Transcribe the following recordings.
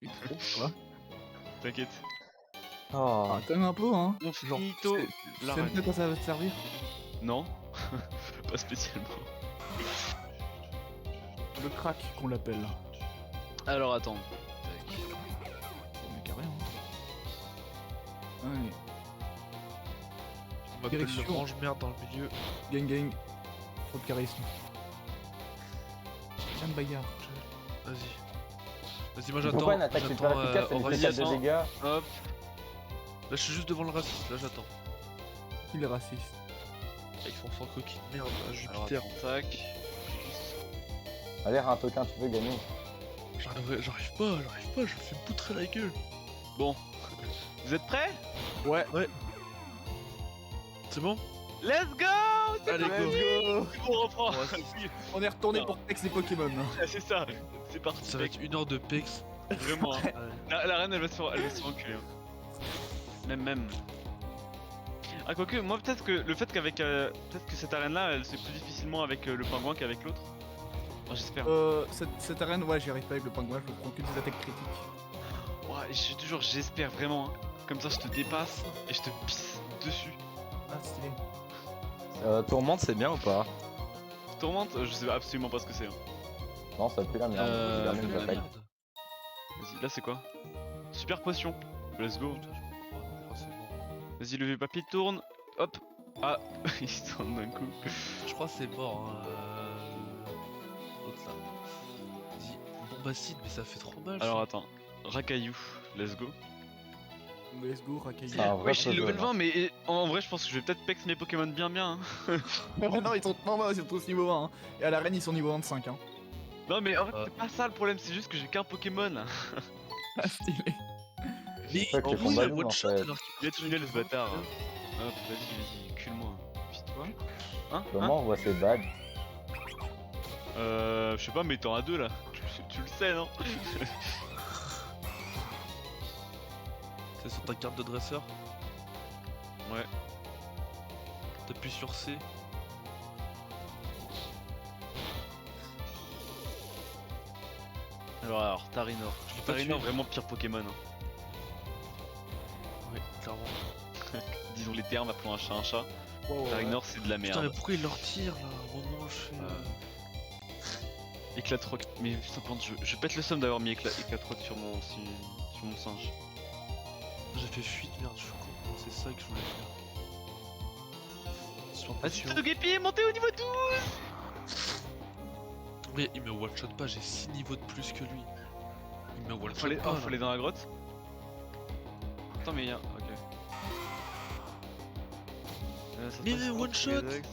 Il trompe, ça va. T'inquiète. Oh. Ah, quand même un peu, hein. On Genre, finito tu la sais même reine. pas quoi ça va te servir. Non, pas spécialement. Le crack qu'on l'appelle. Alors attends. Tac. Oh, mais carré, hein. Ouais, On m'appelle le Direction. range-merde dans le milieu. gang gang. Trop de charisme. Viens de bagarre. Vas-y. Vas-y, moi j'attends. Pourquoi une attaque super J'attends, efficace, ça au lui fait raciste. 4 de dégâts? Hop. Là, je suis juste devant le raciste, là j'attends. Il est raciste. Avec son sang coquille de merde, là, Alors Jupiter. attends, tac. Allez, un token, tu veux gagner. J'arrive pas, je me fais poutrer la gueule. Bon. Vous êtes prêts? Ouais. C'est bon? Let's go! C'est Allez, parti. go. C'est bon, on reprend. On est retourné Non. pour Tex et Pokémon. Hein. C'est ça. C'est parti. Ça va être 1 heure de pex. Vraiment. Hein. Allez. La reine, elle va se faire enculer. Hein. Même. Ah, quoique, moi, peut-être que le fait qu'avec. Peut-être que cette arène-là, elle se fait plus difficilement avec le pingouin qu'avec l'autre. Enfin, j'espère. Cette arène, ouais, j'y arrive pas avec le pingouin, je me prends que des attaques critiques. Ouais, toujours, j'espère vraiment. Hein. Comme ça, je te dépasse et je te pisse dessus. Ah, stylé. Tourmente, c'est bien ou pas? Tourmente, je sais absolument pas ce que c'est. Hein. Non, ça pue la merde. C'est la même Fais de la attaque. merde. Vas-y, là, c'est quoi? Super potion. Let's go. Putain, je comprends pas forcément. Vas-y, le vieux papier tourne. Hop. Ah, il se tourne d'un coup. Je crois que c'est mort, hein. L'autre là. Vas-y, bombacide, mais ça fait trop mal. Alors, attends. Racaillou. Let's go. Let's go, Rakai. C'est un vrai Ouais, j'ai puzzle, level hein. 20, mais en vrai, je pense que je vais peut-être pex mes Pokémon bien. Hein. non, ils sont tous niveau 1. Hein. Et à l'arène, ils sont niveau 25. Hein. Non, mais en fait, c'est pas ça le problème, c'est juste que j'ai qu'un Pokémon là. Ah, stylé. Mais Fait que en les gros, il combats a longs, one en shot fait. alors Il est tunnel ce bâtard. Hein. Hop, vas-y, cule-moi. Vite-toi. Hein? Comment on voit ces badges? Je sais pas, mais t'en as deux là. Tu le sais, non? C'est sur ta carte de dresseur. Ouais. T'appuies sur C. Alors, Tarinor. Je l'ai pas Tarinor, tué. vraiment pire Pokémon. Hein. Ouais, clairement. Disons les termes, appelons un chat un chat. Wow, Tarinor, c'est de la Putain, mais merde. pourquoi il leur tire là? Au moment où je fais. Éclat de rock. Mais putain, par contre, je pète le somme d'avoir mis éclat de rock sur mon singe. J'ai fait fuite, merde, je suis con. C'est ça que je voulais faire. Sur Vas-y, potion. Togepi, montez au niveau 12! Mais il me one-shot pas, j'ai 6 niveaux de plus que lui. Il me one-shot Faut aller, pas. faut aller dans la grotte. Attends, mais y'a. Ok. Ça Mais se passe one pas, shot Pokédex.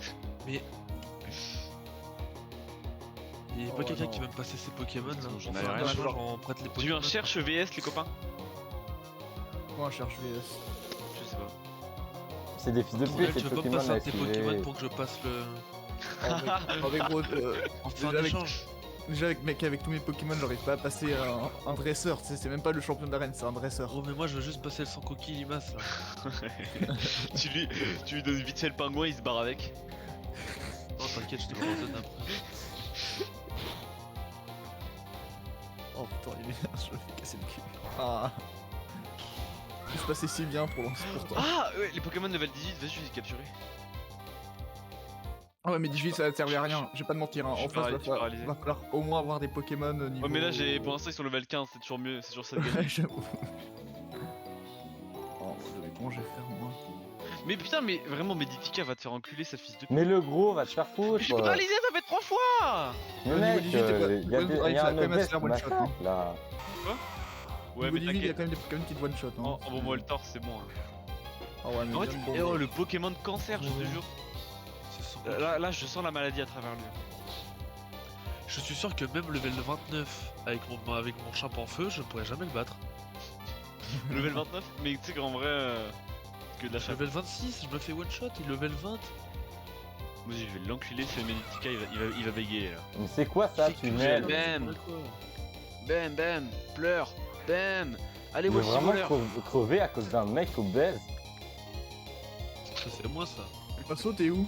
Mais. Il y a Oh pas quelqu'un non. qui va me passer ses Pokémon là. J'en On avais fait un rien à échange, voir. on prête les J'ai eu Pokémon. un cherche VS, les copains. Pourquoi un cherche VS? Je sais pas. C'est des fils de Tourelle, pute, tu ces veux pas me Pokémon passer à un de tes Pokémon esquiver. pour que je passe le. Oh, mais gros, On fait un Déjà avec- échange. déjà avec tous mes Pokémon, j'arrive pas à passer un dresseur. Tu sais, c'est même pas le champion d'arène, c'est un dresseur. Oh, mais moi je veux juste passer le sans coquille limace là. tu lui donnes vite fait le pingouin, il se barre avec. Non, t'inquiète, je te le redonne après. Oh putain, il est bien, je me fais casser le cul. Ah. Tout se passait si bien pour pourtant. Ah ouais, les Pokémon level 18, vas-y, je vais les capturer. Ah ouais, mais 18 ça va te servir à rien, je vais pas te mentir. Hein. Je suis En face, je suis paralysé. va falloir au moins avoir des Pokémon niveau. Ouais, mais là, pour l'instant, ils sont level 15, c'est toujours mieux, c'est toujours ça de gagner. J'avoue. Oh, comment je vais faire moi? Mais putain, mais vraiment, Medifika va te faire enculer, sa fils de pute. Mais le gros va te faire foutre. Je suis paralysé, ça fait 3 fois! Mais Au niveau mec, 18, t'es pas- il y a ouais, des- ouais, il y a ça un va quand même obèse se faire qui one shot, m'attaque là. Ouais, Niveau mais 18, il y a t'inquiète. quand même des Pokémon qui te one shot. Hein. Oh, bon, moi, le torse, c'est bon. Hein. Ah ouais, mais En fait, bien bon, eh oh, ouais. le Pokémon de cancer, je te jure. C'est sans Là, je sens la maladie à travers lui. Je suis sûr que même level 29 avec mon champ en feu, je pourrais jamais le battre. Level 29, mais tu sais qu'en vrai, que de la chatte. Level 26, je me fais one shot et level 20. Vas-y, je vais l'enculer, c'est Medifika, il va bégayer là. Mais c'est quoi ça, C'est que tunnel? Bam. Bam, bam, pleure, bam. Allez, Il moi veut aussi, vraiment voleur. crever à cause d'un mec obèse. Ça c'est moi ça. Le perso, t'es où?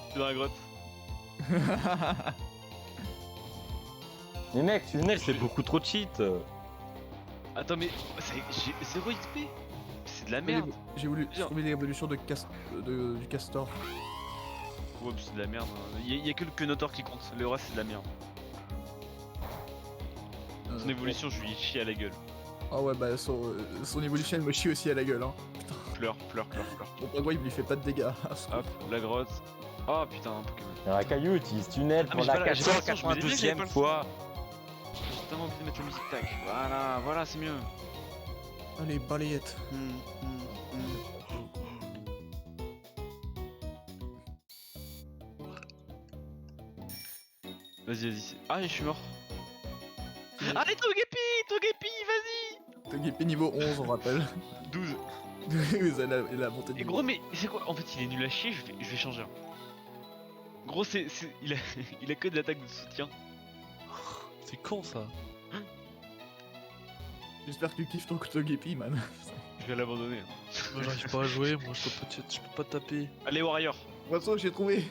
Je suis dans la grotte. Mais mec, tunnel c'est beaucoup trop cheat. Attends, mais j'ai 0 XP. C'est de la merde. J'ai voulu Genre. trouver l'évolution du castor. Ouais, c'est de la merde. Y a que le Kenotor qui compte. Le reste, c'est de la merde. Son évolution, je lui ai chié à la gueule. Ah ouais, bah son évolution elle me chie aussi à la gueule. Hein. Pleure. Mon pingouin il me fait pas de dégâts. Hop, la grotte. Oh putain, un Pokémon. Il y a un caillou, utilise tunnel Ah, pour mais la j'ai pas la chance, je me disais que j'avais pas 492e le- fois. J'ai tellement envie de mettre la musique tac. Voilà, c'est mieux. Allez, balayette. Vas-y. Ah, je suis mort. Allez, Togepi, vas-y. Togepi niveau 11, on rappelle. 12. il a monté de Et niveau. gros, mais c'est quoi? En fait, il est nul à chier, je vais changer. Gros, il a que de l'attaque de soutien. C'est con ça. J'espère que tu kiffes ton Togepi, man. Je vais l'abandonner. Moi j'arrive pas à jouer, moi je peux pas taper. Allez, Warrior. De toute façon, j'ai trouvé.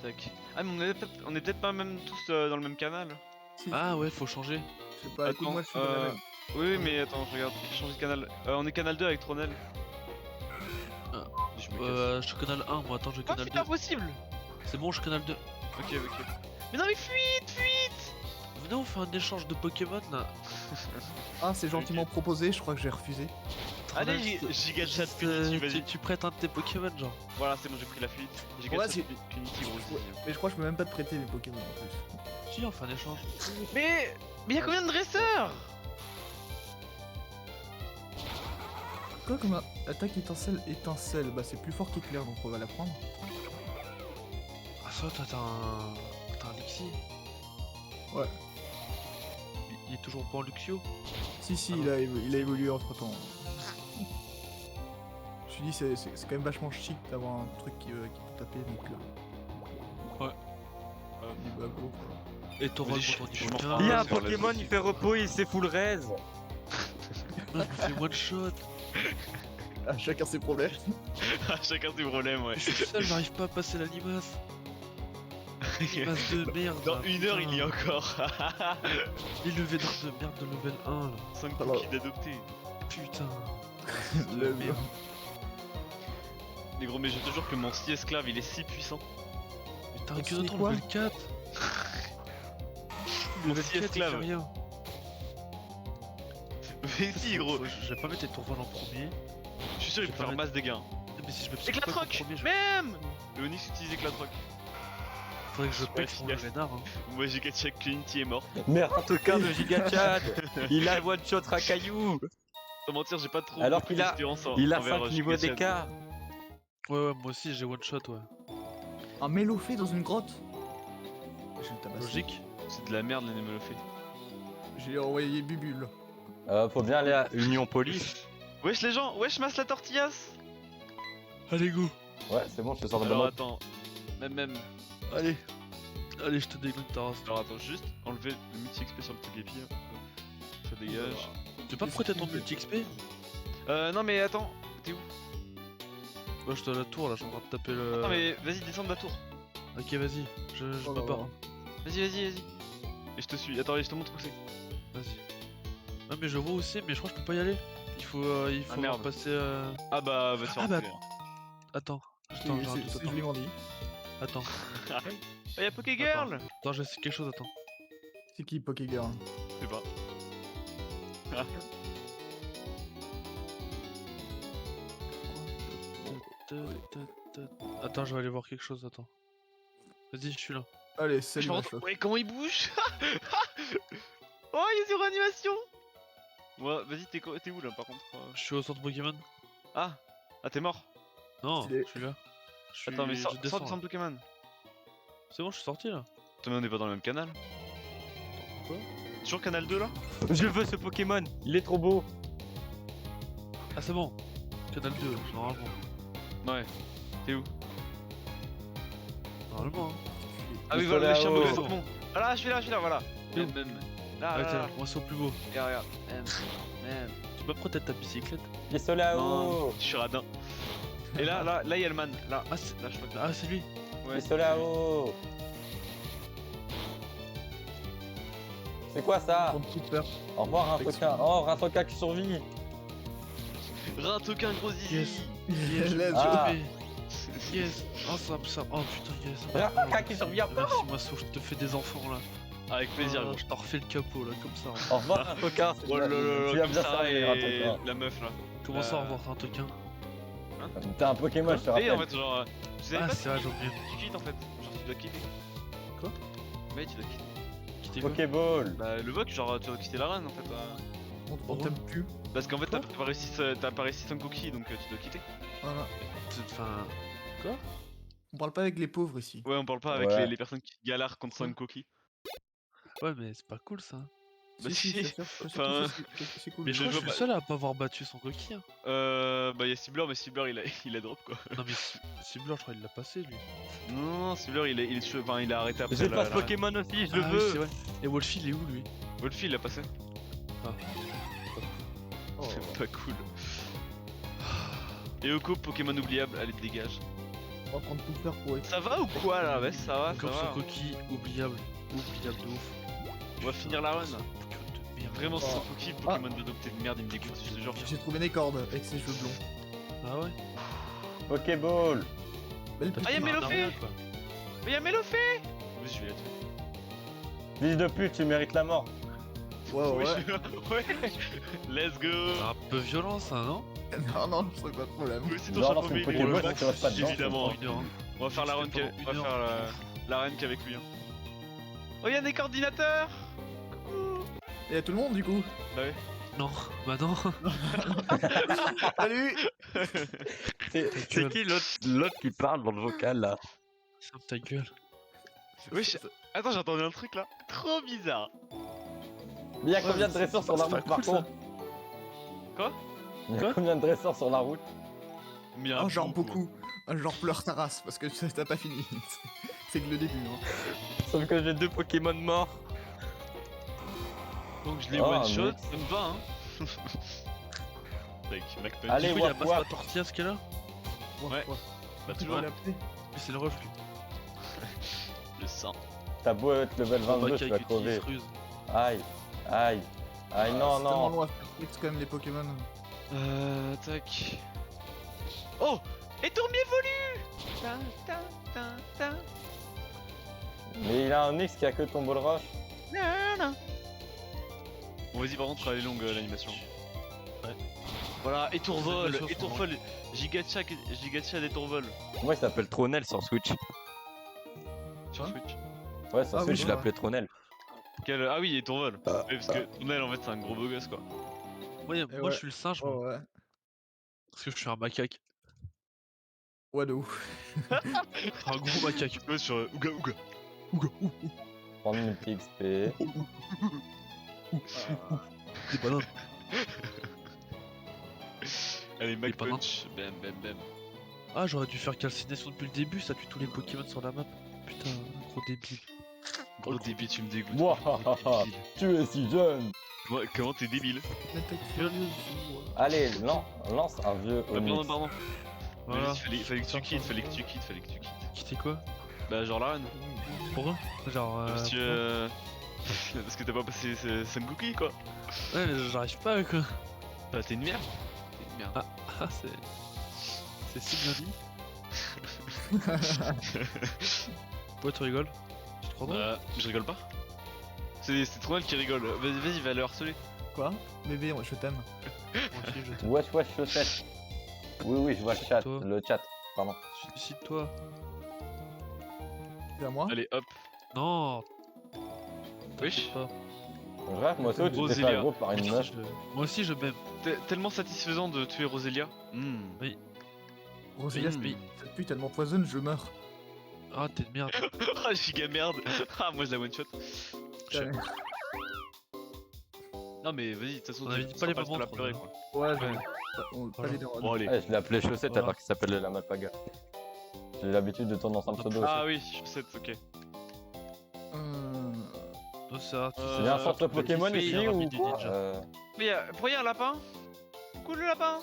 Tac. Ah, mais on est peut-être pas même tous dans le même canal. Si, Ah ouais, faut changer. je sais pas, écoute-moi, je suis dans la même. Oui, mais attends, je regarde, j'ai changé de canal. On est canal 2 avec Tronel. Ah. Je me casse. Je suis canal 1, moi attends, je Ah canal 2. putain, impossible. C'est bon, je suis canal 2. Ok. Mais non, mais fuite. Venez, on fait un échange de Pokémon là. Ah, c'est gentiment proposé, je crois que j'ai refusé. Allez, Tronel, giga chat juste, Punity, vas-y. tu prêtes un de tes Pokémon, genre. Voilà, c'est bon, j'ai pris la fuite. Giga Ouais, chat c'est- Punity, gros. Ouais, mais je crois que je peux même pas te prêter les Pokémon en plus. Si, on fait un échange. Mais y'a combien de dresseurs? Quoi comme attaque étincelle, bah c'est plus fort qu'éclair donc on va la prendre. Ah, ça, t'as un Luxie. Ouais. Il est toujours pas en Luxio. Si, Ah il a évolué entre temps. Je me suis dit, c'est quand même vachement chic d'avoir un truc qui peut taper donc. Ouais. Du bagou, quoi. Et t'auras Vas-y, ton je niveau m'en 15. fous. Il y a un sur la Pokémon, vie. il fait repos, il s'est full raise. Moi, je me fais one shot. Ah, chacun ses problèmes. Chacun ses problèmes, ouais. Je suis seul, j'arrive pas à passer la limace. Limace de merde. Dans là, une heure, putain. il y est encore. Il levé d'armes de merde de level 1 là. 5 Alors- cookies d'adopter. Putain. Le merde. Mais gros, mais je te jure que mon si esclave, il est si puissant. Mais t'as un C'est Kenotor quoi level 4. Mon Level si 4, il fait esclave. rien. Mais si, gros. Je vais pas mettre les tourvols en premier. Je suis sûr, il Je peut vais faire pas masse dégâts. Mais si je mets Éclatroc en premier, Même Le Onyx utilise Éclatroc. faudrait que je Ouais, pète mon efficace. Renard. Hein. Moi, j'ai catché que Unity est mort. Merde, en tout cas, de Gigachad. Il a one shot Rakaillou. Sans mentir, j'ai pas trop. Alors beaucoup qu'il a- d'espérance Il a envers 5 niveaux Gigachad. d'écart. Ouais, moi aussi j'ai one shot, ouais. Un Mélofée dans une grotte. Je le tabasse. Logique. C'est de la merde, les Némelophées. J'ai envoyé Bubule. Faut bien aller à Union Police. Wesh, les gens, wesh, masse la tortillas. Allez, go. Ouais, c'est bon, je te sors de Alors, mode. attends. Même. Allez. Allez, je te déglingue ta race. Alors, attends, juste enlever le multi XP sur le Togepi. Là. Ça dégage. Tu peux pas prêter ton multi XP? Non, mais attends. T'es où Moi je suis à la tour là, je suis en train de taper le. Attends, mais vas-y, descends de la tour. Ok, vas-y, je Oh me là barre. là. Vas-y. Et je te suis. Attends, allez, je te montre où c'est. Vas-y. Non, mais je vois aussi, mais je crois que je peux pas y aller. Il faut merde. passer. Ah bah, va te faire Ah bah, enculer. Attends, C'est j'ai un doute, c'est attends. joliment dit. Attends, Ah, y'a Pokégirl. attends, j'ai quelque chose, attends. C'est qui Pokégirl? Je sais pas. Attends, je vais aller voir quelque chose, attends. Vas-y, je suis là. Allez, salut Je ma rentre- choc. Ouais, comment il bouge. Oh, y'a zéro animation. Ouais, vas-y, t'es où là par contre Je suis au centre Pokémon. Ah, t'es mort. Non, Stylé. je suis là. Je suis... Attends, mais je sors descends, du là. centre Pokémon. C'est bon, je suis sorti là. Attends, mais on est pas dans le même canal. Quoi? Toujours canal 2 là. Je veux ce Pokémon. Il est trop beau. Ah, c'est bon. Canal 2, normalement. Ouais. T'es où? Normalement. Hein. Ah oui, Le voilà, le chien soleil à mauvais eau. bon. Ah là, je suis là, voilà. Où? Même. Là, Ah, là, là. tiens, moi c'est au plus beau. Regarde. Même. Tu peux peut-être ta bicyclette? Les soleils Non, je suis radin. Et là, y'a le man. Là, Ah, c'est là, je crois que ah, c'est lui. Ouais. Les soleils C'est quoi ça? Prendre toute peur. Au revoir, un toquin. Oh, un toquin qui survit. Rat-toquin gros zizi. Yes. Let's go. Ah. Yes. Oh ça. Oh putain yes. Un toquin qui survit encore. Merci Masso, je te fais des enfants là. Avec plaisir gros. Je t'en refais le capot là, comme ça. Au revoir, un toquin. Oh là là là, Tu as comme bien Sarah servi, un et toquin. la meuf là. Comment ça, au revoir, un toquin? T'es un Pokémon, je te Et rappelle. en fait genre, tu savais Ah, pas c'est vrai, tu j'ai oublié. quittes en fait. Genre tu dois quitter. Quoi? Ouais tu dois quitter. Quittez quoi? Pokéball. Bah le vogue genre tu dois quitter la reine en fait. On t'aime plus. Parce qu'en fait t'as pas réussi 5 cookies donc tu dois quitter. Voilà. Enfin. Quoi? On parle pas avec les pauvres ici. Ouais on parle pas avec Ouais. les personnes qui galèrent contre 5 cookies. Ouais, mais c'est pas cool ça. Bah si. c'est sûr, Enfin, c'est cool. Mais je je crois que je vois suis le pas- seul à pas avoir battu son coquille. Hein. Bah y'a Cibler mais Cibler il a drop quoi. Non, mais Cibler, je crois qu'il l'a passé lui. Non Cibler il a arrêté après J'ai la pas ce reine. Pokémon aussi, je le Ah oui, veux. c'est vrai. Et Wolfie, il est où lui? Wolfie il l'a passé. Ah. Oh. C'est pas cool. Et Oko, Pokémon oubliable, allez dégage. On va prendre toute peur pour eux. Ça va ou quoi là? Ouais ça va, ça Comme son va. coquille, oubliable. Oubliable de ouf. On va finir la run. Pokémon de merde. Vraiment Oh. sans cookie, Pokémon d'adopter de merde il me dégoûte, je te jure. J'ai trouvé des cordes avec ses cheveux blonds. Ah ouais? Pokéball. Belle T'as Ah, y'a trouvé un Mélofée Ariel, quoi. Mais y'a Mélofée! Oui je vais la tuer. Fils de pute, tu mérites la mort. Ouais, Oui, ouais. ouais. Let's go! C'est un peu violent ça, non? Non, je trouve pas de problème. Moi aussi ton Genre, chapeau c'est mais une il est Pokéball, max, tu restes pas dedans, évidemment. Une heure, hein. On va faire la run C'était pendant on va une faire heure. la reine qu'avec lui. Hein. Oh y'a des coordinateurs! Coucou! Et y'a tout le monde du coup. Bah ouais. Non, bah non. Salut. C'est qui l'autre qui parle dans le vocal là? Ferme ta gueule. Wesh, attends j'ai entendu un truc là. Trop bizarre. Mais y'a combien de dresseurs sur la C'est pas route par cool, ça. contre? Quoi? Y'a combien de dresseurs sur la route? Bien Oh, genre beaucoup. Genre pleure ta race parce que t'as pas fini. C'est que le début. Hein. Sauf que j'ai 2 Pokémon morts. Donc je l'ai Oh, one shot, mais- ça me va hein. Avec Mac Punch. Allez, Du coup, y'a wap, Maspa wap. Tortillas qui est là? Ouais. Bah Tu toujours, vas l'appeler. Mais c'est le ref lui. le sang. T'as beau être level 22, tu vas crever. Aïe, aïe, aïe, non, C'est tellement non. loin à faire flex quand même les Pokémon. Tac. Oh! Et Tourmier évolue! Ta ta ta ta. Mais il a un X qui a que ton ball rush. Nanana. Bon vas-y par contre elle est longue l'animation. Ouais. Voilà, étourvol, C'est bien sûr, étourvol, Gigacha d'étourvol. Moi il s'appelle Tronel sur Switch. Sur Hein Switch. Ouais, sur Ah Switch oui, je ouais. l'appelais Tronel. Ah oui, étourvol. Ouais, parce que Tournel en fait c'est un gros beau gosse quoi. Moi, Eh moi ouais. je suis le singe, moi. Oh ouais. Parce que je suis un macaque. Ouais de ouf. Un gros macaque. Ouais sur Ouga Ouga. Prendre une petite XP. Des bananes. Allez, Mac pas Punch, bam bam bam. Ah, j'aurais dû faire calcination depuis le début, ça tue tous les Pokémon sur la map. Putain, gros débile. Gros débile, tu me dégoûtes. Mouahaha, tu es si jeune. Comment t'es débile? L'attaque furieuse ou, Allez, lance un vieux Pardon, Onix. pardon. Voilà. Fallait que tu quittes, fallait que tu quittes. Quitter quoi? Bah genre la reine. Pourquoi? Genre. Parce que... Parce que t'as pas passé Sengoku quoi. Ouais, mais j'arrive pas quoi. Bah t'es une merde. T'es une merde. Ah, c'est. C'est si bien dit. Pourquoi tu rigoles? C'est trop drôle. Je rigole pas. C'est trop mal qui rigole. Vas-y, va le harceler. Quoi? Bébé, je t'aime. Moi aussi, je t'aime. Wesh wesh chaussette. Oui, je vois le chat. Toi. Le chat, pardon. Suicide-toi. C'est à moi? Allez hop. Non. Wesh. Pas. Bref, moi aussi, tu t'es fait Roselia. aggro par une meuf. Moi aussi, je m'aime. Tellement satisfaisant de tuer Roselia. Rosélia, Oui. cette pute elle m'empoisonne, je meurs. Ah, t'es de merde. Ah giga merde. Ah moi je la one shot. Putain, Non mais vas-y, de toute façon On avait dit pas les moments la trop pleurer bien. quoi. Ouais, on pas Voilà. les neurones. Bon allez. Ouais, je l'ai appelé chaussette Voilà. alors qu'il s'appelle la Malpaga. J'ai l'habitude de tourner dans un pseudo Ah aussi. oui, chaussette, ok. Oh, ça. Il y a un centre Euh, Pokémon petit ici fait, ou rapide quoi ninja. Pourquoi y'a un lapin? Cool le lapin.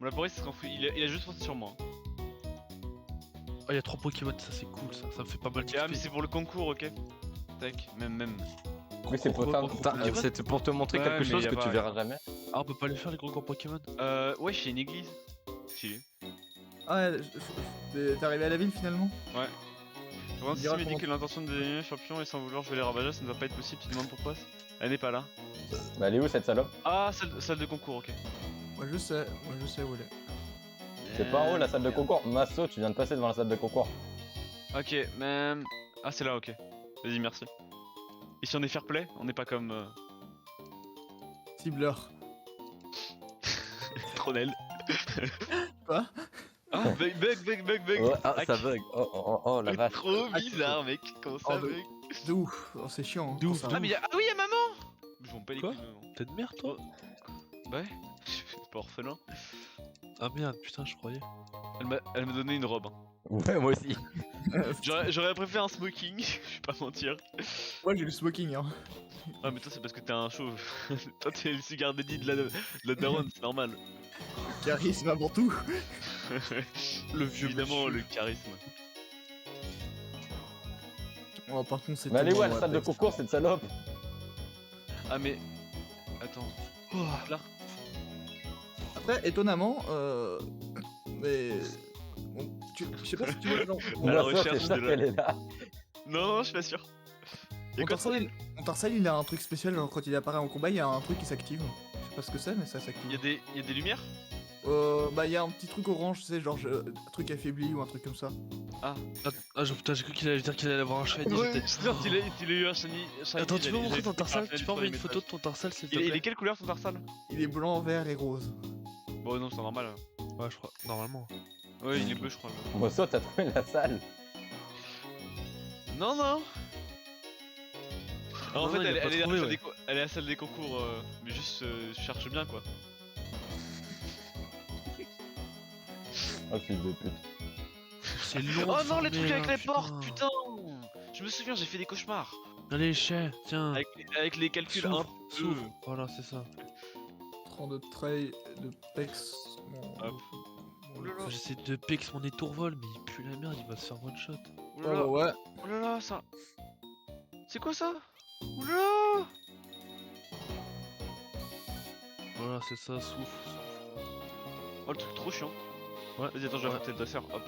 Mon lapin il se s'en fout, il a juste foncé sur moi. Ah, y'a 3 Pokémon, ça c'est cool ça. Ça me fait pas mal Ah mais d'XP. c'est pour le concours, ok. Tac, même. Oui, c'est pour, c'était pour te montrer Ouais, quelque mais chose y a que pas, tu y a verras jamais. Ah, on peut pas les faire les concours Pokémon? Ouais, chez une église. Stylé. Ah ouais, t'es arrivé à la ville finalement? Ouais. Quand Dira Steam me dit comment que l'intention de devenir champion et sans vouloir jouer les Ravageurs, ça ne va pas être possible, tu demandes pourquoi? Elle n'est pas là. Bah, elle est où cette salope? Ah, salle de concours, ok. Moi je sais où elle est. C'est pas en haut la salle de concours. Masso, tu viens de passer devant la salle de concours. Ok, même. Ah, c'est là, ok. Vas-y, merci. Ici on est fair play, on n'est pas comme. Cibleur. Tronel. Quoi? Ah, bug. Ouais, ah, Hack. ça bug. Oh la vache. Trop Hack. bizarre, mec. Comment ça Oh, de- bug? De ouf. Oh, c'est chiant. Hein, De pour ouf, ça. de Ah, mais ah oui, y'a maman! Je m'en pas les Quoi couilles, maman. T'es de merde, toi? Bah ouais, je suis pas orphelin. Ah merde, putain, je croyais. Elle m'a donné une robe. Hein. Ouais, moi aussi. J'aurais préféré un smoking, je vais pas mentir. Moi j'ai le smoking. Hein. Ah, mais toi, c'est parce que t'es un chauve. Toi, t'es le cigare dédié de la daronne, c'est normal. Charisme avant tout. Le vieux évidemment, le charisme. Oh, par contre, c'est. Mais allez, où tellement la salle de Apex. concours, cette salope? Ah, mais. Attends. Oh, Là. Après, étonnamment, mais. Bon, je sais pas si tu vois, genre. À la Masso, recherche c'est sûr de la- qu'elle est là. Non, je suis pas sûr. Y'a Mon quoi de ça? Tarsal, il a un truc spécial, genre quand il apparaît en combat, il y a un truc qui s'active. Je sais pas ce que c'est, mais ça s'active. Y'a des lumières? Bah, il y a un petit truc orange, tu sais, genre un truc affaibli ou un truc comme ça. putain, j'ai cru qu'il allait dire qu'il allait avoir un shiny. Ouais, j'étais- j'espère qu'il a eu un shiny. Attends, tu peux j'allais- montrer j'allais ton tarsal? faire Tu peux envoyer une message. photo de ton tarsal, s'il te Il plaît? est quelle couleur ton tarsal? Il est blanc, vert et rose. Bon, non, c'est normal. Ouais, je crois, normalement. Ouais, il est bleu, je crois. Masso, t'as trouvé la salle. Non, non. Ah, en Non, fait, non, il a pas elle est à trouvé, la salle ouais. elle est à la salle des concours, mais juste cherche bien quoi. Oh, fils de pute. C'est long. Oh de non, les former, trucs avec là, les portes, putain! Je me souviens, j'ai fait des cauchemars. Allez, chais, tiens. Avec les calculs Souffle, 1, souffle. Voilà, c'est ça. 32 de trail, de pex. Hop. Oulala. J'essaie de pex mon étourvol, mais il pue la merde, il va se faire one shot. Oulala, Oh ouais. oulala, ça. C'est quoi ça? Oulala! Voilà, c'est ça, souffle. Oh, le truc trop chiant. Ouais. Vas-y, attends, je vais Ouais. arrêter le dresseur, hop.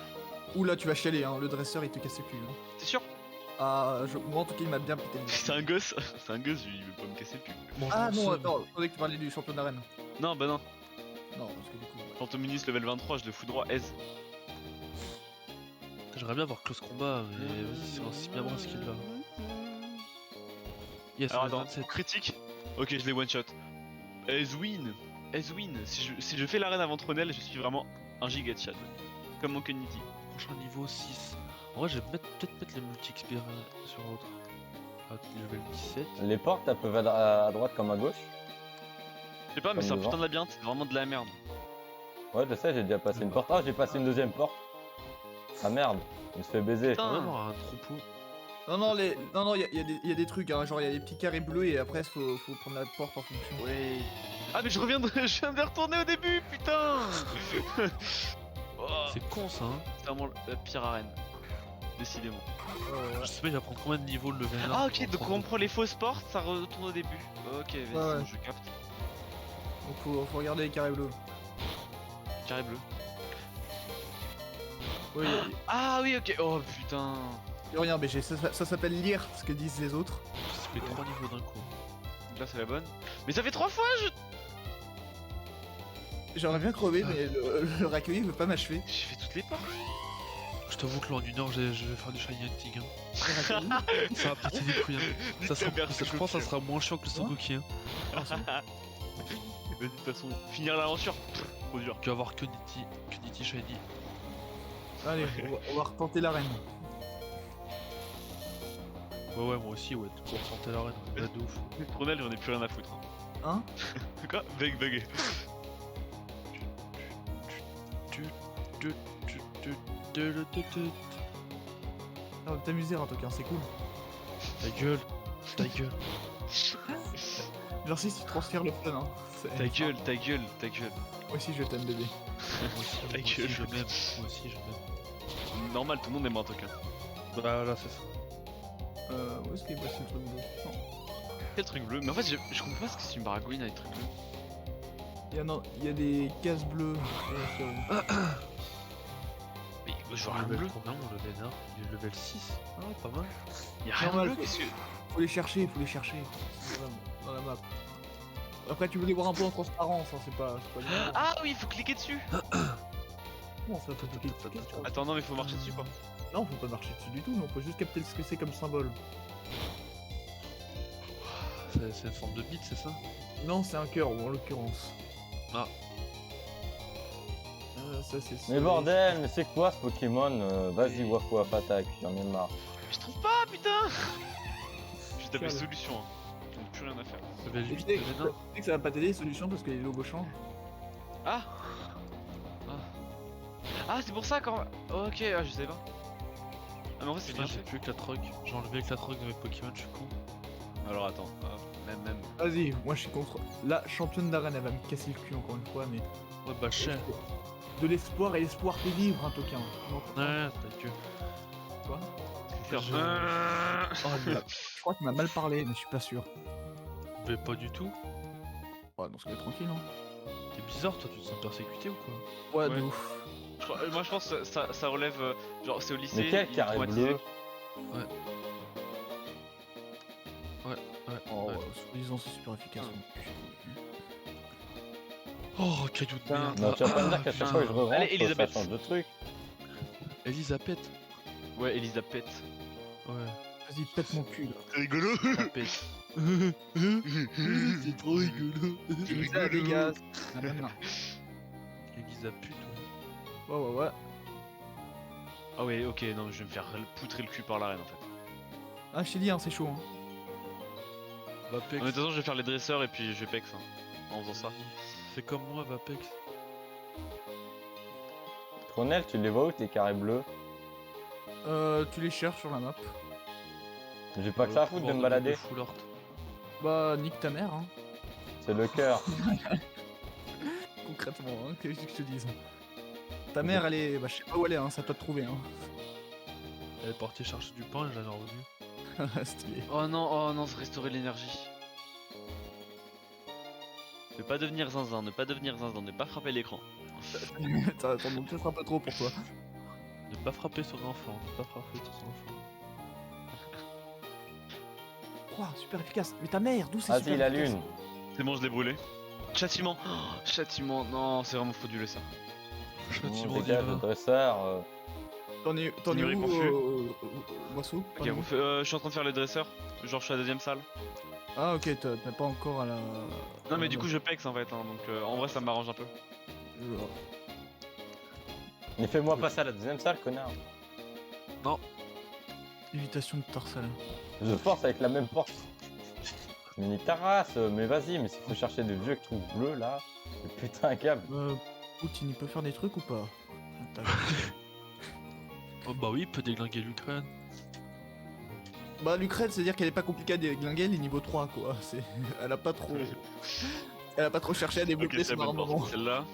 Ouh là, tu vas chialer, hein. Le dresseur il te casse le cul. Hein. T'es sûr? Ah, moi en tout cas, il m'a bien pété le nez. C'est un gosse, c'est un gosse, il veut pas me casser le cul. Bon, Ah je m'en non, sors. attends, je pensais que tu parlais du champion d'arène. Non, bah non. Non, parce que du coup. Phantominus level 23, je le fous droit, aise. J'aimerais bien avoir close combat, mais vas-y, c'est un si bien bon skill là. Yes, Alors on est attends, 27. critique. Ok, je l'ai one shot. Ezwin. Ezwin. Si je fais l'arène avant Tronel, je suis vraiment un giga de Chad. Comme mon Kennedy. Prochain niveau 6. En vrai, je vais peut-être mettre les multi-XP sur l'autre. Ah, level 17. Les portes, elles peuvent être à droite comme à gauche. Je sais pas, mais Comme c'est un devant. putain de labyrinthe, c'est vraiment de la merde. Ouais, je sais, j'ai déjà passé une porte. Ah, j'ai passé une deuxième porte. Ah merde, je me suis fait baiser. Putain. On va avoir un troupeau. Non, non, y a des trucs, hein. Genre, il y a des petits carrés bleus et après, faut prendre la porte en fonction. Ouais. Ah, mais je viens de retourner au début, putain. Oh, C'est con ça, hein. c'est vraiment la pire arène. Décidément. Je sais pas, il va prendre combien de niveaux le level 1 Ah, ok, donc on prend les fausses portes, ça retourne au début. Ok, vas-y, Ouais, ouais. je capte. Donc, faut regarder les carrés bleus. Carré bleu. Oui, Ah oui, ok. Oh putain. y a rien, BG. Ça s'appelle lire ce que disent les autres. Ça fait 3 niveaux d'un coup. Donc là, c'est la bonne. Mais ça fait 3 fois, J'aimerais bien crever, mais le raccueilli veut pas m'achever. J'ai fait toutes les portes. Je t'avoue que là en une heure, je vais faire du shiny hunting. Hein. Ça va péter des couilles. Hein. Ça sera, je pense que ça sera moins chiant que le Sogoki. Hein. Vas-y, de toute façon, finir l'aventure. Pff, trop dur. Tu vas avoir que Nitty shiny. Allez, on va retenter l'arène. Ouais, moi aussi, ouais. Pour tenter l'arène, on va de ouf. Tronel, j'en ai plus rien à foutre. Hein? Quoi? Bug. Ça va t'amuser en tout cas, c'est cool. Ta gueule. Ta gueule. Genre si tu transfères le fun, hein. Ta gueule. Moi aussi je t'aime bébé. Moi aussi, Ta gueule. je m'aime. Moi aussi, je m'aime. Normal, tout le monde aime en tout cas. Bah là, c'est ça. Où est-ce qu'il est passé le truc bleu? Non. Quel truc bleu? Mais en fait, je comprends pas ce que c'est une baragouine avec truc bleu. Il y a des cases bleues. Mais je vois Genre rien de level bleu. combien mon level là? Il est level 6. Ah, pas mal. Y'a rien de Normal, bleu, qu'est-ce que. Faut les chercher, faut les chercher. Dans la map. Après, tu veux les voir un peu en transparence, hein, c'est pas bien. Ah oui, faut cliquer dessus. Bon, ça peut cliquer dessus. Attends, non, mais faut marcher dessus quoi. Non, faut pas marcher dessus du tout, mais on peut juste capter ce que c'est comme symbole. C'est une forme de bite, c'est ça? Non, c'est un cœur, en l'occurrence. Ah. Ça, c'est Mais bordel, mais c'est quoi ce Pokémon? Vas-y, waf waf, attaque, j'en ai marre. Je trouve pas, putain. J'ai tapé solution, hein. Donc plus rien à faire. Level Tu 8, sais level 1. que ça va pas t'aider les solutions parce que les logos changent. Ah. Ah, c'est pour ça quand. Ok, ah, je sais pas. Ah, mais en vrai, c'est Putain, bien j'ai fait. plus que la troc. J'ai enlevé avec la troc de mes Pokémon, je suis con. Alors attends, même. Vas-y, moi je suis contre. La championne d'arène, elle va me casser le cul encore une fois, mais. Ouais, bah, cher. De l'espoir et l'espoir fait vivre, un toquin. Ouais, t'as que. Quoi Faire. Je- Oh, je crois qu'il m'a mal parlé, mais je suis pas sûr. Mais pas du tout. Ouais, dans ce cas, tranquille, hein. T'es bizarre, toi, tu te sens persécuté ou quoi? Ouais, Ouais. de ouf. Moi je pense que ça relève. Genre, c'est au lycée. Mais quel il est carré traumatisé. bleu? Oh, Ouais. soi-disant, c'est super efficace. Oh, caillou de merde. Non, tu vas pas me dire qu'à chaque fois que je re-rentre, Allez, ça Elisabeth. change de truc. Elisabeth. Ouais, Elisabeth. Ouais. Vas-y, pète mon cul, là. C'est rigolo. Elisabeth. C'est trop rigolo. Elisa, dégage. Nanana. Elisabeth, ouais. Ouais. Ah ouais, ok, non, je vais me faire poutrer le cul par l'arène en fait. Ah, je t'ai dit, hein, c'est chaud, hein. Vapex. Mais de toute façon, je vais faire les dresseurs et puis je vais pex hein, en faisant ça. Fais comme moi, Vapex. Tronel, tu les vois où tes carrés bleus? Tu les cherches sur la map. J'ai pas que ça à foutre de me balader. Full art. Bah, nique ta mère, hein. C'est le cœur. Concrètement, hein, que je te dise. Ta mère, elle est. Bah, je sais pas où elle est, hein, ça doit te trouver, hein. Elle est partie chercher du pain et j'en ai revenu. Stylé. Oh non, se restaurer l'énergie. Ne pas devenir zinzin, ne pas frapper l'écran. Ça tombe peut-être un peu trop pour toi. Ne pas frapper son enfant, ne pas frapper son enfant. Ouah, super efficace. Mais ta mère, d'où c'est Vas-y, super la efficace lune. C'est bon, je l'ai brûlé. Châtiment. Oh, châtiment, non, c'est vraiment frauduleux ça. Châtiment Dégage, le divin. dresseur. T'en es Ignoré où, confus. Boisseau Ok, je suis en train de faire les dresseurs. Genre, je suis à la deuxième salle. Ah, ok, t'as pas encore à la. Non, mais du coup, je pex en fait, hein, donc en vrai, ça m'arrange un peu. Mais fais-moi passer à la deuxième salle, connard. Évitation de Tarsal. Je force avec la même porte. Mini Taras, mais vas-y, mais s'il faut chercher des vieux trucs bleus là, c'est putain câble. Poutine, il peut faire des trucs ou pas? Oh bah oui, il peut déglinguer l'Ukraine. Bah, l'Ukraine, c'est-à-dire qu'elle est pas compliquée à déglinguer, elle est niveau 3, quoi. Elle a pas trop. Elle a pas trop cherché à Ok, développer c'est son la bonne armement. porte, celle-là.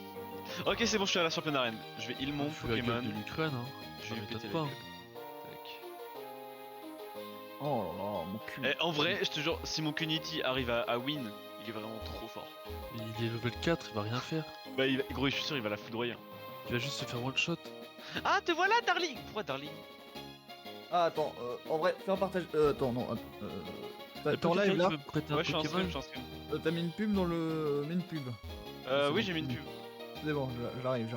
Ok, c'est bon, je suis à la championne arène. Je vais heal mon Je suis la Pokémon. gueule de l'Ukraine, hein. Je Ça vais m'étonne péter pas. la hein. gueule. Tac. Oh là là, mon cul. Eh, en vrai, je te jure, si mon Kunity arrive à win, il est vraiment trop fort. Mais il est level 4, il va rien faire. Bah, gros, je suis sûr, il va la foudroyer. Il va juste se faire one shot. Ah, te voilà, Darling! Pourquoi Darling? Ah, attends, en vrai, fais un partage. Attends, non. Y'a T'es en pas live quelqu'un là qui veut me prêter Ouais, un je suis en stream, Pokémon? je suis en stream. T'as mis une pub dans le. Mets une pub. Oui, j'ai mis une pub. C'est bon, j'arrive.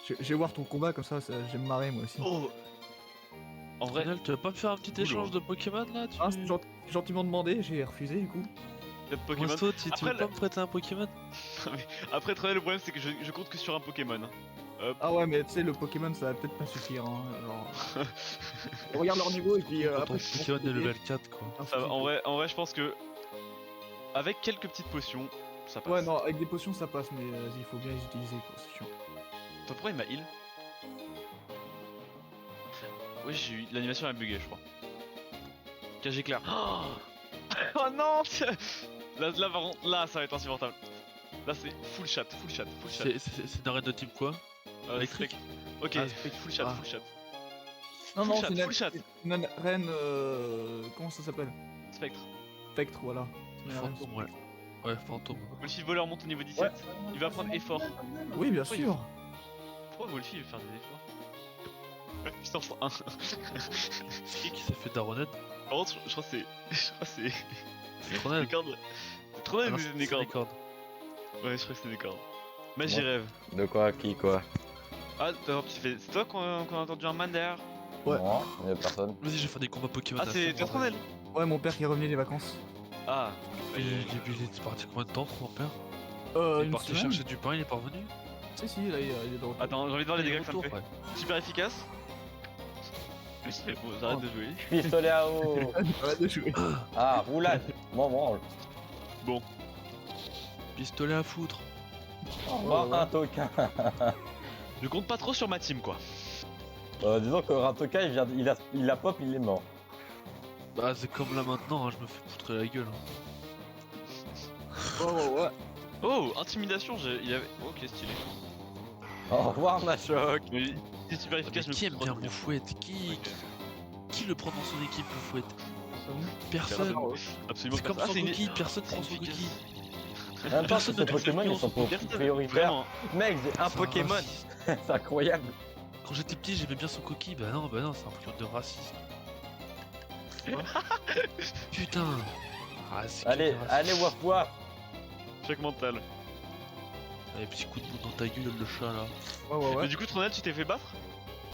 Je vais voir ton combat comme ça, je vais me marrer moi aussi. Oh! En vrai, Tronel, tu veux pas me faire un petit Boulot. échange de Pokémon là Ah, c'est gentiment demandé, j'ai refusé du coup. le Pokémon. Moisto, si tu Après, veux pas me prêter un Pokémon? Après, très le problème, c'est que je compte que sur un Pokémon. Hop. Ah ouais, mais tu sais, le Pokémon ça va peut-être pas suffire. Hein, genre... Regarde leur niveau et puis Quand après. ton Pokémon est level 4 quoi. Ça va, en vrai, je pense que. Avec quelques petites potions, ça passe. Ouais, non, avec des potions ça passe, mais il faut bien les utiliser quoi, c'est chiant. Attends, pourquoi il m'a heal? Oui, j'ai eu. L'animation a bugué, je crois. Cage éclair. Oh non! Là, par contre, là, ça va être insupportable. Là, c'est full chat. C'est une arène de type quoi? électrique. Spectre. Ok, Ah, Spectre. full chat, Ah. full chat. Non, Full non, chat, c'est une reine. Comment ça s'appelle? Spectre. Spectre, voilà. Fantôme, ouais. Ouais, fantôme. Wolfie voleur monte au niveau 17. Il va prendre effort. Oui, bien sûr. Pourquoi Wolfie veut faire des efforts? Putain, faut un. C'est qui s'est fait daronette? Par contre, je crois que c'est. Je crois que c'est. C'est Ronald. Des cordes. C'est trop bien Ah non, des c'est cordes. des cordes. Ouais, je crois que c'est des cordes. Magie Moi. rêve. De quoi, qui, quoi? Ah, t'as c'est toi qu'on a entendu un man derrière? Ouais. Non, il y a personne. Vas-y, je vais faire des combats Pokémon. Ah, c'est Petronel. Ouais, mon père qui est revenu des vacances. Ah, Il est parti combien de temps, ton père? Il est Une parti semaine. chercher du pain, il est pas revenu? Si, si, là, il est de retour. attends, j'ai envie de voir les Il est dégâts que ça me retour, fait. ouais. Super efficace. Bon, j'arrête de jouer. Pistolet à eau. Arrête de jouer. Ah, roulade. M'en branle. Bon, Pistolet à foutre. Oh, un token. je compte pas trop sur ma team quoi. Disons que Ratoka il a pop, il est mort. Bah, c'est comme là maintenant, hein, je me fais foutre la gueule. Hein. Oh, ouais. Oh, intimidation, il avait. Ok, stylé. Au revoir, Machoc. Mais c'est super Mais efficace, qui aime me bien Moufouette? Qui le prend dans son équipe, Moufouette? Personne. Absolument C'est comme personne. son Ah, c'est coquille, personne c'est prend son efficace. coquille. En même temps, Personne ces ne trouve Pokémon, les ils sont pour Personne, prioritaires. vraiment. Mec, j'ai un C'est Pokémon. raciste. C'est incroyable. Quand j'étais petit, j'aimais bien son coquille. Bah non, c'est un Pokémon de racisme. Putain. Ah, c'est que Allez, du racisme. allez, waf waf. Choc mental. Allez, petit coup de bout dans ta gueule, le chat là. Ouais, ouais, Mais ouais. du coup, Tronel, tu t'es fait battre?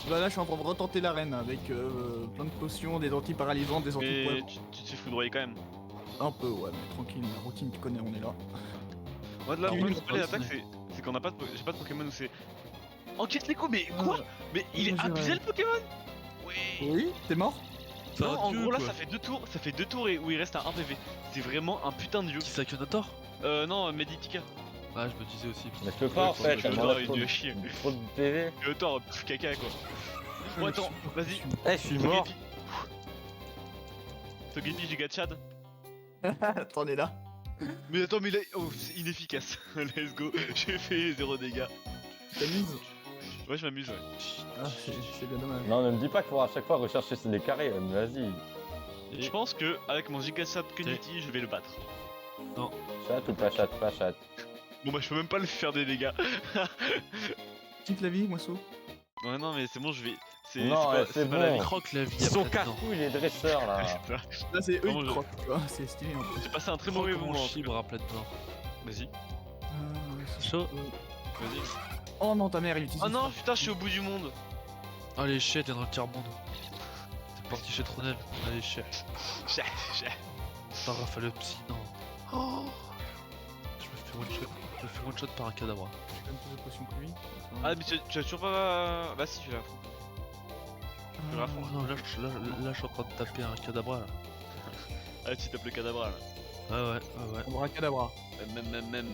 Bah là, je suis en train de retenter l'arène avec plein de potions, des anti-paralysants, des Mais anti-poivres. tu te fais foudroyer quand même. Un peu, ouais, mais tranquille, la routine, tu connais, on est là. Moi, de là, Ah, le oui, problème, oui, l'attaque, c'est qu'on a pas de, j'ai pas de Pokémon où c'est. Encaisse les coups, mais quoi? Mais il est moi, j'ai abusé rien. le Pokémon? Oui. Oui, t'es mort? C'est Non, un en dieu, gros là quoi. ça fait deux tours et où il reste à 1 PV. C'est vraiment un putain de dieu. Qui Sakunator? Non, Meditica. Ah, je me disais aussi. Mais je peux pas en fait, je elle dois m'enlève une trop dieu chier. trop de PV. Attends, pff, caca quoi. Bon attends, vas-y. Eh, je suis mort. Togepi giga Chad. T'en es là. Mais attends, mais là, oh, c'est inefficace. Let's go. J'ai fait 0 dégâts. T'amuses? Ouais, je m'amuse, ouais. Ah, c'est bien dommage. Non, ne me dis pas qu'il faudra à chaque fois rechercher les carrés, mais vas-y. Je pense que avec mon giga Chad Community, je vais le battre. Chat ou pas chat, pas chat. Bon bah, je peux même pas le faire des dégâts. Quitte la vie, Moisseau. Ouais, non, mais c'est bon, je vais. Non, pas- c'est pas la bon. vie. Croque la vie Ils sont après dedans. casse-couilles les dresseurs là. Là, c'est eux, Comment ils je- croquent, tu vois, c'est stylé en plus. J'ai passé un très Croque mauvais mon moment. en tout chibre après dedans. cas. Vas-y, Chaud. vas-y. Oh non, ta mère, il utilise. Oh non, putain, je suis au bout du monde. Allez, chien, t'es dans le tiers-monde. C'est parti chez Tronel. Allez, chien. J'ai- Par Raphaël Psy, non. Oh, je me fais one shot. Je me fais one shot par un cadavre. J'ai quand même plus de potions que lui. Ah, mais tu as toujours pas. Bah, si, tu l'as. Oh, non, là, je suis en train de taper un cadavre là. Ah, tu tapes le cadavre là. Ouais. On aura un cadavre. Même.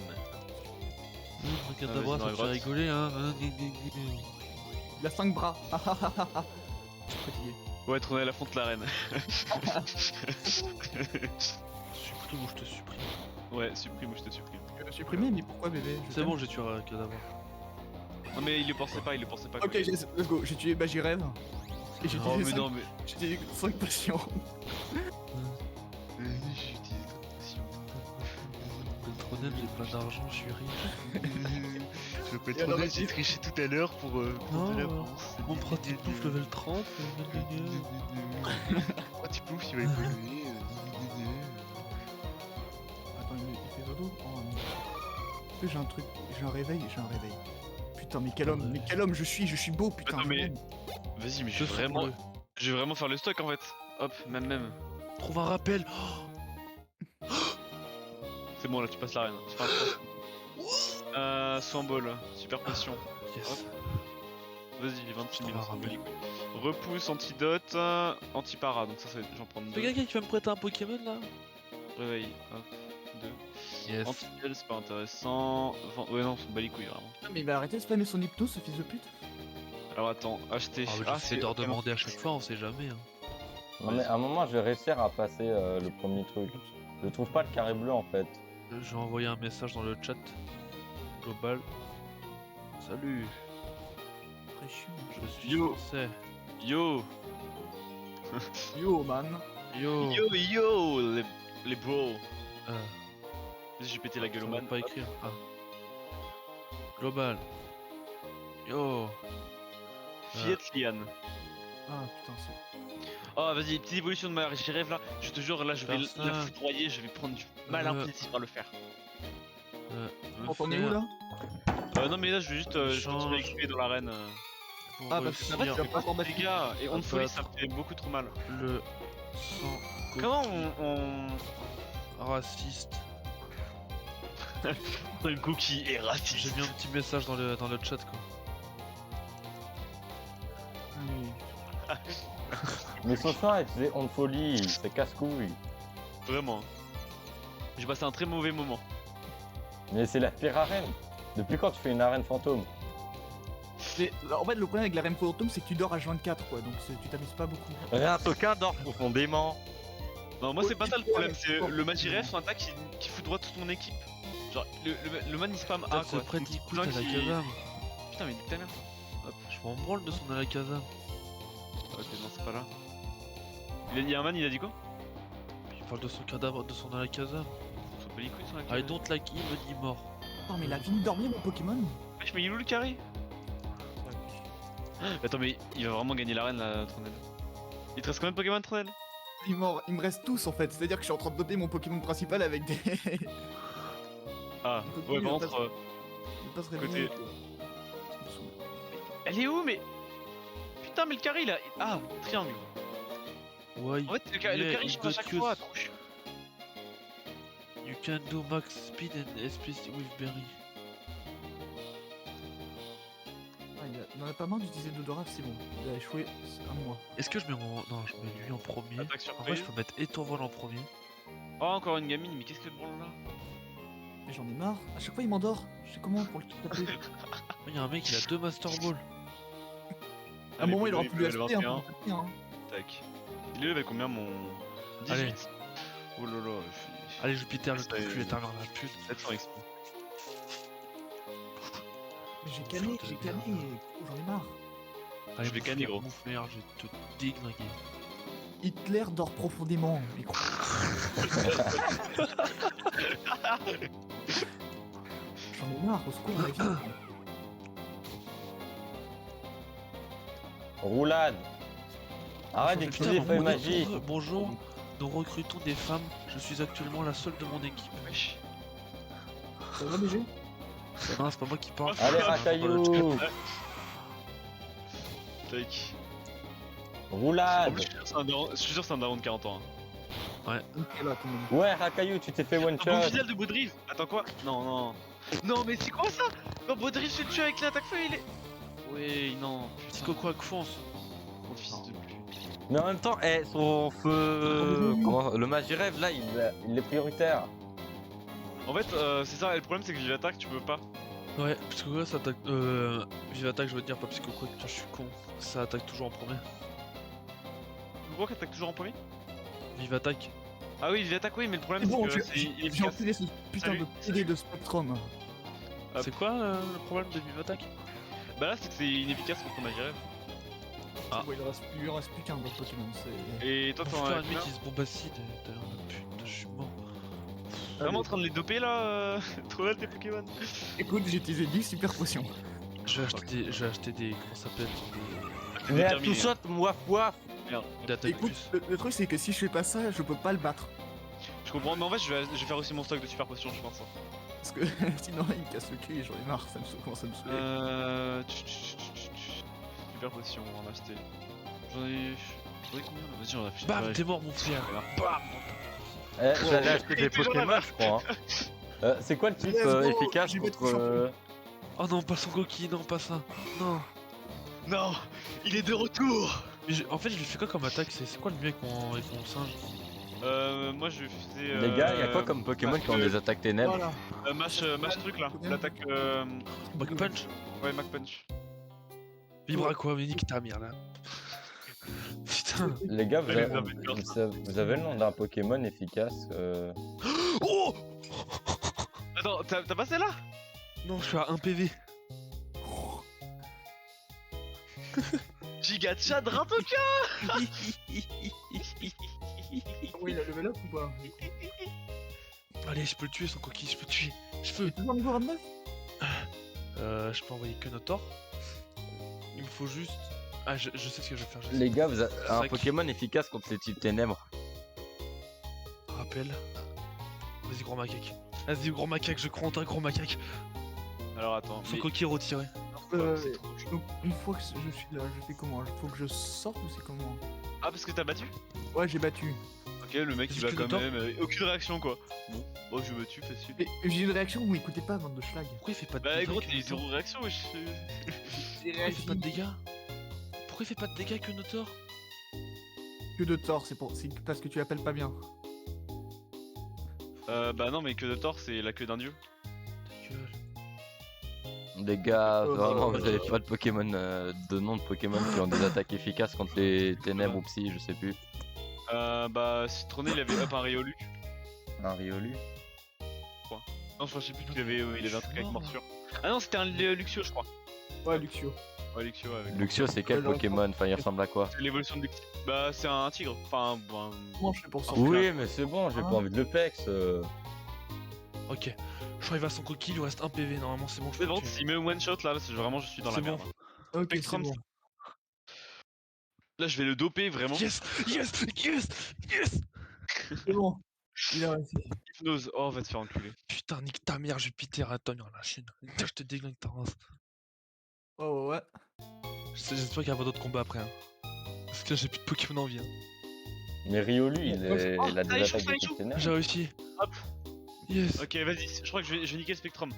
Un cadavre, vas-y, dans ça la me fait grotte. rigoler, hein. Il a 5 bras. Ah ah ah ah ah. Je suis fatigué. Ouais, Tronel affronte la reine. Supprime ou je te supprime. Ouais, supprime ou je te supprime. Supprimé, mais pourquoi bébé? Je C'est t'aime. bon, j'ai tué un cadavre. Non, mais il le pensait pas. Ok, let's go. J'ai tué Bagirev. Et j'ai Oh, utilisé mais non, mais. 5 potions. Le Tronel, j'ai plein d'argent, je suis riche. Je m'appelle Et alors, Tronel, vas-y. j'ai triché tout à l'heure pour Non, la bourse. Mon pratique bouffe level 30. Pratique bouffe, il va évoluer. Attends, il fait dodo? Oh non. Est-ce que j'ai un truc? J'ai un réveil? Putain, mais quel homme je suis beau, putain. Attends, je mais- m'aime. Vas-y, mais Je je vais vraiment faire le stock en fait. Hop, même. Trouve un rappel. C'est bon, là, tu passes la reine. Tu fais un pass. Soin ball, super potion. Yes. Vas-y, 26 000. Putain, on s'en bat rappel. les couilles. Repousse, antidote, anti-para, donc ça, j'en prends Y'a deux. quelqu'un qui va me prêter un Pokémon là? Réveil, hop, 2. Yes. Anti-gel, c'est pas intéressant. Ouais, non, on s'en bat les couilles vraiment. Ah, mais il va arrêter de spammer son hypnose, ce fils de pute. Alors attends, acheter. Ah, mais j'essaie de leur demander à chaque fois, on sait jamais. Hein. Non mais à un moment je vais réussir à passer le premier truc. Je trouve pas le carré bleu en fait. Je vais envoyer un message dans le chat global. Salut, Très chiant. je suis Yo. français. Yo! Yo, man. Yo. Yo, les bros! Vas-y, j'ai pété la gueule au Ça va man. pas écrire. Ah. Global. Yo. Fillette Liane. Ah putain, c'est. Oh, vas-y, petite évolution de ma rêve là. Je te jure, là, je vais la Personnage. foudroyer, je vais prendre du malin plaisir à le faire. T'en es où là? Non, mais là, je vais juste je Change. continue à équiper dans l'arène. Ah, parce que ça va, tu vas pas t'en battre. Les gars, et on On folie, peut ça me fait beaucoup trop mal. Le sang Comment on. raciste. Un cookie est J'ai raciste. mis un petit message dans le chat quoi. Oui. Mais son soir, elle faisait on folie, c'est casse-couille. Vraiment. J'ai passé un très mauvais moment. Mais c'est la pire arène. Depuis quand tu fais une arène fantôme? Mais en fait, le problème avec la Reine Fantôme, c'est que tu dors H24 quoi, donc tu t'amuses pas beaucoup. Rien, aucun dort profondément. Non, moi, c'est pas ça le problème, c'est le Magiref, son attaque qui fout droit toute mon équipe. Genre, le man il spam A Peut-être quoi. se prête Mon petit écoute à cousin la qui- Kazam. Putain, mais nique ta mère. Je m'en branle de son Alakazam. Ok, non, c'est pas là. Il y a un man, il a dit quoi? Il parle de son cadavre, de son Alakazam. On s'en bat les couilles, son I acteur. don't like him, dit mort. Attends, mais il a fini de dormir mon Pokémon. Wesh, mais il est où le carré? Attends, mais il va vraiment gagner l'arène là, Tronel. Il te reste combien de Pokémon, Tronel? Il me reste tous en fait, c'est à dire que je suis en train de doper mon Pokémon principal avec des. Ah, Il peut ouais, plus, par il contre. Il peut se réveiller. Côté- Elle est où, mais. Putain, mais le carré il a. Ah, triangle. Why? En fait, le carré Yeah, change à il chaque got fois, use. trouche. You can do max speed and SP with berry. Ah, il en a pas marre d'utiliser Dodoraf, c'est bon. Il a échoué, c'est un mois. Est-ce que je mets mon... Non, je mets lui en premier. Attaque En vrai, surprise. je peux mettre étourvol en premier. Oh, encore une gamine, mais qu'est-ce que le branle là? Mais j'en ai marre, à chaque fois il m'endort. Je sais comment pour le taper. Il y a un mec, il a 2 Master Ball. À un moment il aura Allez, plus level l'aspect, 21. hein, pour taper, hein. Tac. Il est level combien mon. 18. Allez. Oh là là, je suis. Allez, Jupiter, le Ça, trou cul est un la pute. 700 XP. Mais j'ai canné, oh, j'en ai marre. Allez, Je vais bouffe, canner, gros. bouffe, merde, je vais te déglinguer. Hitler dort profondément. Mais quoi J'en ai marre, au secours, la vie. Roulade. Arrête Putain, d'utiliser les feuilles magiques. Bonjour, nous recrutons des femmes. Je suis actuellement la seule de mon équipe. Wesh. Ça va BG? Non, c'est pas moi qui parle. Allez, c'est dans le Racaillou. chat. Tac. En Roulade. plus, je suis sûr que c'est un daron de 40 ans. Hein. Ok, là, tout le monde. Ouais, Racaillou, tu t'es fait one Un bon shot. final de Baudrive. Attends quoi? Non, non. Non, mais c'est quoi ça? Non, Baudrive se tue avec l'attaque feu, il est. Oui, non. Petit coco avec fonce. Mon fils de pute. Mais en même temps, son feu. Comment le Magiref là, il est prioritaire. En fait, c'est ça, le problème c'est que j'ai l'attaque, tu peux pas. Ouais, Psycho ça attaque. Vive attaque, je veux dire, pas Psycho putain, je suis con. Ça attaque toujours en premier. Pourquoi qu'elle attaque toujours en premier? Vive attaque. Ah oui, il attaque, oui, mais le problème C'est bon, c'est que c'est j'ai efficace. empilé ce putain Salut. de PD de Spectrum. Hop. C'est quoi le problème de vive attaque? Bah là, c'est que c'est inefficace contre Magiref. Ah. Ouais, il en reste plus qu'un dans ce Pokémon. C'est. Et toi, Pour t'en faire as un mec combien? qui se bombacide. Putain, je suis mort. Vraiment en train de les doper là Trop mal tes Pokémon. Écoute, j'ai utilisé 10 super potions. Je vais acheter des. Comment ça s'appelle? Mais à Déterminé, tout shot, waf waf. Merde. Des attaques Écoute, plus. le truc c'est que si je fais pas ça, je peux pas le battre. Je comprends, mais en fait, je vais faire aussi mon stock de super potions, je pense. Parce que sinon il me casse le cul et j'en ai marre, ça commence à me saouler. Super potions, on va en acheter. J'en ai combien là? Vas-y, on a fait. Bam, t'es mort, mon frère. Bam. J'allais acheter des toujours Pokémon, là-bas. je crois. Hein. C'est quoi le type Let's go, efficace j'y vais tout contre. Oh non, pas son coquille, non, pas ça. Non. Non, il est de retour. Mais en fait, je lui fais quoi comme attaque? C'est quoi le mieux avec mon singe? Moi je faisais. Les gars, y'a quoi comme Pokémon qui ont des attaques ténèbres? Voilà. Mash truc là, Combien l'attaque. Back punch? Ouais, Mac Punch. Vibra quoi, mais nique ta mère là. Putain. Les gars, Allez, vous avez peur. vous avez le nom d'un Pokémon efficace Oh Attends, t'as passé là? non, je suis à 1 PV. Giga Chad Ratoka. Oui, il a level up ou pas? Allez, je peux le tuer son coquille, je peux le tuer. Je peux. Toujours niveau 29. Je peux envoyer que Notor. Il me faut juste. Ah, je sais ce que je vais faire. je sais. Les gars, vous avez un Sac. Pokémon efficace contre les types ténèbres. Rappel. Vas-y, gros macaque. Vas-y, gros macaque, je crois en toi, gros macaque. Alors attends. Son mais- coquille retiré. c'est trop chaud. Donc une fois que je suis là, je fais comment? Il faut que je sorte ou c'est comment? Ah, parce que t'as battu? Ouais, j'ai battu. Ok, le mec il Est-ce va que quand Notor- même. Aucune réaction quoi. Bon, oh, je me tue facile. Mais j'ai une réaction, vous m'écoutez pas, bande de schlag. Pourquoi il fait pas de Bah, dégâts gros, que t'as eu Notor zéro réaction, wesh. Pourquoi il fait pas de dégâts? Pourquoi il fait pas de dégâts que Notor? Que de tort, c'est parce que tu appelles pas bien. Bah non, mais queue de Thor, c'est la queue d'un dieu. Ta gueule. Les gars, vraiment, bah, vous avez pas de Pokémon, de nom de Pokémon qui ont des attaques efficaces contre les ténèbres ou psy, je sais plus. Bah, Citronné il avait up un Riolu. Un Riolu. Non, je sais plus qu'il avait, il avait un truc avec mort, morsure. Ah non, c'était un Luxio, je crois. Ouais, Luxio. Ouais, Luxio avec. Luxio, c'est quel Ouais, Pokémon? Enfin, il ressemble à quoi? C'est l'évolution de Luxio. Bah, c'est un tigre. Enfin, bon. Comment je fais pour sortir? Oui, mais c'est bon, j'ai Ah. pas envie de le pex. Ok. Je arrive à son coquille, il lui reste un PV, normalement c'est bon. Je Mais peux bon, le tuer. s'il met one shot là, vraiment, je suis dans la C'est bon. merde. Ok, c'est Spectrum, bon. Là, je vais le doper vraiment. Yes, yes, yes, yes. C'est bon. Il a réussi. Hypnose. Oh, va te faire enculer. Putain, nique ta mère, Jupiter, attends, il y en a Chine. Je te déglingue ta race. Ouais, ouais, ouais. J'espère qu'il y aura d'autres combats après. Hein. Parce que là, j'ai plus de Pokémon en vie. Hein. Mais Riolu, il Oh, a des allez, attaques chauffe, de allez, type chauffe. ténèbres. J'ai réussi. Hop. Yes. Ok, vas-y, je crois que je vais niquer le Spectrum.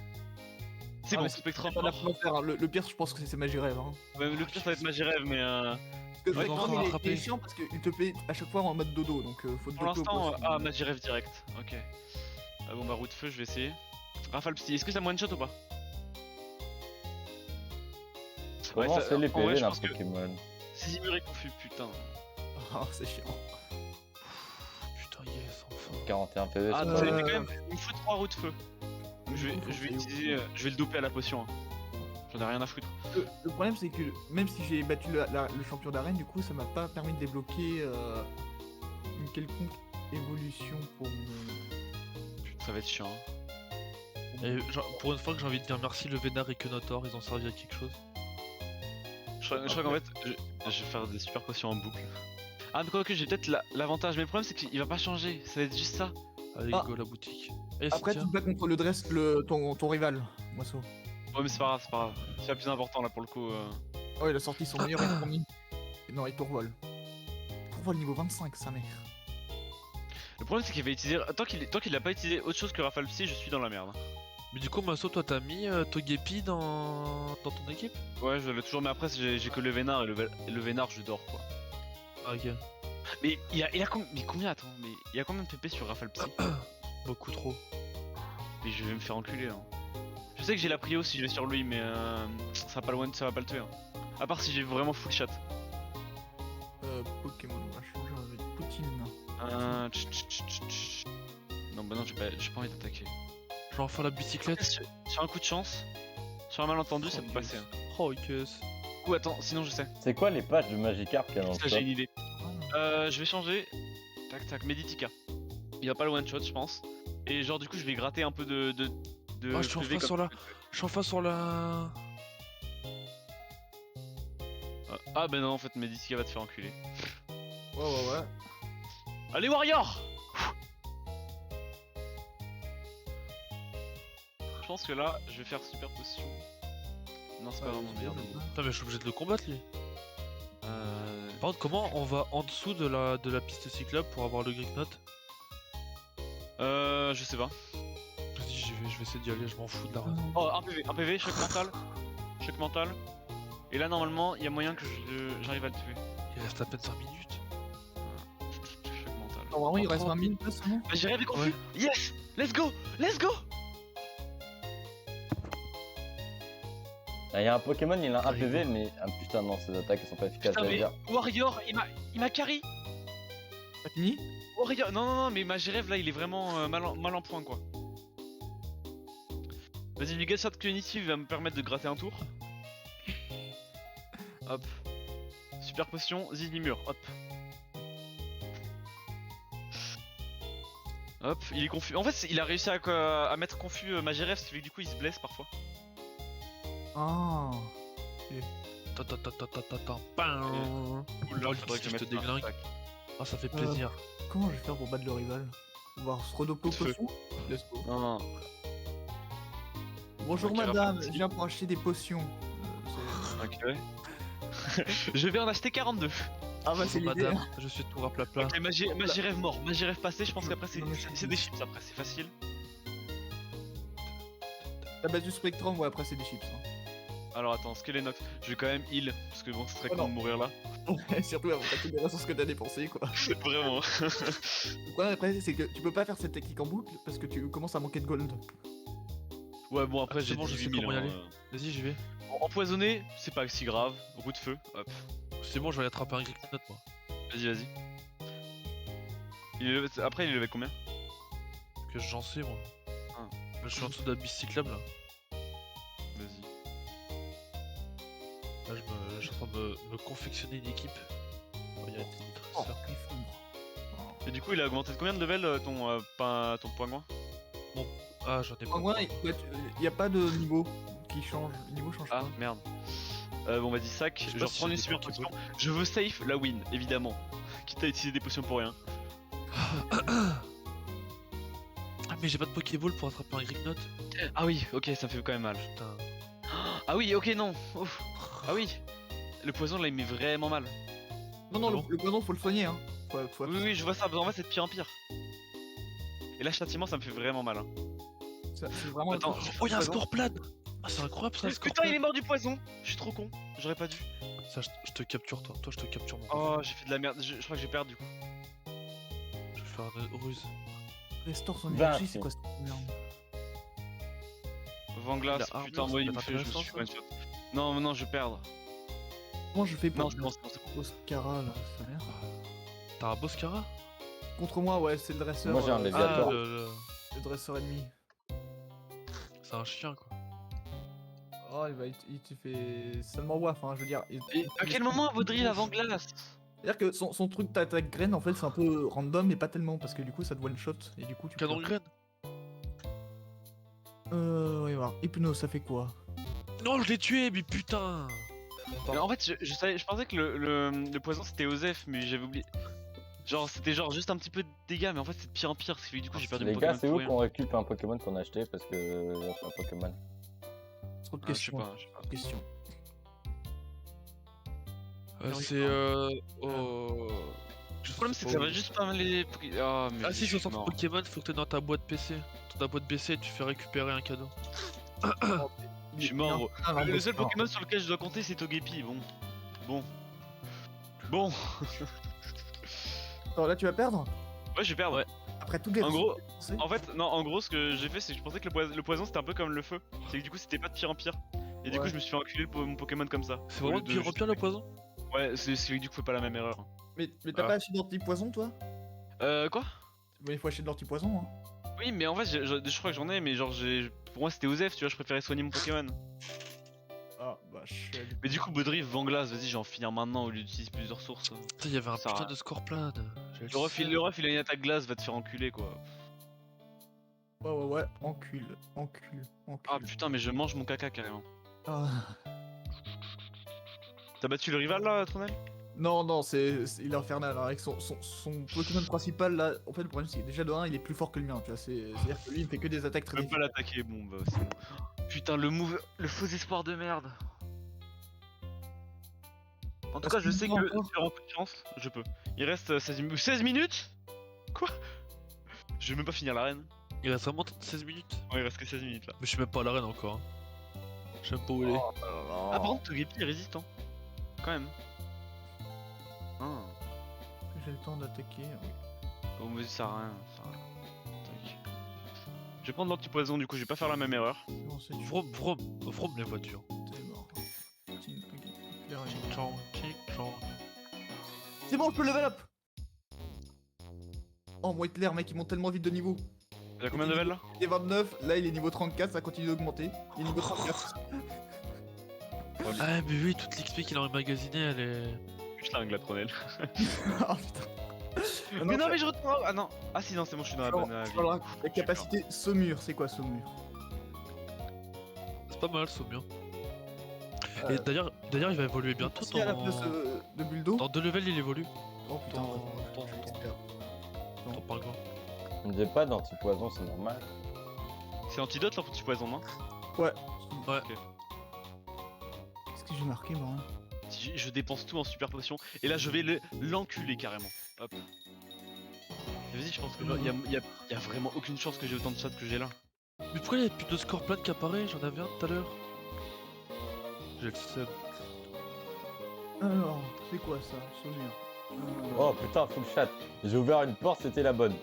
C'est Ah, bon, mais Spectrum. Pas la première affaire, hein. Le pire, je pense que c'est Magirève. Hein. Ouais, le pire, ça va être Magirève, mais Parce que Ouais, Spectrum, encore il est rattrapé. chiant parce qu'il te paye à chaque fois en mode dodo, donc faut te pour doto l'instant, pour- Magirève direct. Ok. Ah bon, bah, roue de feu, je vais essayer. Rafale Psy, est-ce que ça me one shot ou pas? Comment ça- c'est les en vrai, PV je d'un pense que Pokémon? Zimur est confus, putain. Ah, c'est chiant. Putain, yes, enfin. 41 PV, Ah, c'est ça pas lui mal. fait quand même. Il me faut 3 roues de feu. Je vais utiliser. Je vais le doper à la potion. Hein. J'en ai rien à foutre. Le problème, c'est que même si j'ai battu le champion d'arène, du coup, ça m'a pas permis de débloquer une quelconque évolution pour mon. Putain, ça va être chiant. Hein. Et pour une fois que j'ai envie de dire merci, le Vénard et que Notor, ils ont servi à quelque chose. Je crois qu'en fait, je vais faire des super potions en boucle. Ah, mais quoi que j'ai peut-être l'avantage, mais le problème c'est qu'il va pas changer, ça va être juste ça. Allez, Ah. go la boutique. Et Après, tiens. tu te bats contre ton rival, Moisseau. Ouais, mais c'est pas grave, c'est pas grave. C'est la plus important là pour le coup. Oh, il a sorti son meilleur ennemi. Non, il tourvole. Tourvole niveau 25, sa mère. Le problème c'est qu'il va utiliser. Tant qu'il a pas utilisé autre chose que Rafale Psy, je suis dans la merde. Mais du coup, Masso, toi, t'as mis Togepi dans ton équipe? Ouais, je l'ai toujours, mais après j'ai que le Vénard et le Vénard, je dors quoi. Ah, ok. Mais il a combien, attends, mais il y a combien de PP sur Rafale Psy? Beaucoup trop. Mais je vais me faire enculer hein. Je sais que j'ai la prio si je vais sur lui, mais ça va pas le tuer. Hein. À part si j'ai vraiment full chat. Pokémon, on va changer avec Poutine. Non, bah non, j'ai pas envie d'attaquer. Je vais en faire la bicyclette. Sur un coup de chance, sur un malentendu, ça peut passer. Hein. Oh, yes. Ou attends, sinon je sais. C'est quoi les patchs de Magikarp qu'il y a dans le Ça, j'ai shop? une idée. Je vais changer. Tac tac, Meditica. Il va pas le one shot, je pense. Et genre, du coup, je vais gratter un peu de. Ah, je suis en PV face sur comme- la. Je suis en face sur la. Ah, bah non, en fait, Meditica va te faire enculer. Ouais. Allez, Warrior! Je pense que là, je vais faire super potion. Non, c'est pas vraiment merde. Putain, mais je suis obligé de le combattre lui. Par contre, comment on va en dessous de la piste cyclable pour avoir le Greek Note? Je sais pas. Vas-y, je vais essayer d'y aller, je m'en fous de la race. Oh, un PV, choc mental. Choc mental. Et là, normalement, il y a moyen que j'arrive à le tuer. Il reste à peine 5 minutes. Choc mental. Normalement, il reste 20 minutes là seulement. Bah, j'ai rêvé confus. Yes! Let's go! Let's go! Ah, il y a un Pokémon, il a un Arrive. PV, mais. Ah putain, non, ces attaques elles sont pas efficaces, Putain, j'allais mais dire. Warrior, il m'a carry. T'as fini? Warrior, non, mais Magirève là, il est vraiment mal en point quoi. Vas-y, Mega Shot Cognitive va me permettre de gratter un tour. Hop. Super potion, Zizimur, hop. Hop, il est confus. En fait, il a réussi à mettre confus Magirev, ce qui fait que du coup il se blesse parfois. Ah. Bam. Oula, Oh, faudrait que je je te mette un déglingue. stack. Ah, ça fait plaisir. Comment je vais faire pour battre le rival? On va se redoper au Feu. potion? Let's go. Non, non. Bonjour Ok, madame, alors, je viens pour acheter des potions. Ok. Je vais en acheter 42. Ah bah c'est l'idée. Madame, je suis tout raplapla. Ok, Magirev mort. Magirev passé, je pense qu'après c'est des chips après, c'est facile. La base du Spectrum, ouais après c'est des chips. Alors attends, Skelenox, je vais quand même heal, parce que bon, c'est très Oh con non. de mourir là. Hein. Surtout avant toutes les ressources que t'as dépensées quoi. Vraiment. Le problème après c'est que tu peux pas faire cette technique en boucle parce que tu commences à manquer de gold. Ouais, bon, après Ah, c'est j'ai bon, je 18 sais 000. comment y hein, aller. Vas-y, j'y vais. Empoisonné, c'est pas si grave. Roue de feu, hop. C'est bon, je vais aller attraper un Greek Note, moi. Vas-y, vas-y. Après, il est levé combien? Que j'en sais, moi. Ah. Là, je suis en dessous de la bise cyclable, là. Vas-y. Là, je suis en train de me confectionner une équipe. Oh, il y a des Oh, dresseurs. il fondre. Et du coup, il a augmenté de combien de level ton poingouin? Ah, j'en ai pas. En vrai, il y a pas de niveau qui change. Le niveau change Ah, pas. merde. Bon, vas-y, sac. sais Je pas vais si reprendre une j'ai super des potion. Pokéballs. Je veux safe la win, évidemment. Quitte à utiliser des potions pour rien. Ah, mais j'ai pas de Pokéball pour attraper un Greek Note. Ah oui, ok, ça me fait quand même mal. Putain. Ah oui, ok, non. Ouf. Ah oui. Le poison là, il met vraiment mal. Non, non, Ah bon le poison faut le soigner hein. Oui, oui, je vois ça. En fait, c'est de pire en pire. Et là, châtiment, ça me fait vraiment mal. Hein. C'est vraiment. Attends, Oh, y'a un poison. Scorplane. Ah, c'est incroyable ça, Putain, il est Scorplane. mort du poison. Je suis trop con. J'aurais pas dû. Ça, je te capture, toi. Toi, je te capture, mon Oh, j'ai fait de la merde. Je crois que j'ai perdu du coup. Je vais faire une ruse. Restaure son Bah, énergie, c'est c'est- quoi cette merde? Vanglas, La armure, putain, ça moi peut il me être fait, je me intéressant, suis ça. one shot. Non, mais non, je vais perdre. Comment je fais pour Non, c'est bon, c'est bon, c'est bon. Oscara là, sa mère? T'as un Boscara? Contre moi, ouais, c'est le dresseur. Moi, j'ai un Léviator. Ah, le dresseur ennemi. c'est un chien, quoi. Oh, il te fait seulement waf, hein, je veux dire. Et à quel moment Vaudry la Vanglas? C'est-à-dire que son truc d'attaque graine, en fait, c'est un peu random, mais pas tellement, parce que du coup, ça te one shot, et du coup, tu Canon de peux- graine. Ouais, voir. Hypnose, ça fait quoi? Non, je l'ai tué, mais putain. Mais en fait, je pensais que le poison c'était Osef, mais j'avais oublié. Genre, c'était genre juste un petit peu de dégâts, mais en fait, c'est de pire en pire. Ce qui fait que du coup, j'ai perdu Les mon gars, Pokémon c'est pour où rien. qu'on récupère un Pokémon qu'on a acheté parce que on fait un Pokémon. Trop de Ah, je sais questions. pas, je sais pas. Trop de questions. C'est au. Le problème, c'est que ça va juste pas les. Ah, mais Ah je si, suis 60 mort. Pokémon, faut que t'aies dans ta boîte PC. Dans ta boîte PC, tu fais récupérer un cadeau. Je suis mort, gros. Ah, Le seul Pokémon sur lequel je dois compter, c'est Togepi. Bon. Bon. Attends, là, tu vas perdre? Ouais, je vais perdre. Ouais. Après toutes les En gros, ressources dépensées En fait, non, en gros, ce que j'ai fait, c'est que je pensais que le poison c'était un peu comme le feu. C'est que du coup, c'était pas de pire en pire. Et du coup, Ouais. je me suis fait enculer mon Pokémon comme ça. C'est Au vraiment lieu de pire en pire le poison? Ouais, c'est du coup, fais pas la même erreur. Mais t'as Ah. pas acheté d'anti-poison, toi? Quoi? Mais il faut acheter de l'anti-poison, hein. Oui, mais en fait, je crois que j'en ai, mais genre, pour moi, c'était Osef, tu vois, je préférais soigner mon Pokémon. Ah, bah, je suis allé- Mais du coup, Baudry, Vanglas, vas-y, j'ai en finir maintenant au lieu d'utiliser plus de ressources. Putain, il y avait un Ça sert à putain rien. de Scorplane. Le ref, il a une attaque glace, va te faire enculer quoi. Ouais, encule. Ah putain, mais je mange mon caca carrément. Ah. T'as battu le rival là, Tronel? Non, il est infernal, hein, avec son Pokémon principal là. En fait, le problème c'est que déjà de 1, il est plus fort que le mien, tu vois. C'est-à-dire que lui, il fait que des attaques Je très peux même pas difficiles. l'attaquer, bon bah c'est bon. Putain, le faux espoir de merde. En tout Est-ce cas, je qu'il sais peut que encore si j'ai un peu de chance, je peux. Il reste 16 minutes. Quoi? Je vais même pas finir l'arène. Il reste vraiment 16 minutes. Ouais, il reste que 16 minutes là. Mais je suis même pas à l'arène encore. Hein. Je sais même pas où elle est. Oh là là. Ah, par contre, Togepi est résistant. Quand même. Ah. J'ai le temps d'attaquer, oui. Bon, mais ça sert à rien. Ça sert à rien. Tac. Je vais prendre l'antipoison, du coup, je vais pas faire la même erreur. C'est bon, c'est du Vroom les voitures. t'es mort. Tiens, ok, clair et net. Tchang, tching, tchang. C'est bon, je peux level up. Oh, moi Hitler, mec, il monte tellement vite de niveau. Il y a combien de level là? Il est 29, là il est niveau 34, ça continue d'augmenter. Il est niveau 34. Ah mais oui, toute l'XP qu'il a emmagasiné, elle est... Putain, la Tronel. Ah putain. Mais non, mais je retourne. Ah non. Ah si, non, c'est bon, je suis dans la bonne ville. Alors, la capacité Saumur, c'est quoi Saumur? C'est pas mal, Saumur. Euh, Et d'ailleurs, il va évoluer bientôt Si à la place de Buldo. dans 2 levels, il évolue. Oh putain, Ton pingouin. On disait pas d'antipoison, c'est normal. C'est antidote l'anti-poison, non? Ouais. Ouais. Ok. Qu'est-ce que j'ai marqué moi hein? Si je dépense tout en super potion. Et là, je vais l'enculer carrément. Hop. Mais vas-y, je pense que là, y a vraiment aucune chance que j'ai autant de chats que j'ai là. Mais pourquoi il y a plus de score plat qui apparaît? J'en avais un tout à l'heure. J'ai le seum. Alors, c'est quoi ça Saumur. Oh putain, full chat. J'ai ouvert une porte, c'était la bonne.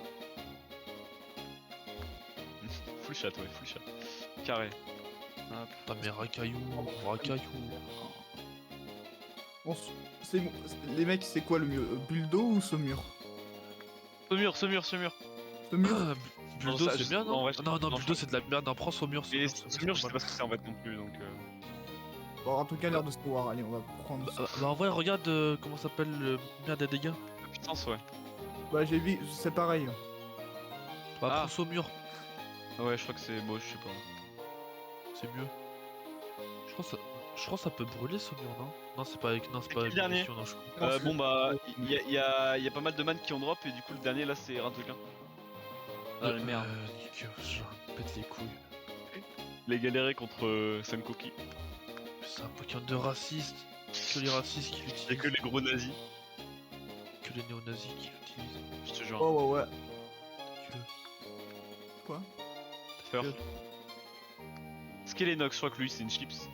Full chat, ouais, full chat. Carré. Hop. Putain, mais racaillou. Bon, les mecs, c'est quoi le mieux Buldo ou Saumur? Saumur. Saumur. Ah, Buldo, ça, c'est bien, non? non, ouais, Non, non, Buldo, c'est de la merde. Non, prends Saumur. Et Saumur, Saumur, je sais c'est pas ce que c'est en fait non plus donc. Bon, en tout cas, l'air de se voir. Allez, on va prendre. Bah, en vrai, regarde comment s'appelle le merde des dégâts. La puissance, ouais. Bah, j'ai vu, c'est pareil. Bah, Ah. prends Saumur. Ouais, je crois que c'est beau, je sais pas. C'est mieux. Je crois que ça peut brûler Saumur, non? Non, c'est pas avec. Non, c'est C'est pas qui avec le dernier munitions, non, je crois. Bon bah, y a pas mal de man qui ont drop et du coup le dernier là c'est Rintoquin. Ah merde. Je pète les couilles. Il a galéré contre Sankoki. C'est un Pokémon de raciste. Que les racistes qui Y'a l'utilisent. que les gros nazis, Que les néo-nazis qui l'utilisent. je te jure. Oh, ouais. Que- Quoi? T'as peur. Skelenox, je crois que lui c'est une chips.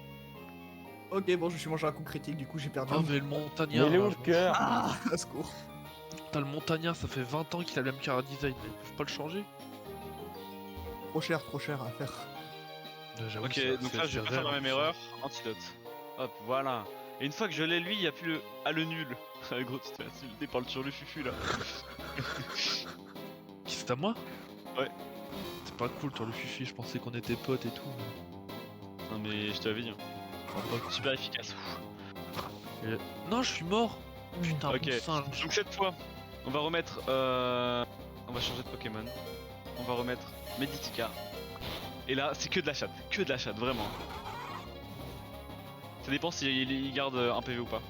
Ok, bon, je me suis mangé un coup critique, du coup, j'ai perdu. Ah, mais le Mais montagnard. il est où là, le je m'en cœur? Ah, à secours. fous. Putain, le montagnard, ça fait 20 ans qu'il a le même cara design. Ils peuvent pas le changer? Trop cher à faire. J'avoue, Ok, c'est- donc c'est- là je c'est vais pas faire la vrai, même en plus. erreur. Antidote. Hop, voilà. Et une fois que je l'ai lui, y a plus le le nul. Gros, tu te fais insulter par le sur le fufu là. Qui c'est à moi? Ouais. C'est pas cool, toi, le fufu. Je pensais qu'on était potes et tout. Mais... Non mais je t'avais dit. Hein. pas cool. Super efficace. Non, je suis mort. Putain, Ok. bon singe. Donc cette fois, on va remettre. On va changer de Pokémon. On va remettre Meditica. Et là, c'est que de la chatte, vraiment. Ça dépend s'il garde un PV ou pas.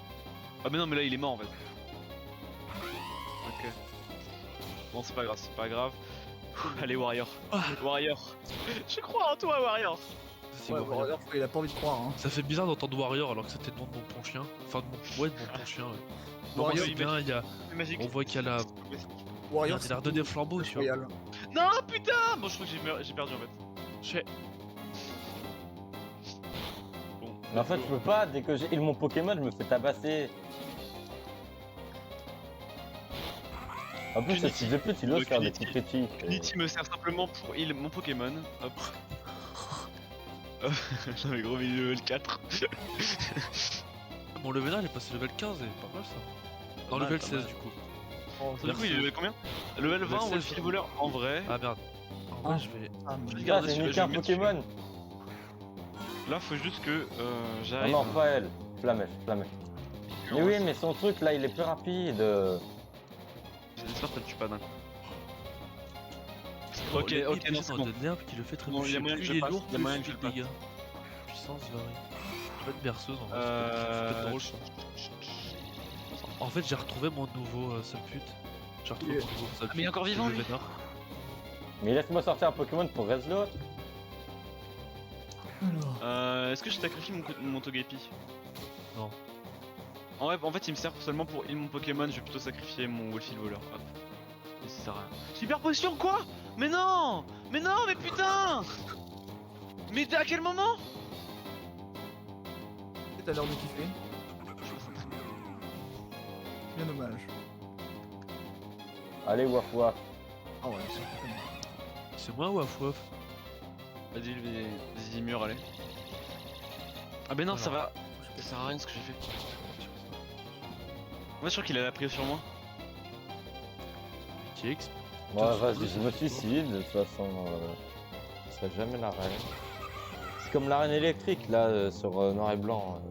Ah mais non, mais là il est mort en fait. Ok. Bon, c'est pas grave. Allez Warrior. Warrior. Je crois en toi Warrior. C'est Ouais, Warrior. Warrior, il a pas envie de croire, hein. Ça fait bizarre d'entendre Warrior alors que c'était le nom de mon bon chien. Enfin, de mon... ouais, de mon bon chien. Ouais. Bon, Warrior, c'est bien, il y a... C'est magique. on voit qu'il y a la... Warrior, il a redonné des flambeaux, tu vois. royal. Non putain. Bon, je crois que j'ai perdu en fait. Chez... Bon. Mais en fait, je peux pas, dès que j'ai heal mon Pokémon, je me fais tabasser. En plus, ce Unity. fils de pute, il ose Le faire des Unity. coups critiques. Unity me sert simplement pour heal mon Pokémon. Hop. Non mais gros, mais il est level 4. Mon level 1 il est passé level 15 et pas mal ça. Non, mal, level pas 16 mal. du coup. Du coup, il est level combien? Level 20 ou le 16, fil voleur en vrai. Ah merde. En vrai, je vais... Ah, Je mais- vais Ah, garder c'est celui-là, niqué je un vais mettre Pokémon. Là, faut juste que Non, j'arrive. non, pas elle. Flamèche. Mais oui, mais son truc là, il est plus rapide. J'espère que ça le tue pas d'un coup. Oh, Ok, l'épée ok, est non, c'est bon. de l'herbe qui le fait très Non, il y a moyen que je il est passe, lourd, il y a plus moyen il que fait je de le dégâts. Puissance varie. Je vais être berceuse en vrai, c'est drôle ça. En fait, j'ai retrouvé mon nouveau Subpute. J'ai retrouvé mon nouveau Subpute. mais il est encore vivant, le lui. vénard. Mais laisse-moi sortir un Pokémon pour reste l'autre. Alors, Est-ce que je sacrifie mon Togepi? Non. En fait, il me sert seulement pour heal mon Pokémon. Je vais plutôt sacrifier mon Wolfie Voleur. Hop. Et ça sert à rien. Super potion, quoi? Mais non! Mais putain! Mais à quel moment? t'as l'air de kiffer. Bien dommage. Allez, waf waf. Ah ouais, c'est pas mal. C'est moi ou Waf? Vas-y, les murs, allez. Ah, mais non, ça va. Ça sert à rien ce que j'ai fait. Moi, je crois qu'il a appris sur moi. TX. Bon, vas-y, je me suicide. De toute façon, ce serait jamais la reine. C'est comme l'arène électrique là sur noir et blanc.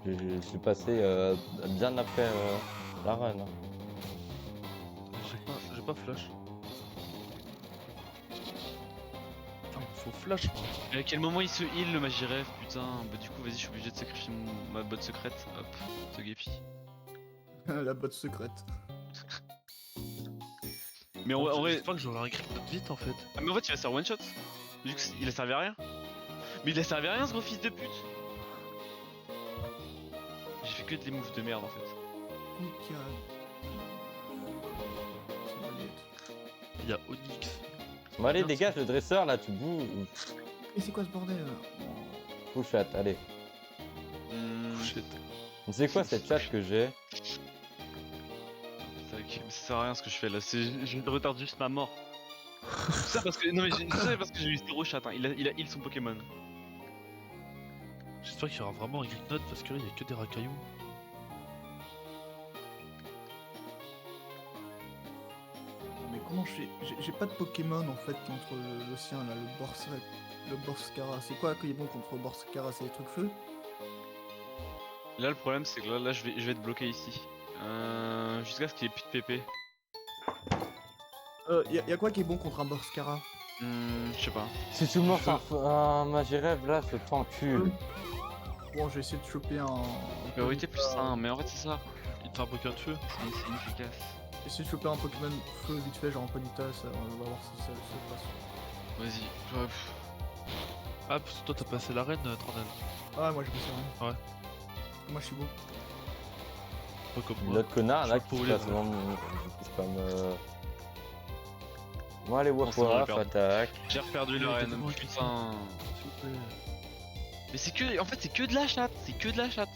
Je suis passé bien après la reine. pas flash. Putain, il faut flash moi. Et à quel moment il se heal le Magiref, putain. Bah du coup vas-y, je suis obligé de sacrifier ma botte secrète. Hop, ce Gepi. La botte secrète. Mais en vrai, J'espère que j'aurai un grip note vite en fait. ah, mais en fait il va se faire one shot. Du coup il a servi à rien. Mais il a servi à rien ce gros fils de pute. J'ai fait que des moves de merde en fait. Nickel. C'est valide. Il y a Onyx. Bon, allez, dégage le dresseur là, tu bouges. Et c'est quoi ce bordel là? Push chat, allez. Shit. C'est quoi cette chat que j'ai? Tac, mais ça sert à rien ce que je fais là, je retarde juste ma mort. Tout ça parce que, non mais tout ça c'est parce que j'ai eu 0 chat, hein. Il a heal son Pokémon. J'espère qu'il y aura vraiment un grip note parce que là il y a que des racailloux. Mais comment j'ai pas de Pokémon en fait contre le sien là, le Borscara. C'est quoi qui est bon contre Borscara? C'est les trucs feu? Là le problème c'est que là je vais être bloqué ici. Jusqu'à ce qu'il y ait plus de PP. Y'a quoi qui est bon contre un Borscara? Je sais pas. Si tu mords un Magiref là, je t'encule. Bon, je vais essayer de choper un. Priorité plus 1, mais en fait c'est ça. Il te fait un Pokémon de feu. C'est inefficace. Essayer de choper un Pokémon feu vite fait, genre un Ponyta, ça, on va voir si ça se passe. Vas-y. Ah, parce que toi t'as passé l'arène, Trondheim. Ah, moi je me sais rien. Ouais. Moi je suis beau. Pas comme moi. L'autre connard là Je qui suis se pour passe les- devant Bon, allez, On waf s'en va waf, perdre. attaque. J'ai reperdu Oui, l'arène, tellement putain. S'il vous plaît. Mais c'est que, en fait c'est que de la chatte, c'est que de la chatte.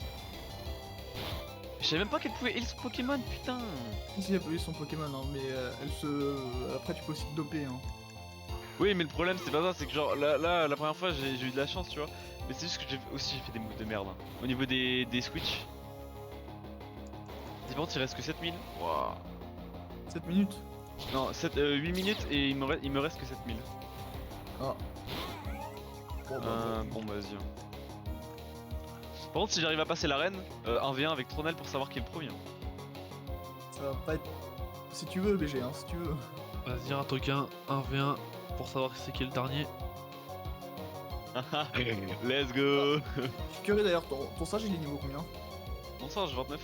Je savais même pas qu'elle pouvait heal son Pokémon, putain. Si, elle peut son Pokémon, hein, mais elle se. Après, tu peux aussi te doper. Hein. Oui mais le problème c'est pas ça, c'est que genre là la première fois j'ai eu de la chance tu vois. Mais c'est juste que j'ai fait des moves de merde. Hein. Au niveau des switch. Dis par contre il reste que 7000. Waouh. 7 minutes. Non, 8 minutes et il me reste que 7000. Ah. Bon, Bon bah vas-y. Par contre si j'arrive à passer l'arène, 1v1 avec Tronel pour savoir qui est le premier. ça va pas être. Si tu veux, BG, hein, si tu veux. Vas-y, un token, 1v1 pour savoir c'est qui est le dernier. Let's go. Je suis curieux d'ailleurs, ton sage il est niveau combien? Bon ça j'ai 29.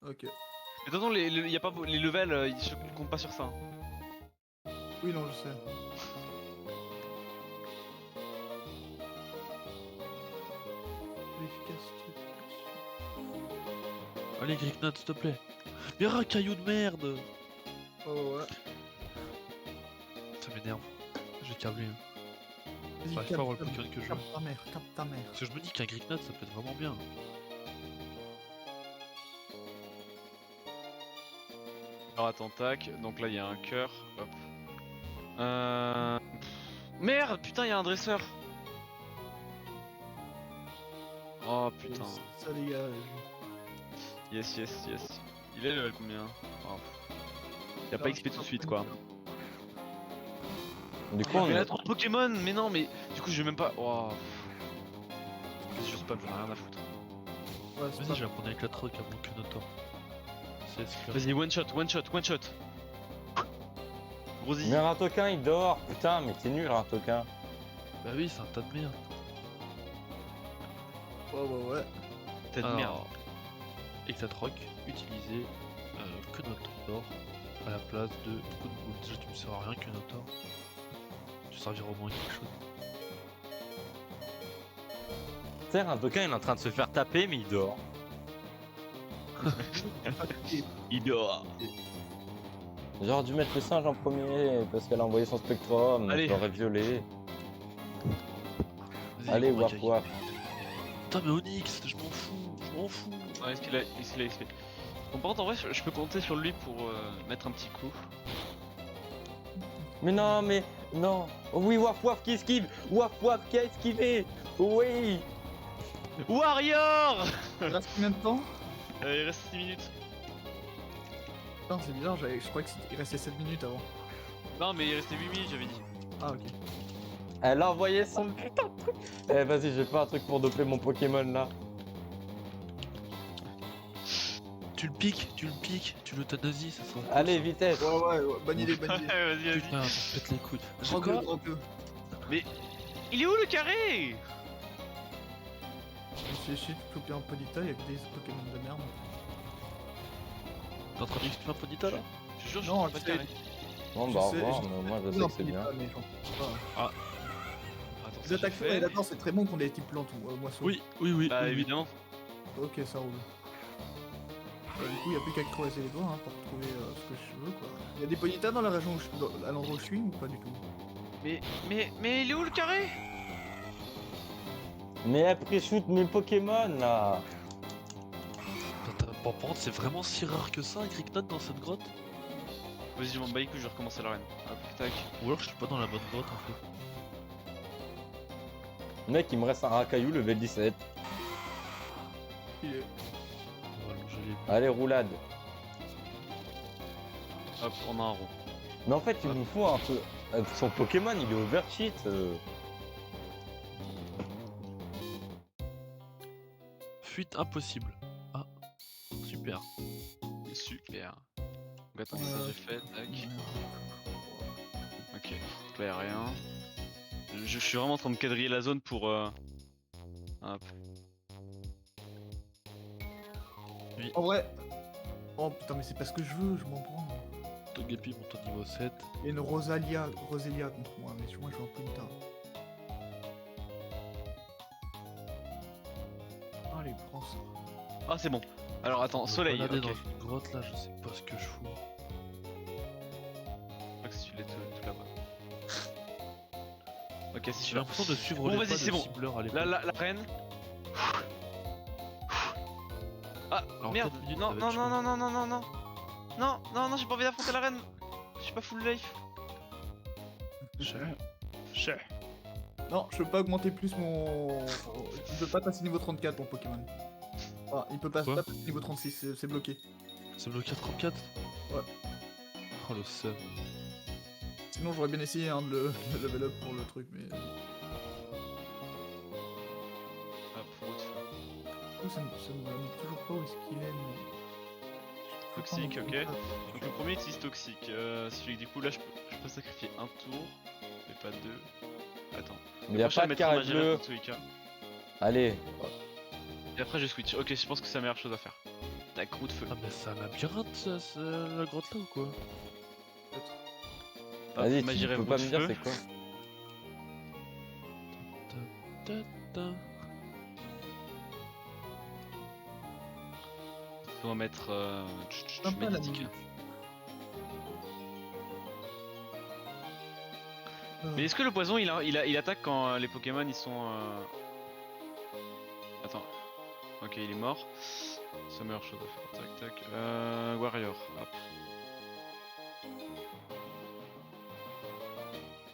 Ok. Mais de toute façon y a pas les levels, ils comptent pas sur ça. Hein. Oui, non, je sais. Efficacité. Allez, grip note, s'il te plaît. Mais racaillou de merde. Oh ouais. Ça m'énerve. J'ai câblé. Vas-y, J'arrive pas à avoir le Pokémon que je veux. capte ta mère, capte ta mère. Parce que je me dis qu'un grip note ça peut être vraiment bien. Alors attends, tac, donc là il y a un cœur, hop. Merde, putain, il y a un dresseur. Oh putain. Ça dégage. Yes. Il est level combien? Oh. Y a pas XP tout de suite quoi. Du coup, on Mais est. là, trop de Pokémon, mais non, mais du coup, je vais même pas. Oh. Qu'est-ce que je spam, j'en ai rien à foutre. Ouais, c'est Vas-y, pas- je vais prendre avec la troc avant que Notor. C'est esclave. Vas-y, one shot. Grosi. Mais un token il dort, putain, mais t'es nul un token. Bah oui, c'est un tas de merde. Ouais. Tête de merde. Alors, Exatroc, utiliser que Notor à la place de coup de boule. Déjà, tu me sers à rien que Notor. Tu serviras au moins à quelque chose. Terre, un token il est en train de se faire taper, mais il dort. Il dort. J'aurais dû mettre le singe en premier parce qu'elle a envoyé son spectrum, Allez. je l'aurais violé. Vas-y, Allez, gros waf racaille. waf. Putain, mais Onyx, je m'en fous. Ah, est-ce qu'il a XP? Bon, par contre, en vrai, je peux compter sur lui pour mettre un petit coup. Mais non, non. Oh oui, waf waf qui esquive. Waf waf qui a esquivé. Oui. Warrior. Il reste combien de temps? Il reste 6 minutes. Putain, c'est bizarre, je croyais qu'il restait 7 minutes avant. Non, mais il restait 8 minutes, j'avais dit. Ah, ok. Elle a envoyé son putain de truc. Eh, vas-y, j'ai pas un truc pour doper mon Pokémon là. tu le piques, tu l'euthanasies, ça sera. Allez, vitesse. Ouais, bonne idée, bonne idée. Ouais, vas-y, vas-y. Putain, tu pètes les couilles. Drogue-le, drogue-le. Il est où le carré? J'ai essayé de choper un Ponyta, il y a que des Pokémon de merde. T'es en train d'expliquer un Ponyta là? Je te jure, je Non, trouve pas de tu sais- carré. Bon, Je bah, au sais, revoir, je- mais moi, je sais Non, que c'est bien. Ponyta, mais j'en pense pas. Attends, Les ça, attaques j'ai feu et fait. là-dedans, c'est très bon contre les types plantes ou moissons. Oui. Bah, oui. évidemment. Ok, ça roule. Bah, du coup, il n'y a plus qu'à croiser les doigts hein, pour trouver ce que je veux quoi. Il y a des Ponyta dans la région à l'endroit où je suis ou pas du tout? Mais il est où le carré? Mais après, shoot mes Pokémon là. Bon, par contre, c'est vraiment si rare que ça, Cricknut dans cette grotte? Vas-y, je m'en bats les couilles, je vais recommencer l'arène. Hop, tac. Ou alors je suis pas dans la bonne grotte en fait. Mec, il me reste un racaillou level 17. Il est... Voilà, je l'ai vu. Allez, roulade. Hop, on a un rond. Mais en fait, il nous faut un peu. Son Pokémon, il est overcheat. Fuite impossible. Ah, super. Super. Donc attends, ça j'ai fait, tac. Ok, donc là y'a rien. Je suis vraiment en train de quadriller la zone pour... Hop. En vrai... Oh putain, mais c'est pas ce que je veux, je m'en prends. Togepi monte au niveau 7. Il y a une Rosalia contre moi, mais moi je veux un Ponyta. Allez, prends ça. Ah c'est bon. Alors attends, soleil, Balader ok. dans une grotte là, je sais pas ce que je fous. Je crois que c'est celui-là tout là-bas. Ok, c'est J'ai celui-là. l'impression de suivre Bon, les vas-y, pas c'est de bon. Cibleur à l'époque. Là, la reine. Ah Alors, merde. 4 minutes, Non, ça va non, être non, chaud. non, non, non, non, non. Non, j'ai pas envie d'affronter la reine. Je suis pas full life. Non, je peux pas augmenter plus mon... Il peut pas passer niveau 34 mon Pokémon. Ah, il peut pas Quoi passer niveau 36, c'est bloqué. C'est bloqué à 34? Ouais. Oh le seum. Sinon j'aurais bien essayé hein, de le level up pour le truc, mais... Hop, route. Du coup, ça me donne toujours pas où est-ce qu'il est. Mais... Toxique, ok. Donc le premier utilise toxique. Ce fait que du coup là je peux sacrifier un tour, mais pas deux. Attends. Il n'y a Prochain, pas de mettra carré Magéral bleu. dans tous les cas. Allez. Et après je switch. Ok, je pense que c'est la meilleure chose à faire. Tac, roue de feu. Ah mais c'est un labyrinthe ça, la grotte là ou quoi? Hop, Vas-y, tu Magéral, peux roue pas de me dire feu. c'est quoi. Ta. On va mettre Sympa, la médiatique. musique. Mais est-ce que le poison il attaque quand les Pokémon ils sont. Attends. Ok, il est mort. C'est la meilleure chose à faire. Tac, tac. Warrior. Hop.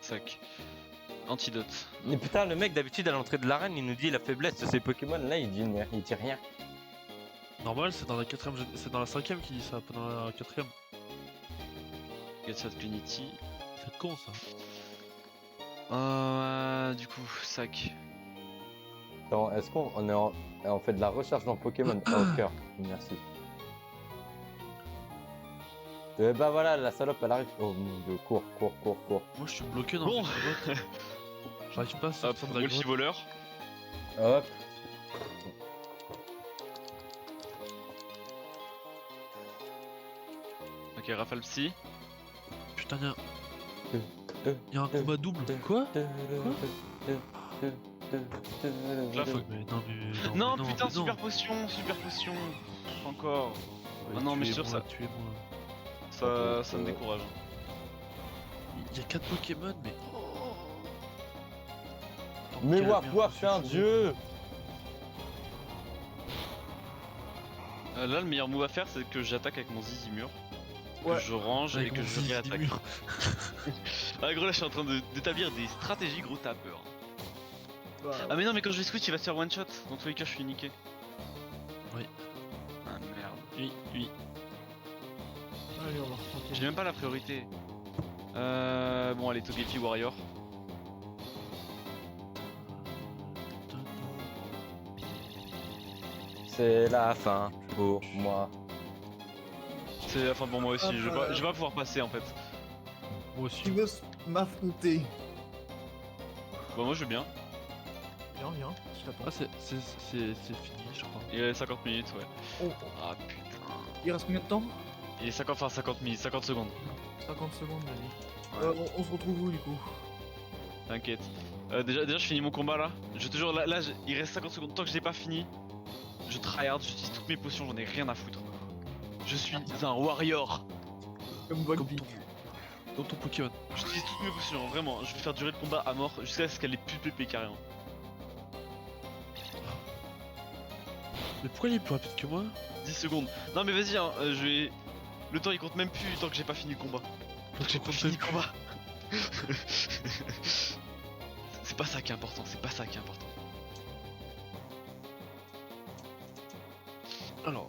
Tac. Antidote. Mais putain, le mec d'habitude à l'entrée de l'arène, il nous dit la faiblesse de ses Pokémon. Là, il dit il dit rien. Normal, c'est dans la 4ème, c'est dans la 5ème qui dit ça, pas dans la 4ème. Gatchat Unity. C'est con ça. Du coup, sac. Attends, est-ce qu'on est on fait de la recherche dans Pokémon? Oh, cœur. Merci. Bah voilà, la salope elle arrive. Oh mon dieu, cours. Moi je suis bloqué dans Bon. cette grotte. J'arrive pas à Hop, sortir de la Wolfie grotte. voleur. Hop. Ok, rafale psy. Putain, y'a un combat double. Quoi? Là, faut- Mais non, mais Non, mais putain, mais non. super potion. Encore. Ouais, Ah non, mais sûr, tuez-moi, ça- tuez-moi. Ça me décourage. Il y a 4 Pokémon, mais. Attends, Mais quelle Waf merde, Waf, je c'est un suis dieu. Là, le meilleur move à faire, c'est que j'attaque avec mon zizi mur. Que Ouais. je range Avec et que mon je zizi réattaque. mur. Ah, gros, là, je suis en train d'établir des stratégies, gros, t'as peur. Bah, Ah, mais non, mais quand je vais switch, il va se faire one shot. Dans tous les cas, je suis niqué. Oui. Ah, merde. Oui. allez, on va retenter. J'ai même pas la priorité. Bon, allez, Togepi Warrior. C'est la fin pour moi. C'est enfin pour moi aussi, je vais pas pouvoir passer en fait. Moi aussi. Qui veut m'affronter? Bah moi je veux bien. Viens, viens, je t'attends. Ah, c'est fini, je crois. Il est 50 minutes, ouais. Oh, Ah putain. il reste combien de temps? Il est 50 minutes, 50 secondes. 50 secondes, vas-y. Ouais. On se retrouve où du coup? T'inquiète. Déjà je finis mon combat là. Je te jure, là il reste 50 secondes. Tant que je l'ai pas fini, je tryhard, j'utilise toutes mes potions, j'en ai rien à foutre. Je suis un warrior. Comme Comme Volbeat. Dans ton Pokémon. J'utilise toutes mes potions, vraiment. Je vais faire durer le combat à mort jusqu'à ce qu'elle ait plus de PP carrément. Mais pourquoi il est plus rapide que moi? 10 secondes. Non mais vas-y, hein, je vais. Le temps il compte même plus tant que j'ai pas fini le combat. Tant que j'ai pas fini le combat. C'est pas ça qui est important, c'est pas ça qui est important. Alors,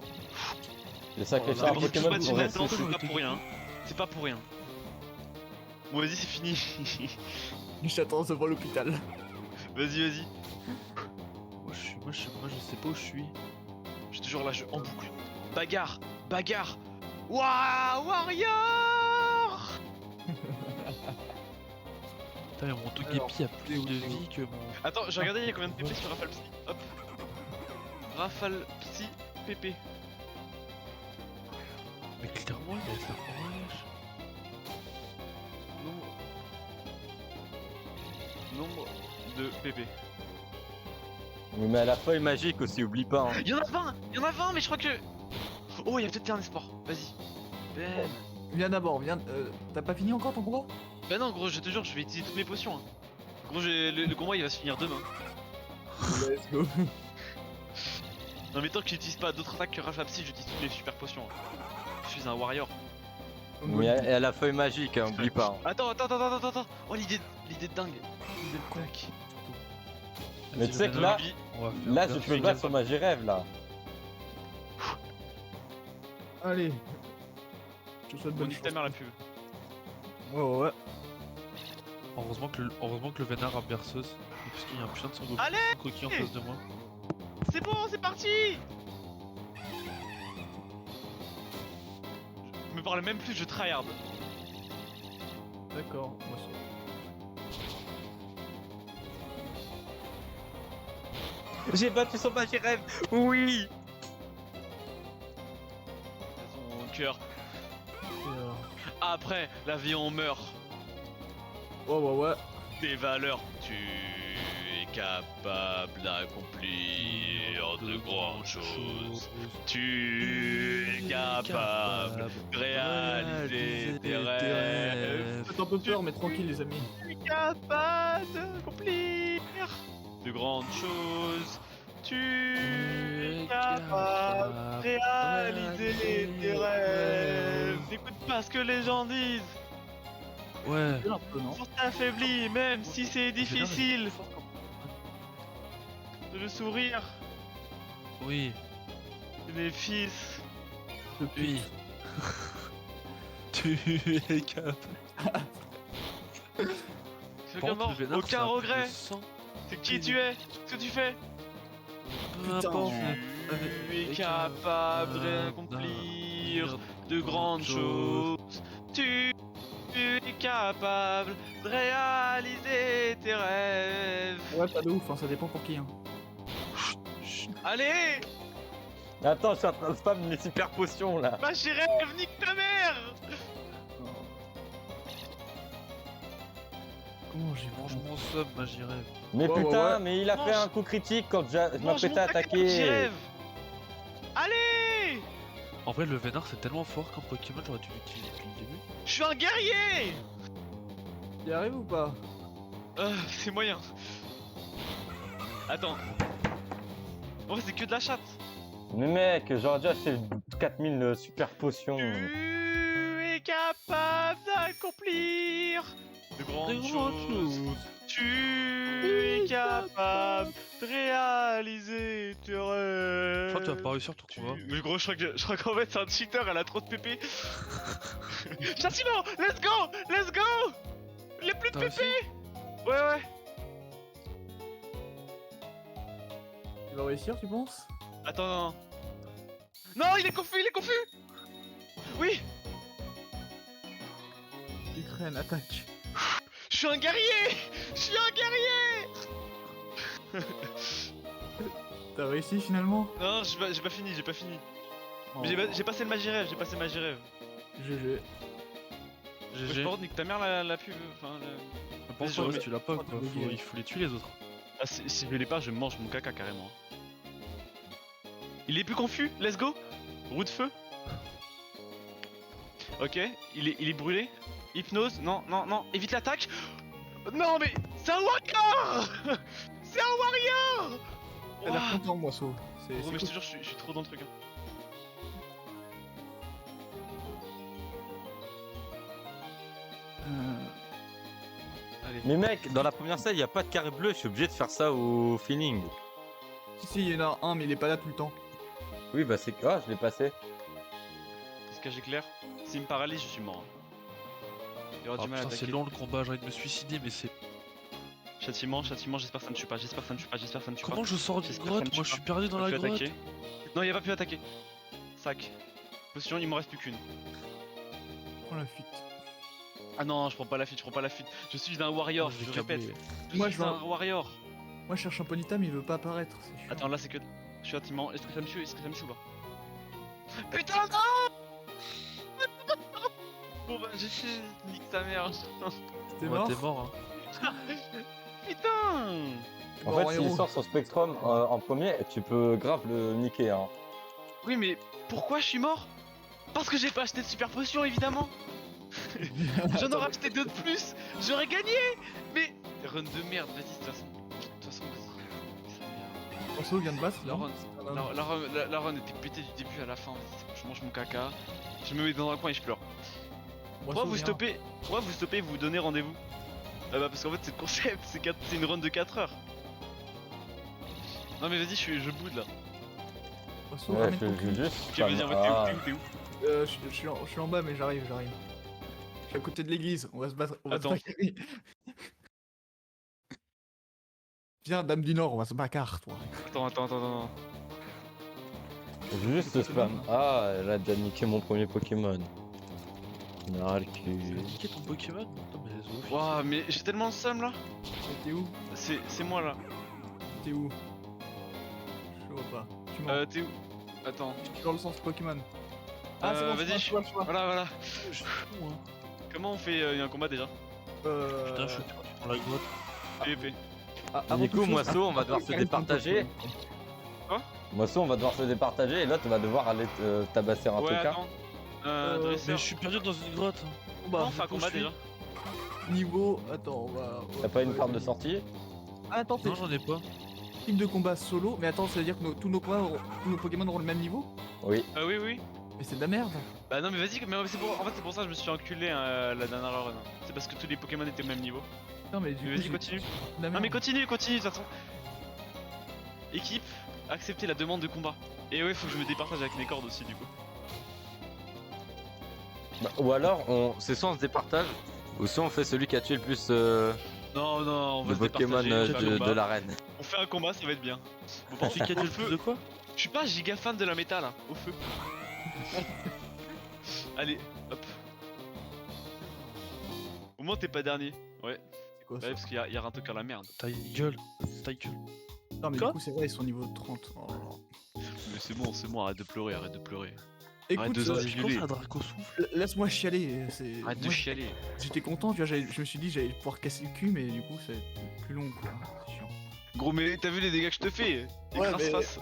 Le sacré Oh là, char mais Pokémon Pas de pour finesse, rester. non, c'est pas pour rien. C'est pas pour rien. Bon vas-y c'est fini. Je t'attends devant l'hôpital. Vas-y. moi je sais pas où je suis. Je te jure là je en boucle. Bagarre. Waouh warrior. Putain, mon Togepi a plus de vie que mon. Attends, j'ai regardé il y a combien de PP sur Rafale Psy. Hop. Rafale Psy PP. Mais clairement, il reste un courage. Nombre de PP. Mais à la feuille magique aussi, oublie pas. Hein. Il y en a 20 mais je crois que... Oh, il y a peut-être un espoir, vas-y. Ben... Viens d'abord, viens. T'as pas fini encore ton combat? Bah non gros, je te jure, je vais utiliser toutes mes potions. Hein. Gros, le combat il va se finir demain. Let's go. Non mais tant que j'utilise pas d'autres attaques que Rafale Psy, j'utilise toutes mes super potions. Hein. Je suis un warrior. Mais à la feuille magique, hein, oublie pas. Hein. Attends. Oh l'idée de dingue. L'idée de con. Mais tu sais que là, là je peux battre sur Magirève là. Allez. Je te souhaite Bon, bonne nique chance. ta mère la pub. Ouais. Heureusement que le vénard a berceuse. Parce qu'il y a un putain de sangoku Allez coquille en face de moi. C'est bon, c'est parti. Je me parle même plus, je tryhard. D'accord, moi c'est. J'ai battu sur Magirève. Oui. Son cœur. Après, la vie on meurt. Ouais. Des valeurs. Tu es capable d'accomplir de grandes choses. Tu es capable de réaliser tes rêves. Faites un peu peur, mais tranquille les amis. Tu es capable d'accomplir de grandes choses. Tu es capable de réaliser tes rêves. N'écoute pas ce que les gens disent. Ouais. Un peu, non? On t'affaiblit, même si c'est difficile de le sourire. Oui. Les fils. Oui. Tu es capable. Finalement, aucun regret. C'est qui tu es, ce que tu fais. Peu importe. Tu es capable d'accomplir de grandes choses. Tu es capable de réaliser tes rêves. Ouais, pas de ouf, hein, ça dépend pour qui. Hein. Allez, Attends, je suis en train de spam mes super potions là. ma chérie, nique ta mère. Comment j'ai Mange mon sub, Magirève. Mais Ouais, putain, ouais. mais il a fait Mange. un coup critique quand je Mange m'apprêtais mon à paquet de attaquer. rêve. Allez, En vrai, le vénard c'est tellement fort comme Pokémon, j'aurais dû l'utiliser depuis le début. je suis un guerrier. Y arrive ou pas? C'est moyen. Attends. En vrai, c'est que de la chatte. Mais mec, j'aurais dû acheter 4000 super potions. Tu es capable d'accomplir de grandes choses. Tu es capable de réaliser tes rêves. Je crois que tu vas pas réussir ton combat. Mais gros, je crois qu'en fait c'est un cheater, elle a trop de PP. Châtiment, let's go. Il a plus de T'as PP. réussi? Ouais. Tu vas réussir, tu penses? Attends, non, il est confus. Oui. Ukraine, attaque. Je suis un guerrier. Je suis un guerrier. T'as réussi finalement? Non, j'ai pas fini, j'ai pas fini. Oh. Mais j'ai passé le Magirève, j'ai passé le Magirève. GG. GG. Par contre, nique ta mère la pub. Enfin, Pense je pas, remets- tu l'as pas quoi, Faut bugger. il faut les tuer les autres. Ah, si je l'ai pas, je mange mon caca carrément. Il est plus confus, let's go. Roue de feu. Ok, il est brûlé. Hypnose, non, non, non, évite l'attaque. Non mais, c'est un warrior. C'est un warrior. T'as l'air Ouah. content, Moisseau. C'est Gros, mais je cool. te jure, je suis trop dans le truc. Hein. Allez. Mais mec, dans la première salle, y a pas de carré bleu, je suis obligé de faire ça au feeling. Si, il y en a un, mais il est pas là tout le temps. Oui, bah c'est grave, je l'ai passé. Cascage éclair. S'il me paralyse, je suis mort. Il y aura Ah du mal à putain, c'est attaquer. long le combat, j'ai envie de me suicider, mais c'est. Châtiment, j'espère que ça ne tue pas, j'espère que ça ne tue pas, j'espère que ça ne tue Comment pas. je sors d'une J'espère que ça grotte? me tue Moi je pas. suis perdu dans Il la a pu grotte. attaquer. Non, il a pas pu attaquer. Sac. Position, il m'en reste plus qu'une. Prends la fuite. Ah non, je prends pas la fuite, je prends pas la fuite. Je suis un warrior, Je je vais répète. câbler. Je Moi, suis je vais- un warrior. Moi, je cherche un Ponyta, mais il veut pas apparaître. C'est chiant. Attends, là c'est que. Je suis intimement. Est-ce que ça me tue? Est-ce que ça me tue ou pas? Putain, non. Bon bah, j'ai fait. Nique ta mère. T'es Ouais, mort? t'es mort hein. Putain. En Bon, fait, s'il héros. sort son Spectrum en premier, tu peux grave le niquer. Hein. Oui, mais pourquoi je suis mort? Parce que j'ai pas acheté de super potion, évidemment. J'en aurais acheté deux de plus, j'aurais gagné. Mais run de merde, vas-y, de toute façon. De toute façon, vas-y. Moisseau vient de battre La là. run, la run était pétée du début à la fin. Vas-y, je mange mon caca, je me mets dans un coin et je pleure. Pourquoi vous stoppez? Pourquoi vous stoppez et vous donnez rendez-vous? Bah parce qu'en fait c'est le concept, c'est une run de 4 heures. Non mais vas-y, je boude là. Moisseau, Ouais, ramène je ton cul. juste. Ok, vas-y, en fait, Ah. t'es où? Je suis en bas, mais j'arrive. Je suis à côté de l'église. On va se battre. On va Attends. se bagarrer. Viens, Dame du Nord, on va se bagarre, toi. Attends. Juste spam. Ah, elle a déjà niqué mon premier Pokémon. Non, le Tu cul. as niqué ton Pokémon? Putain, mais zoophiles. Waouh, mais j'ai tellement le seum là. T'es où? C'est moi là. T'es où? Je vois pas. Tu mens. T'es où? Attends. Je suis dans le sens Pokémon. Ah, c'est bon, vas-y, je vois. Voilà. Je suis fou hein. Comment on fait un combat déjà? Putain, je suis perdu dans la grotte. PVP. Avant Du toute coup, chose, Moisseau, on va devoir se Karim, ton départager. Pokémon. Moisseau, on va devoir se départager et là, tu vas devoir aller tabasser un Ouais, tocard. attends. Euh, Dresseur. Mais je suis perdu dans une grotte. Combat, Comment on fait un je combat suis déjà? Niveau. Attends, on va. T'as pas une carte de sortie? Ah, attends, t'es Non, j'en ai pas. team de combat solo. Mais attends, ça veut dire que tous nos combats, tous nos Pokémon auront le même niveau? Oui. Oui. Mais c'est de la merde. Bah non mais vas-y, mais en fait c'est pour ça que je me suis enculé la dernière run. C'est parce que tous les Pokémon étaient au même niveau. Non, mais du Mais coup, vas-y, j'ai- continue. c'est de la Non merde. mais continue de toute façon. Équipe, acceptez la demande de combat. Et ouais, faut que je me départage avec mes cordes aussi du coup. Bah, ou alors, c'est soit on se départage, ou soit on fait celui qui a tué le plus Non, on va de se Pokémon départager, on fait un combat. de l'arène. On fait un combat, ça va être bien. Bon, par Tu contre, gagnes au le plus feu, de quoi? je suis pas giga fan de la méta là, au feu. Allez, hop. Au moins t'es pas dernier. Ouais, C'est quoi bah ça? ouais, parce qu'il y a un truc à la merde. Ta gueule. Ta gueule. Non, mais Quoi du coup, c'est vrai, ils sont niveau 30. Oh là là. Mais c'est bon, arrête de pleurer. Écoute, de euh, se Comment Gueuler. ça, Draco souffle? laisse-moi chialer. C'est... Arrête de moi, chialer. J'étais content, tu vois, je me suis dit j'allais pouvoir casser le cul, mais du coup, c'est plus long, quoi. C'est chiant. Gros, mais t'as vu les dégâts que je te fais? Ouais, Écrase mais- face.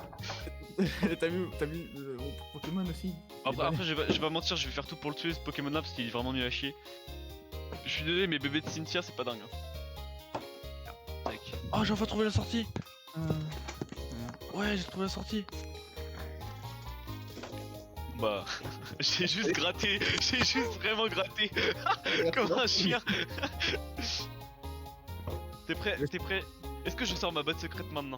T'as vu mon Pokémon aussi? Après, je vais pas mentir, je vais faire tout pour le tuer ce Pokémon là parce qu'il est vraiment nul à chier. Je suis désolé, mais bébé de Cynthia, c'est pas dingue. Hein. Tac. Oh, j'ai enfin trouvé la sortie. Ouais, j'ai trouvé la sortie. Bah, j'ai juste gratté, j'ai juste vraiment gratté comme un chien. T'es prêt? Est-ce que je sors ma botte secrète maintenant?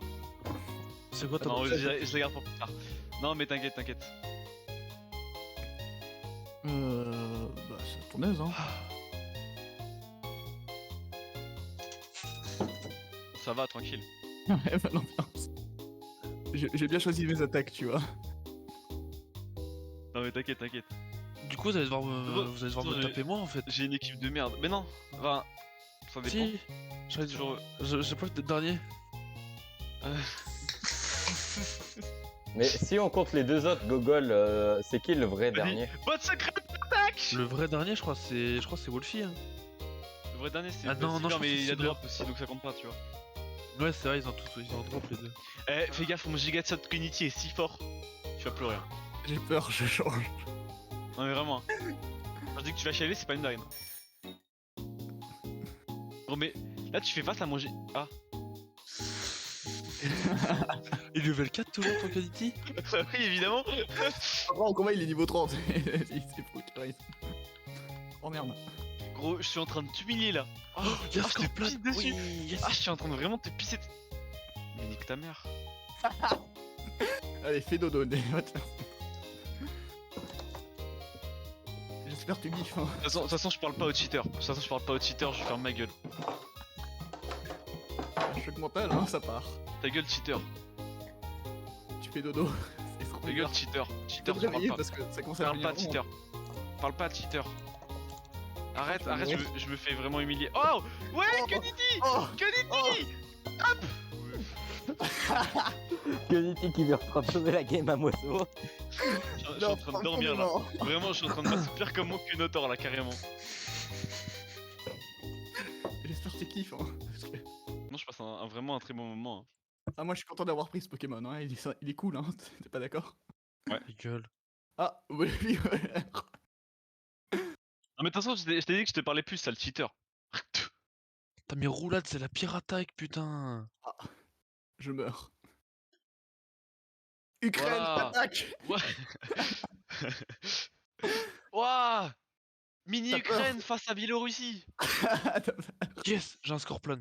C'est quoi Ah ta non, botte? je la garde pour plus tard. Non, mais t'inquiète. Bah, c'est ton aise, hein. Ça va, tranquille. Ouais, bah, l'ambiance. J'ai bien choisi mes attaques, tu vois. Non, mais t'inquiète. Du coup, vous allez devoir me, Bon, vous allez devoir me j'ai- taper moi en fait. J'ai une équipe de merde. Mais non, enfin, ça dépend. Si, j'ai Toujours... j'ai pas le dernier. Mais si on compte les deux autres, Gogol, c'est qui le vrai dernier? Bonne secrète attaque. Le vrai dernier, je crois, c'est Wolfie. Hein. Le vrai dernier, c'est Ah non, non, je Silver, pense mais que il y a c'est drop aussi, donc ça compte pas, tu vois. Ouais, c'est vrai, ils ont drop les deux. Eh, fais gaffe, mon giga de shot Unity est si fort. Tu vas pleurer. Hein. J'ai peur, je change. Non, mais vraiment. Hein. Quand je dis que tu vas chialer, c'est pas une blague. Gros, mais là, tu fais face à mon G. Ah. Et level 4 toujours ton quality? Oui, évidemment. Après, en combat, il est niveau 30. Il s'est foutu. Oh merde. Gros, je suis en train de t'humilier là. Oh, Y'a je te Scorpion pisse dessus. Oui, yes. Ah, je suis en train de vraiment te pisser. Mais nique ta mère. Allez, fais dodo, va te faire. J'espère que tu kiffes. Hein. De toute façon, je parle pas aux cheaters. De toute façon, je parle pas aux cheaters, je ferme ma gueule. Choc mental, hein, ça part. Ta gueule, cheater. Tu fais dodo. C'est trop Ta gueule, cheater. Tu Cheater, peux te tu parles réveiller pas. parce que ça commence à Parle pas, devenir cheater. Parle pas, cheater. Arrête, tu arrête, veux je me fais vraiment humilier. Oh ouais, Oh. Kuniti Oh, Kuniti Kuniti qui veut reprendre la game à Mosso. Je suis en train de dormir là. Vraiment, je suis en train de m'assoupir comme mon Kunotor là, carrément. J'espère que tu kiffes. Hein, parce que... Non, je passe vraiment un très bon moment. Hein. Ah, moi je suis content d'avoir pris ce Pokémon. Hein. Il est cool, hein. T'es pas d'accord? Ta gueule. Ah, oui, oui, ouais. Non, mais de toute façon, je t'ai dit que je te parlais plus, sale cheater. T'as mis roulade, c'est la pire attaque, putain. Je meurs. Ukraine, Voilà. attaque. Ouais. Ouah Mini T'as Ukraine face à Biélorussie. Yes, j'ai un Scorpion.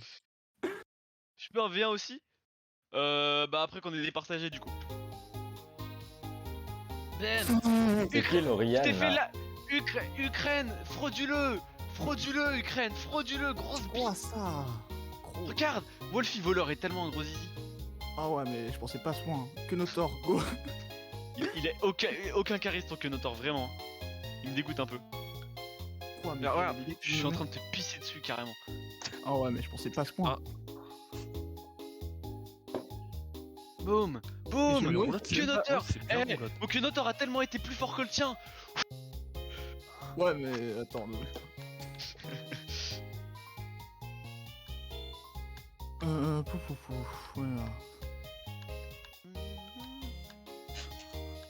Je peux un V1 aussi bah après qu'on ait départagé du coup. Ben C'est qui Je l'Oriane t'ai fait là la... Ukraine Frauduleux Frauduleux Ukraine Frauduleux Grosse bite. Oh, ça. Gros. Regarde Wolfie voleur est tellement un gros zizi. Ah ouais, mais je pensais pas à ce point. Que Notor, go. Il a aucun charisme que Notor, vraiment. Il me dégoûte un peu. Quoi, mais Mais regarde, il est- je suis en train de te pisser dessus carrément. Ah ouais, mais je pensais pas à ce point. Boum Mais Boum je- Roulade, c'est Que bien- Notor ouais, c'est bien Eh, roulade. mon que Notor a tellement été plus fort que le tien. Ouais, mais attends. Pouf, pouf, pouf. Ouais.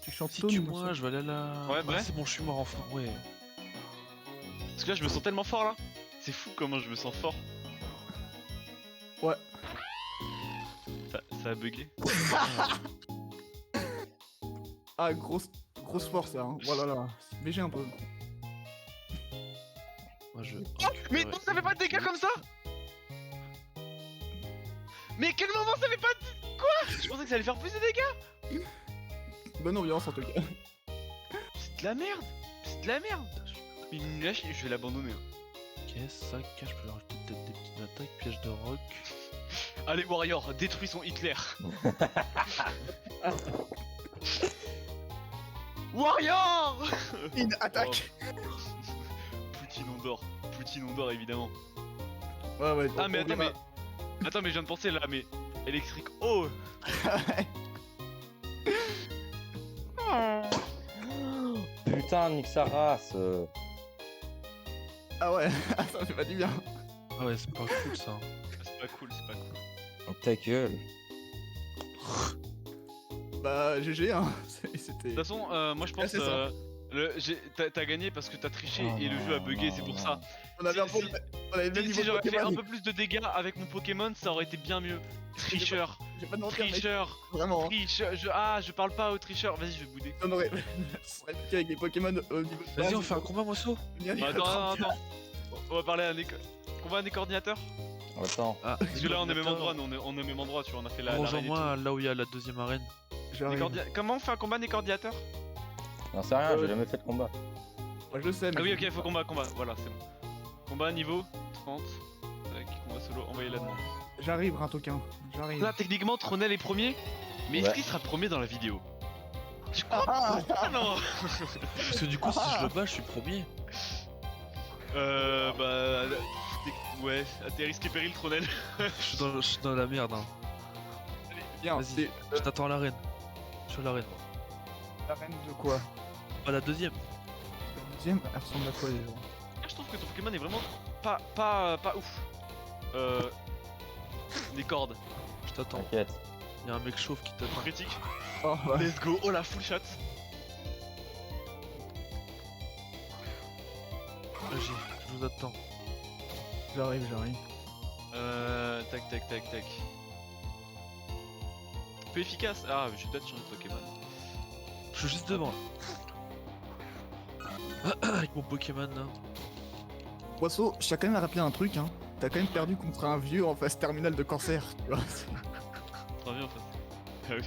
Tu chantes Si tu moi, je vais aller à la. Ouais, Ah, bref. c'est bon, je suis mort enfin, ouais. Parce que là je me sens tellement fort là. C'est fou comment je me sens fort. Ouais. Ça a bugué. Ah, grosse force, là. Hein. Voilà, là. BG un peu. Moi, je. Mais non, ça fait pas de dégâts comme ça. Mais quel moment ça fait pas de... Quoi Je pensais que ça allait faire plus de dégâts. Bonne ambiance en tout cas. C'est de la merde. C'est de la merde. Mais il me lâche, je vais l'abandonner. Hein. Ok, ça cache, je peux lui rajouter peut-être des petites attaques, piège de rock. Allez Warrior, détruis son Hitler. Warrior Une attaque. Poutine on dort évidemment. Ouais, ouais. Ah mais attends mais je viens de penser là mais électrique oh Putain, nique sa race. Ah ouais, ça fait pas du bien. Ah ouais, c'est pas cool ça. c'est pas cool. Ta gueule. Bah, GG, hein. C'était. De toute façon moi je Ah, pense c'est ça. t'as gagné parce que t'as triché Oh et le jeu a bugué, non, c'est pour non. ça. On avait un peu. On avait le même Si niveau de j'aurais fait un Pokémon. peu plus de dégâts avec mon Pokémon, ça aurait été bien mieux. Tricheur, J'ai pas de mentir, mec. tricheur, Vraiment. hein. tricheur, je parle pas au tricheur, vas-y je vais bouder. On aurait. Ça serait piqué avec les Pokémon au niveau de. Vas-y, on fait un combat, Mosso. Bah, attends. On va parler à combat à des coordinateurs. Attends. Ah, Parce que là on est au même endroit, nous on est au même endroit, tu vois, on a fait la l'arène et Rejoins-moi là où il y a la deuxième arène. tout. J'arrive. Comment on fait un combat des coordinateurs? J'en sais rien, j'ai jamais fait de combat. Ouais, je sais, mais. Ah oui ok, faut combat, voilà c'est bon. Combat niveau 30. Tac, combat solo, envoyez la demande. J'arrive, Rintoquin. J'arrive. Là techniquement Tronel est premier, mais est-ce Ouais. qu'il sera premier dans la vidéo? Je crois Ah non. Parce que du coup, si je le bats, je suis premier. Bah... Ouais, à tes risques et périls, Tronel. Je suis dans la merde. Hein. Bien, Vas-y, c'est je t'attends à l'arène. Je suis à l'arène. la reine de quoi? Pas la deuxième. La deuxième, elle ressemble à quoi déjà? Je trouve que ton Pokémon est vraiment pas ouf. Des cordes. Je t'attends. T'inquiète. Y'a un mec chauve qui t'attend. Critique. Oh, ouais. Let's go. Oh la full shot. Vas-y, je vous attends. J'arrive. Tac. Peu efficace. Ah, je vais peut-être changer de Pokémon. Je suis juste devant là. Avec mon Pokémon là. Poisson, je tiens quand même à rappeler un truc, hein. T'as quand même perdu contre un vieux en phase terminale de cancer, tu vois. Très bien en fait. Ah oui.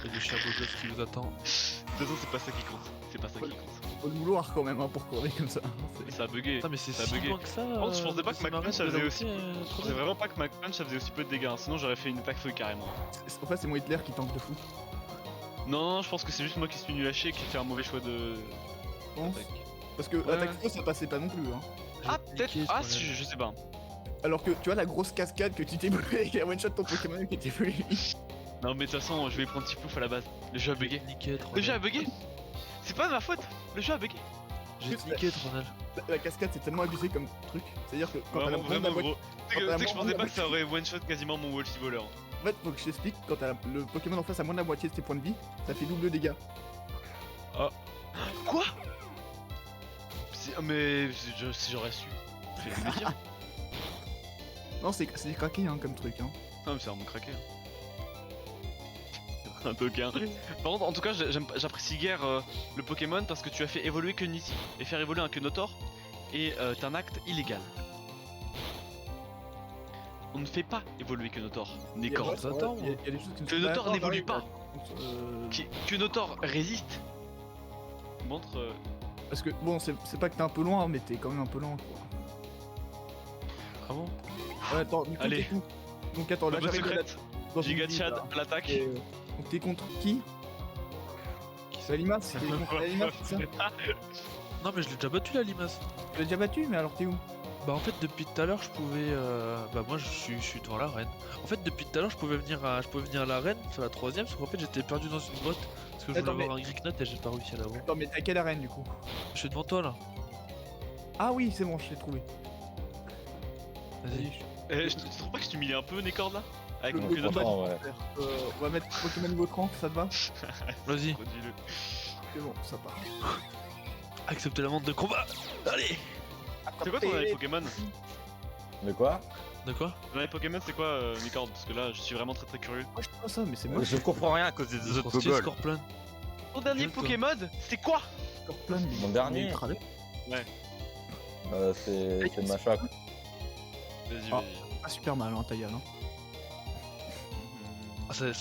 Il y a des Chabogoff qui vous attend. De toute façon, c'est pas ça qui compte. C'est pas ça qui compte. Faut le vouloir quand même, hein, pour courir comme ça. Ça a bugué. Putain, mais c'est Ça a si bugué. loin que ça. Par contre, je pensais pas que ça Mac Punch, ça m'arrête de faisait la aussi- monter, Je trop pensais bien. vraiment pas que Mac Punch ça faisait aussi peu de dégâts, hein. Sinon j'aurais fait une attaque feu carrément. En fait, c'est mon Hitler qui tank de fou. Non, je pense que c'est juste moi qui suis nul à chier et qui fait un mauvais choix de. Je pense. d'attaque. Parce que Ouais. attaque feu, ça passait pas non plus, hein. Je Ah, vais te peut-être. niquer, Ah, ce si, problème. je sais pas. Alors que tu vois la grosse cascade que tu t'es brûlé avec la one shot de ton Pokémon qui était brûlé. Non, mais de toute façon, je vais prendre petit pouf à la base. Le jeu a Je vais bugué. te niquer, Le jeu a Tronel. bugué. C'est pas de ma faute. Le jeu a bugué. Je vais te niquer, Tronel. La cascade c'est tellement abusé comme truc. C'est-à-dire que quand t'as la Vraiment, moindre vraiment moitié- gros. Tu sais quand t'as la que je pensais moindre pas que ça aurait one shot quasiment mon Wolfie voleur. En fait, faut que je t'explique, quand t'as le Pokémon en face à moins de la moitié de ses points de vie, ça fait double dégâts. Quoi? Mais si j'aurais su. Je vais le dire. Non, c'est craqué, hein, comme truc, hein. Non, mais c'est vraiment craqué. Un toquin. Par contre, en tout cas, j'apprécie guère le Pokémon parce que tu as fait évoluer que Niti. Et faire évoluer un Kenotor est un acte illégal. On ne fait pas évoluer Kenotor. Nécor. Ouais, Attends, il y a des choses qui ne Kenotor Attends, n'évolue j'arrive, pas. euh, Kenotor résiste. Montre. Parce que, bon, c'est pas que t'es un peu loin, mais t'es quand même un peu lent, quoi. Ah bon? Ouais, attends, du coup, Allez. t'es contre- Donc attends, là Combat j'arrive secrète. dans une Giga ville, Chad là. à l'attaque. Et, donc t'es contre qui? C'est Limace? T'es contre la Limace, c'est ça? Non, mais je l'ai déjà battu la limace. Tu l'as déjà battu, mais alors t'es où? Bah en fait depuis tout à l'heure je pouvais bah moi je suis devant l'arène. En fait depuis tout à l'heure je pouvais venir à l'arène faire la troisième sauf qu'en fait j'étais perdu dans une grotte parce que je voulais Attends, avoir un Greek Nut et j'ai pas réussi à l'avoir. Attends, mais t'es à quelle arène du coup? Je suis devant toi là. Ah oui, c'est bon, je l'ai trouvé. Vas-y. Tu trouves pas que je t'humilie un peu, Nécord là? Avec Le mon coup, Kenotor. pourtant, ouais. On va mettre Pokémon niveau 30, ça te va? Vas-y. Produis-le. C'est bon, ça part. Acceptez la montre de combat. Allez. C'est quoi ton dernier Pokémon? De quoi? De quoi? Ton dernier Pokémon c'est quoi, Nécord? Parce que là je suis vraiment très curieux. Moi je sais pas ça, mais c'est moi. Je comprends rien à cause des autres Scorpion, gogoles. Scorpion. Ton dernier Juste, Pokémon c'est quoi? Scorpion, mais Mon dernier. il est travers. C'est ma choc. Vas-y, Ah. vas-y. Pas super mal, hein, Taïa, non? Ah, ça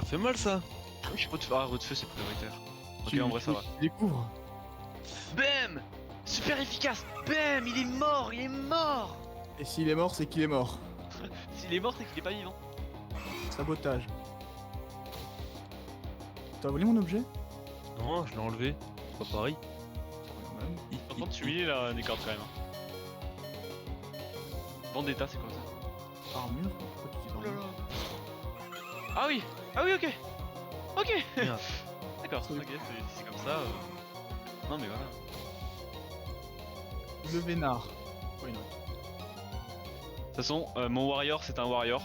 fait mal ça. Route de feu c'est prioritaire. Ok, en vrai ça va. Tu découvres. Bam! Super efficace! Bam! Il est mort! Et s'il est mort, c'est qu'il est mort. S'il est mort, c'est qu'il est pas vivant. Sabotage. T'as volé mon objet? Non je l'ai enlevé. C'est pas pareil. Quand même. Par contre, tu humilies là, Nécord quand même. Hein. Vendetta, c'est quoi ça? Armure? Pourquoi tu dis armure? Ah oui! Ah oui, ok! Ok! Merde. D'accord, ok, c'est comme ça. Non, mais voilà. Le vénard. Why not? De toute façon, mon warrior, c'est un warrior.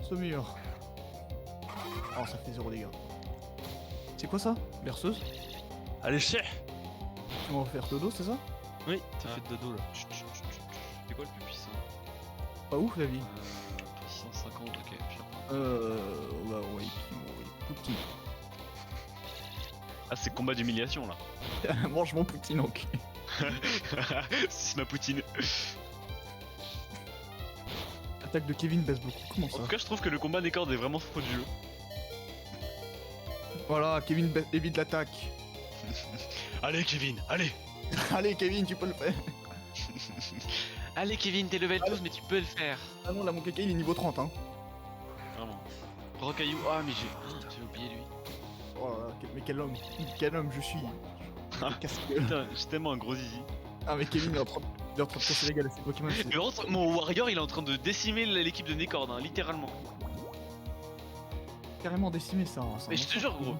Saumure. Oh, ça fait 0 dégâts. C'est quoi ça? Berceuse? Allez chef. Tu vas en faire dodo, c'est ça? Oui, t'as Ah. fait de dodo là. C'est quoi le plus puissant? Pas ouf la vie. 650, ok. Bah ouais, Poutine. Ah, c'est combat d'humiliation là. Mange mon Poutine, ok. C'est ma poutine. Attaque de Kevin baisse beaucoup. Comment En ça? tout cas, je trouve que le combat Nécord est vraiment faux du jeu. Voilà, Kevin évite l'attaque. Allez, Kevin, allez! Allez, Kevin, tu peux le faire. Allez, Kevin, t'es level 12, mais tu peux le faire. Ah non, là, mon caca, il est niveau 30, hein. Vraiment. Rocaillou, ah, mais j'ai oublié lui. Oh là là, mais quel homme je suis. Casse-gueule. Putain, j'ai tellement un gros zizi. Ah mais Kevin il est en train de casser la gueule à ses Pokémon. Mais par contre, mon Warrior il est en train de décimer l'équipe de Necord, hein, littéralement. C'est carrément décimé ça. Mais je te jure, gros.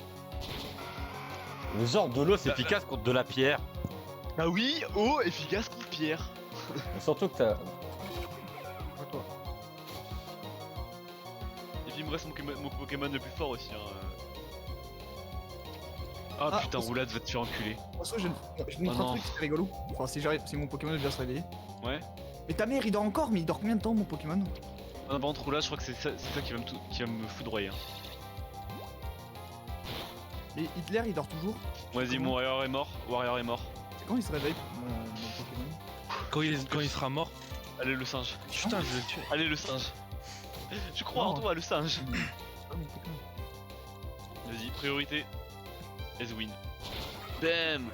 Le genre de l'eau c'est efficace contre de la pierre. Ah oui, eau efficace contre pierre. Mais surtout que t'as. Toi. Et puis il me reste mon Pokémon le plus fort aussi. Hein. Ah putain, parce- Roulade va te faire enculer. En soi, je te montre Oh un non. truc, c'est rigolo. Enfin, si mon Pokémon vient se réveiller. Ouais. Mais ta mère, il dort encore, mais il dort combien de temps, mon Pokémon? Ah non, par contre, Roulade, je crois que c'est ça qui va me foudroyer. Hein. Mais Hitler, il dort toujours? Vas-y, mon Warrior est mort. Warrior est mort. C'est quand il se réveille, mon Pokémon? Quand il sera mort. Allez, le singe. Putain, je vais le tuer. Allez, le singe. Je crois en Non. toi, le singe. Ah, mon Pokémon. Vas-y, priorité. Let's win. Bam.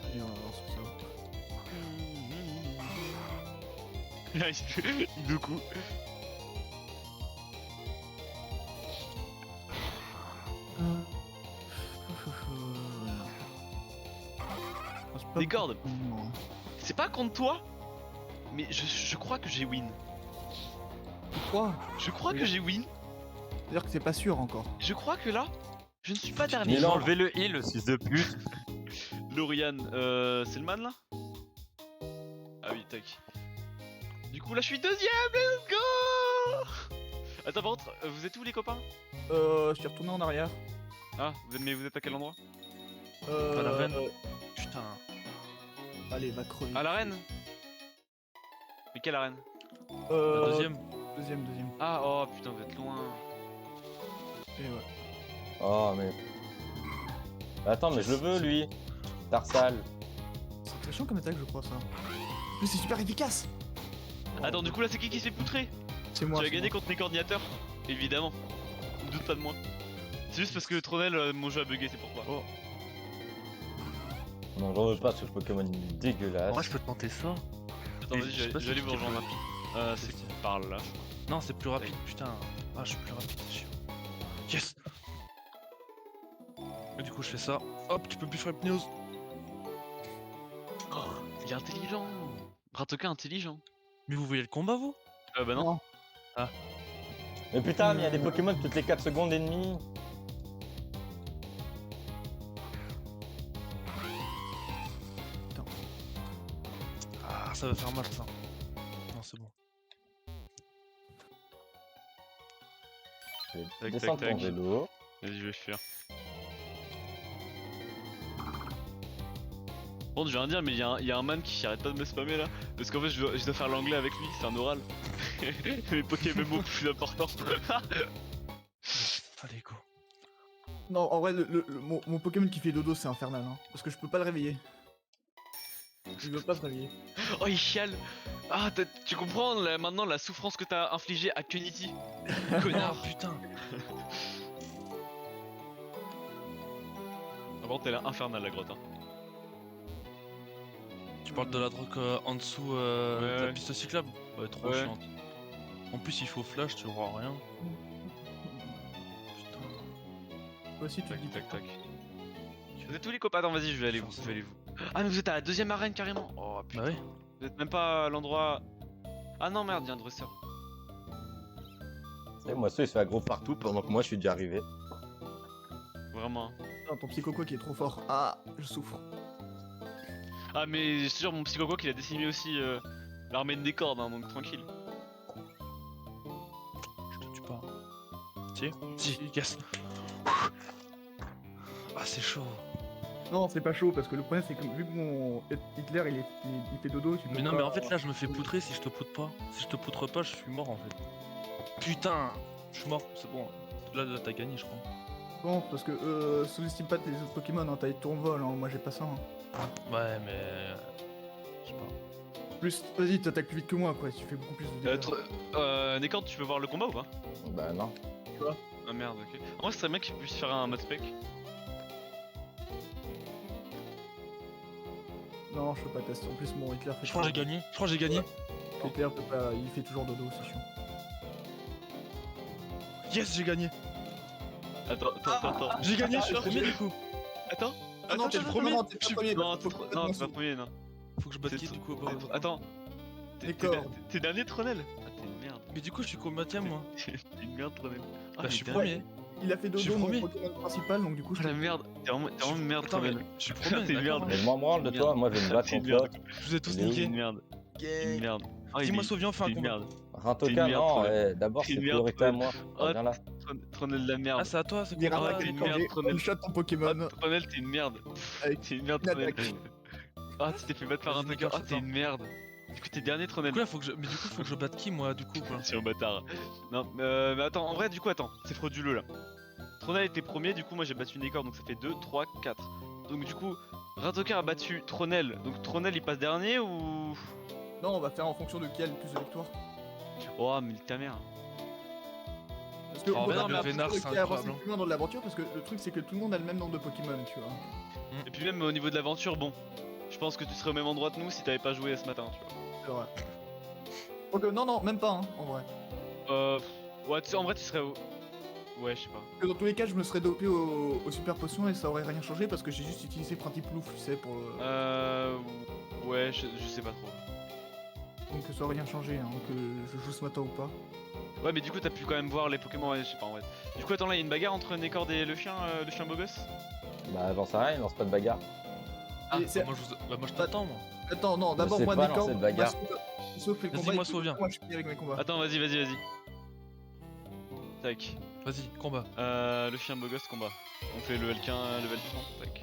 Allez, on va voir sur ça. Là, il fait deux coups. Des cordes. C'est pas contre toi, mais je crois que j'ai win. Quoi? Je crois que Oui. j'ai win. C'est-à-dire que c'est pas sûr encore. Je crois que là, je ne suis pas Mais dernier. il a enlevé le heal, le fils de pute. Lauriane, c'est le man là? Ah oui, tac. Du coup, là, je suis deuxième, let's go! Attends, par contre, vous êtes où les copains? Je suis retourné en arrière. Ah, mais vous êtes à quel endroit? Pas la reine. Putain. Allez, va crever. À l'arène? Mais quelle arène? La deuxième. Deuxième. Ah, oh putain, vous êtes loin. Et ouais. Oh mais. Attends, mais je le veux lui. Tarsal. C'est très chiant comme attaque, je crois, ça. Mais c'est super efficace! Attends, du coup, là, c'est qui se fait poutrer? C'est moi. Tu as c'est gagné moi. contre mes coordinateurs? Évidemment. Ne doute pas de moi. C'est juste parce que Tronel, mon jeu a bugué, c'est pourquoi. Oh. Non, j'en veux pas ce Pokémon dégueulasse. Moi, je peux tenter ça. Attends, Mais vas-y, je sais pas si j'allais vous c'était rejoindre. C'est C'est- par là. Non, c'est plus rapide, putain. Ah, je suis plus rapide, c'est chiant. Yes! Et du coup, je fais ça. Hop, tu peux plus faire hypnose. Oh, il est intelligent. Bratoka intelligent. Mais vous voyez le combat, vous? Bah non. Mais putain, mais il y a des Pokémon toutes les 4 secondes et demie. Ah, ça va faire mal, ça. Non, c'est bon. Je vais Tac, descendre tac, ton tac. vélo. Vas-y, je vais fuir. Bon, je viens de dire, mais il y a un man qui arrête pas de me spammer là. Parce qu'en fait, je dois faire l'anglais avec lui, c'est un oral. Mes Pokémon mots plus importants. Allez, go. Non, en vrai, mon Pokémon qui fait dodo, c'est infernal, hein. Parce que je peux pas le réveiller. Il veut pas se réveiller. Oh, il chiale. Ah, tu comprends là, maintenant la souffrance que t'as infligée à Kunity? Connard. Ah, putain. Par contre, elle est infernale la grotte. Hein. Tu parles de la drogue en dessous de Ouais. la piste cyclable? Ouais, trop Ouais. chiante. En plus, il faut flash, tu vois rien. Putain. Toi aussi, tu le dis. Tac, tac, tac. Vous êtes tous les copains? Attends, vas-y, je vais aller vous. Ah, mais vous êtes à la deuxième arène carrément. Oh putain. Bah ouais. Vous êtes même pas à l'endroit. Ah non, merde, il y a un dresseur. Et moi, ça, il se fait aggro partout pendant que moi, je suis déjà arrivé. Vraiment. hein. Ah, ton psychoco qui est trop fort. Ah, je souffre. Ah, mais je te jure, mon psychoco qu'il a décimé aussi l'armée de cordes, hein, donc tranquille. Je te tue pas. Si, yes. Ah, c'est chaud. Non, c'est pas chaud parce que le problème c'est que vu que mon Hitler il fait dodo, tu peux Mais non, pas- mais en fait, là, je me fais poutrer si je te poutre pas. Si je te poutre pas, je suis mort en fait. Putain, je suis mort, c'est bon. Là, t'as gagné, je crois. Bon, parce que sous-estime pas tes autres Pokémon, hein, t'as les tournevols, hein, moi j'ai pas ça. Hein. Ouais, mais. Je sais pas. Plus, vas-y, t'attaques plus vite que moi quoi, tu fais beaucoup plus de dégâts. Nekord, tu veux voir le combat ou pas? Bah non. Ah merde, ok. En vrai, ce serait bien qu'il puisse faire un mode spec. Non, je peux pas tester. En plus, mon Hitler fait Je crois que j'ai gagné. Je crois que j'ai gagné. Hitler peut pas, il fait toujours dodo, c'est chiant. Yes, j'ai gagné. Attends. J'ai gagné, je suis premier du coup. Attends. Ah non, t'es le premier. Non, t'es pas premier. Non, faut t'es que non, tu t'es pas premier, non. Faut que je batte qui du coup? Attends. D'accord. T'es dernier, Tronel? Ah, t'es une merde. Mais du coup, je suis combattant moi. T'es une merde, Tronel. Bah, je suis putain. premier. Il a fait Je suis dodo mon premier. Pokémon principal, donc du coup, Oh la merde. T'es vraiment une merde, Attends, mais Tronel. je suis premier. T'es une d'accord, merde. hein. Mais je m'en branle de toi, moi je vais me battre C'est une contre toi. merde. Je vous ai tous Il est où T'es niqué. une merde. T'es une merde. Oh, Dis-moi, Sauvien, on fait t'es un une combat. merde. Rintoka, T'es une merde, non, Tronel. d'abord T'es c'est une merde, priorité à moi. Oh, Reviens là. Tronel de la Ah, merde. c'est à toi, c'est il quoi? ira t'es pas une changer. merde, Tronel. One shot ton Pokémon. Tronel, t'es une merde. Avec T'es une merde, une Tronel. attaque. Ah, tu t'es fait battre par un Vas-y, Tucker. Ah, Nicolas, t'es une merde. Du coup, t'es dernier, Du Tronel. coup, là, faut que je... Mais du coup, faut que je batte qui moi, du coup, quoi? C'est un bâtard. Non, mais attends, en vrai, du coup, attends, c'est frauduleux là. Tronel était premier, du coup, moi j'ai battu Nécor, donc ça fait 2, 3, 4. Donc, du coup, Rintoka a battu Tronel, donc Tronel il passe dernier ou. Non, on va faire en fonction de qui a le plus de victoires. Oh, mais ta mère. Parce que Oh, on peut merde, pas le faire Vénard, en fonction c'est de qui a avancé incroyable, le plus loin dans l'aventure, parce que le truc, c'est que tout le monde a le même nombre de Pokémon, tu vois. Et puis, même au niveau de l'aventure, bon, je pense que tu serais au même endroit que nous si t'avais pas joué ce matin, tu vois. C'est vrai. Donc, non, même pas, hein, en vrai. Ouais, en vrai, tu serais au. Ouais, je sais pas. Parce que dans tous les cas, je me serais dopé au super potion et ça aurait rien changé parce que j'ai juste utilisé Principlouf, tu sais, pour le... Ouais, je sais pas trop. Donc ça aurait rien changé, hein, que je joue ce matin ou pas. Ouais, mais du coup, t'as pu quand même voir les Pokémon, ouais, je sais pas en vrai. Du coup, attends, là, il y a une bagarre entre Nécor et le chien beau gosse. Bah j'en sais rien, il lance pas de bagarre. Et Bah, c'est- moi, je t'attends, moi. Attends, non, d'abord sais moi, pas Nécor, lancer de bagarre. sauf les Vas-y, combats. moi, et tout, Sauvien. Moi, je suis fini avec mes combats. Attends, vas-y. Tac. Vas-y, combat. Le chien beau gosse combat. On fait level 15, level 30, tac.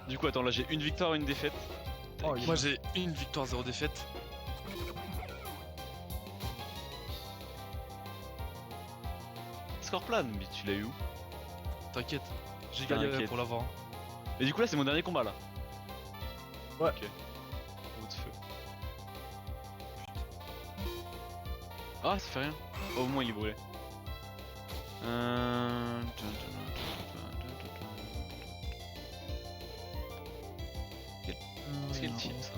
Du coup, attends, là j'ai une victoire, une défaite. Tac. Oh, Moi, j'ai une victoire, 0 défaite. Scorpion, mais tu l'as eu où? T'inquiète. J'ai galéré T'inquiète. pour l'avoir. hein. Mais du coup, là c'est mon dernier combat là. Ouais. Ok. Roue de feu. Ah, ça fait rien. Au moins il est brûlé. Quel type ça?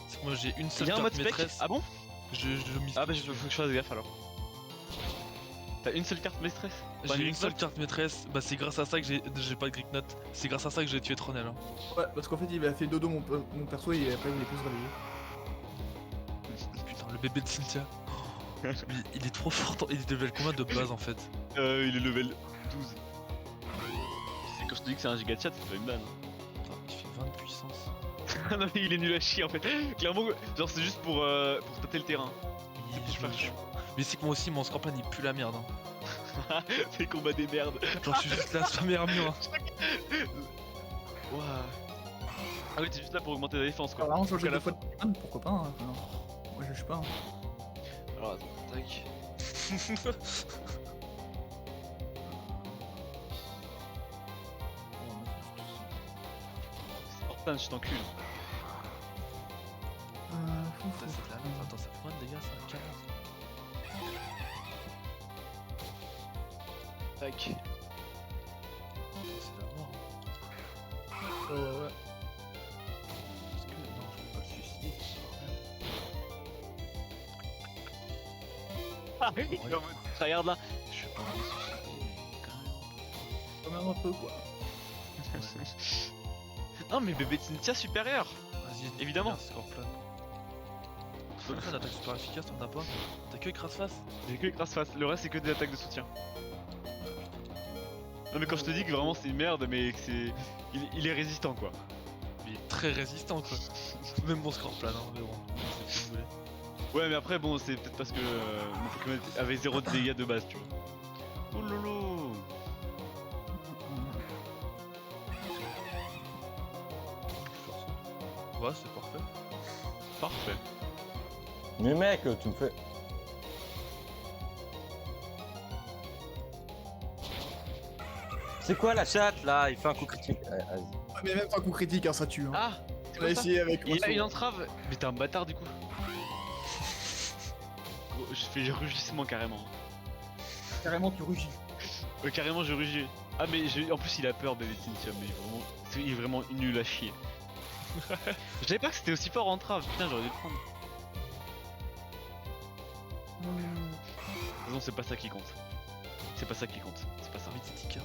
C'est que moi, j'ai une Il seule y a un mode carte spec? maîtresse. Ah bon? Je mise. Ah bah faut que je fasse gaffe alors. T'as une seule carte maîtresse? Pas J'ai une Nick seule Note carte maîtresse. Bah, c'est grâce à ça que j'ai pas de Greek Note. C'est grâce à ça que j'ai tué Tronel. Hein. Ouais, parce qu'en fait, il a fait dodo mon perso et après, il est plus se réveiller. Putain, le bébé de Cynthia. Mais il est trop fort. Il est de level combien de base en fait? Il est level 12. C'est quand je te dis que c'est un giga chat, c'est pas une banne. Attends, il fait 20 de puissance. Ah non mais il est nul à chier en fait. Clairement, genre c'est juste pour tâter le terrain. Je me chou. Mais c'est que moi aussi, mon Scorpion il pue la merde. Hein. C'est combat des merdes. Genre, je suis juste là, spammer mur. Hein. Ouah. Ah oui, t'es juste là pour augmenter la défense quoi. Alors, vraiment, changer qu'à la deux fois de Pokémon, pourquoi pas, hein, enfin, moi, je juge pas. Hein. Alors attends, tac. Spartan, je t'encule. Putain, c'est de la merde. Attends, ça fait combien de dégâts ça? 40. Tac. C'est la mort. Hein. Ouais. Parce que non, je peux pas le suicider. Il est en mode tryhard là. Je vais pas me suicider, mais quand Quand même un peu, quoi. même. Non mais bébé Cynthia supérieur. Vas-y, Évidemment. viens, Scorpion. Scorpion, une attaque super efficace, t'en as pas? T'as que écrase face? J'ai que écrase face, le reste c'est que des attaques de soutien. Non mais quand je te dis que vraiment c'est une merde mais que c'est. Il est résistant quoi. Il est très résistant quoi. Même mon Scorpion, hein, mais bon. C'est ce que vous voulez. Ouais mais après bon c'est peut-être parce que mon Pokémon avait 0 de dégâts de base tu vois. Oh lolo. Ouais, c'est parfait. Parfait. Mais mec, tu me fais. C'est quoi la chatte là? Il fait un coup critique. Ouais, vas-y. Ah, mais même pas coup critique, hein, ça tue. Hein. Ah. On a essayé avec. Il a une entrave. Mais t'es un bâtard du coup. Gros, je fais le rugissement carrément. Carrément, tu rugis. Carrément je rugis. Ah mais en plus il a peur bébé Cynthia mais il est vraiment nul à chier. Je savais pas que c'était aussi fort en trave, putain j'aurais dû le prendre. Non, c'est pas ça qui compte. C'est pas ça qui compte. C'est pas ça. Mythitica.